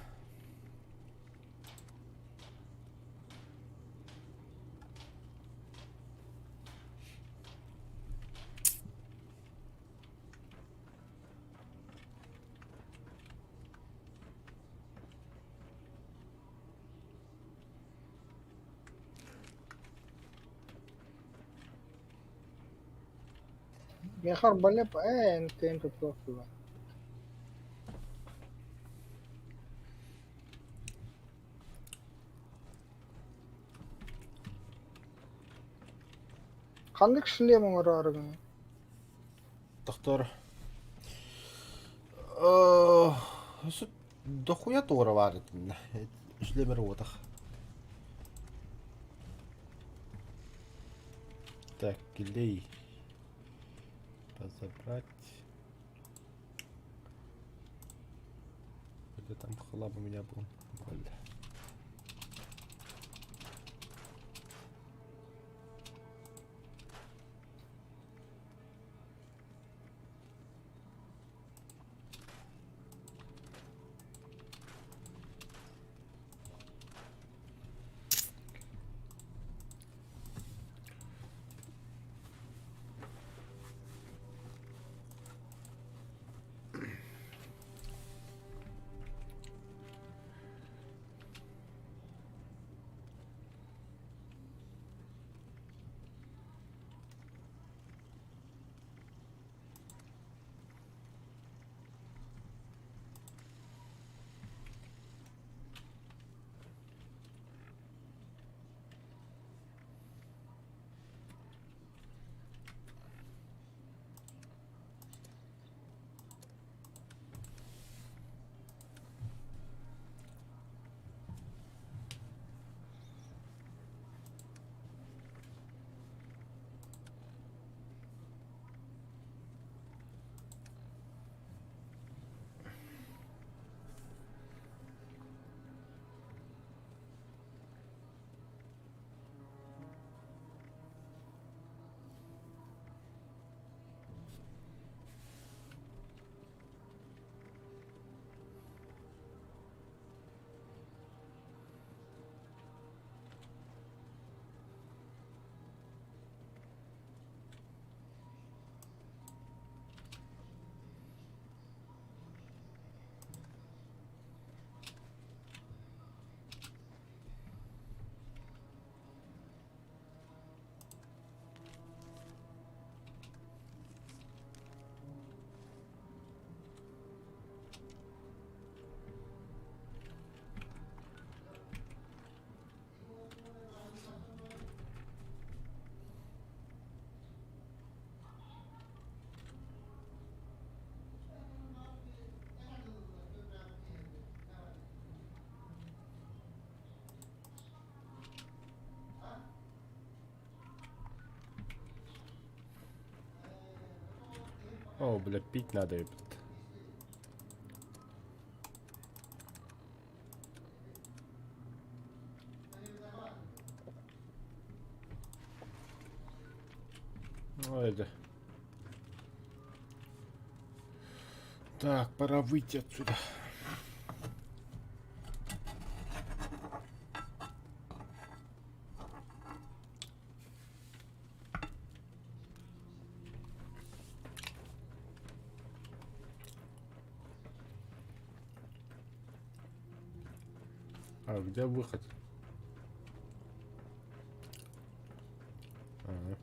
Я харбалеп, انت توفي. Қандай шлемің бар аргың? Тоқтар. Дохуя тура варит. Шлемер вот так. Так, клей. Разобрать. Где там хлам у меня был? Бля. О, бля, пить надо, ебать. Ну, это... Так, пора выйти отсюда. А где выход? Ага.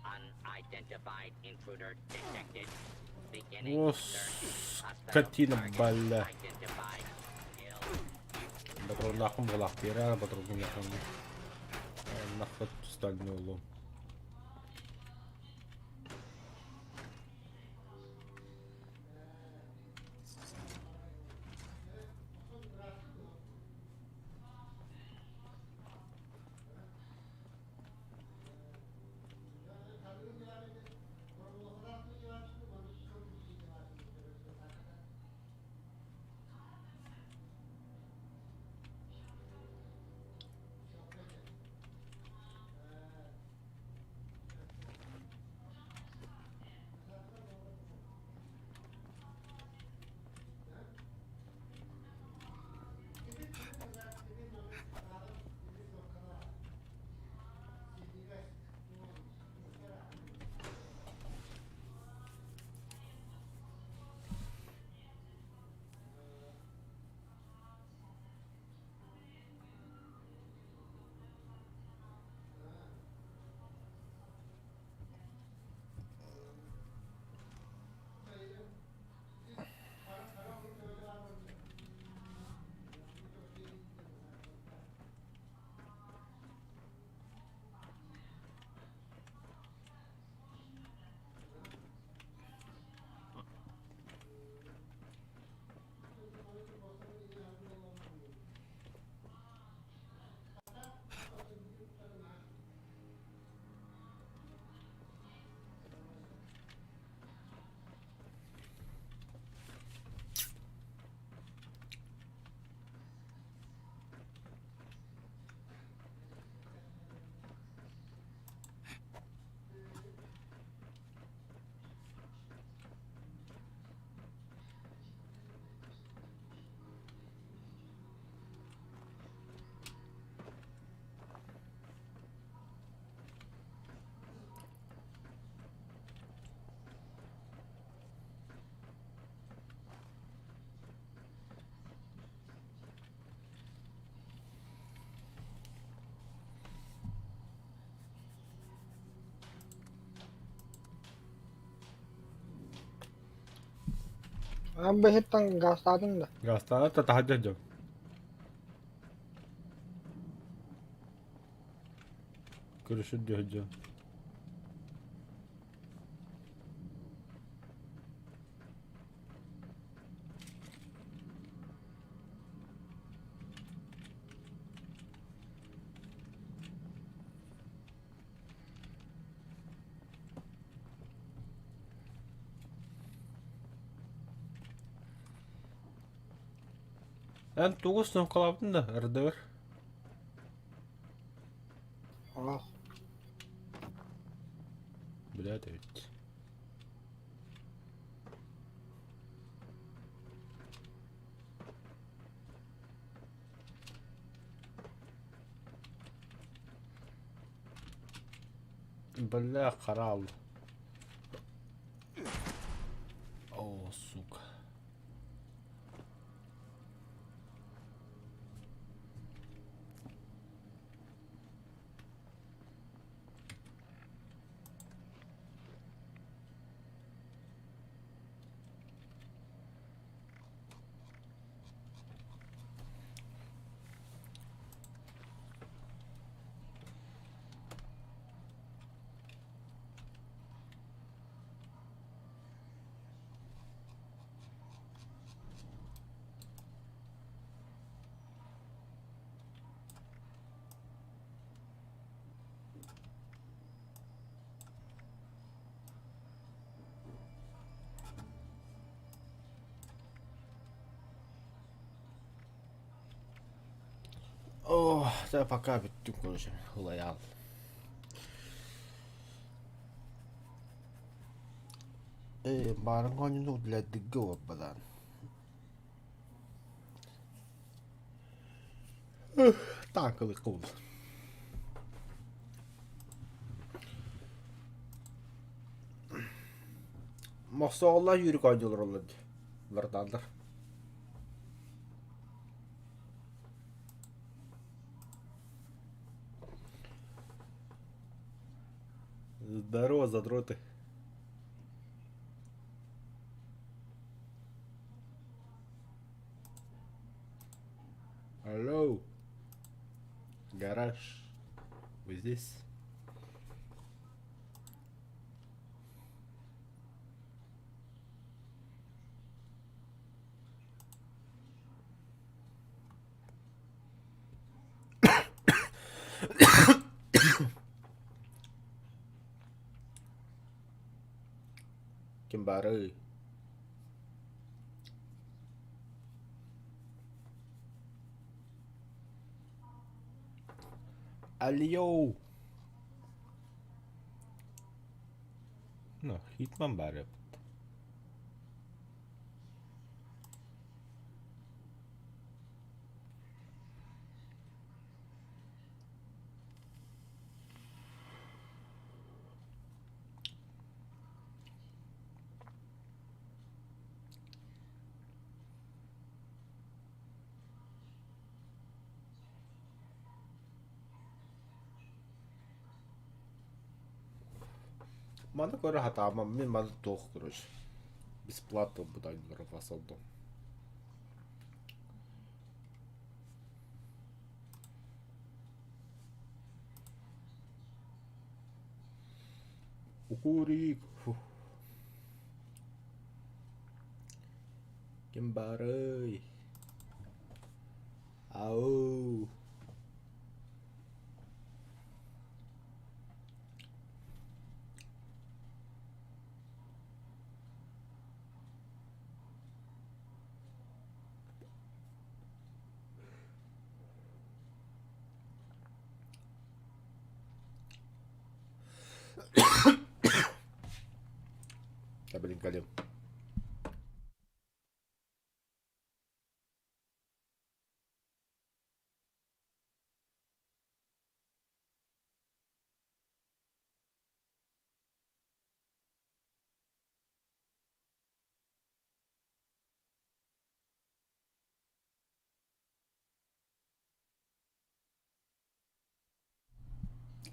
Unidentified intruder detected. О, скотина, бля. Патрон нахуй была вперед, патрон нахуй. Нахуй стальной лом. Ben behetten gazladım da. Gastana tatahacak. Görüşür diyeceğim. Ben 9 sınıf kalabdım da arada bir. Ah. Блядь, evet. Бля, харал. О, сука. Oh, tää pakaa vittu kun se hulajalla. Barang kau nyuruh let it go apa dan? Taakeli kuulla. Massa olla yürü kaydılar oladı. Vardanlar. Здорово, задроты. Алло. Гараж. Вы здесь? Kim bà ơi. Alo. No, Hitman bari. Мана көрі хатама, мен мана тоқ көріш. Бесплатно бұдай нұры Укурик. Kim bà ơi. Ау. Я, блин, колем.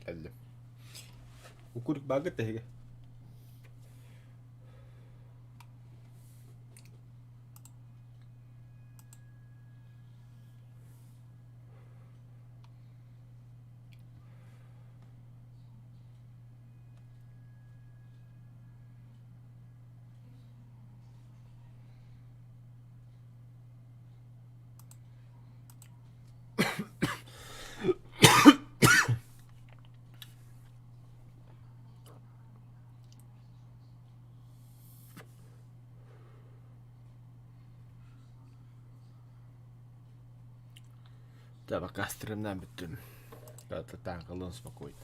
Geldim. Ukurik baget deh. Tämä kastrimden bittyn. Katsotaan kalon spokojit.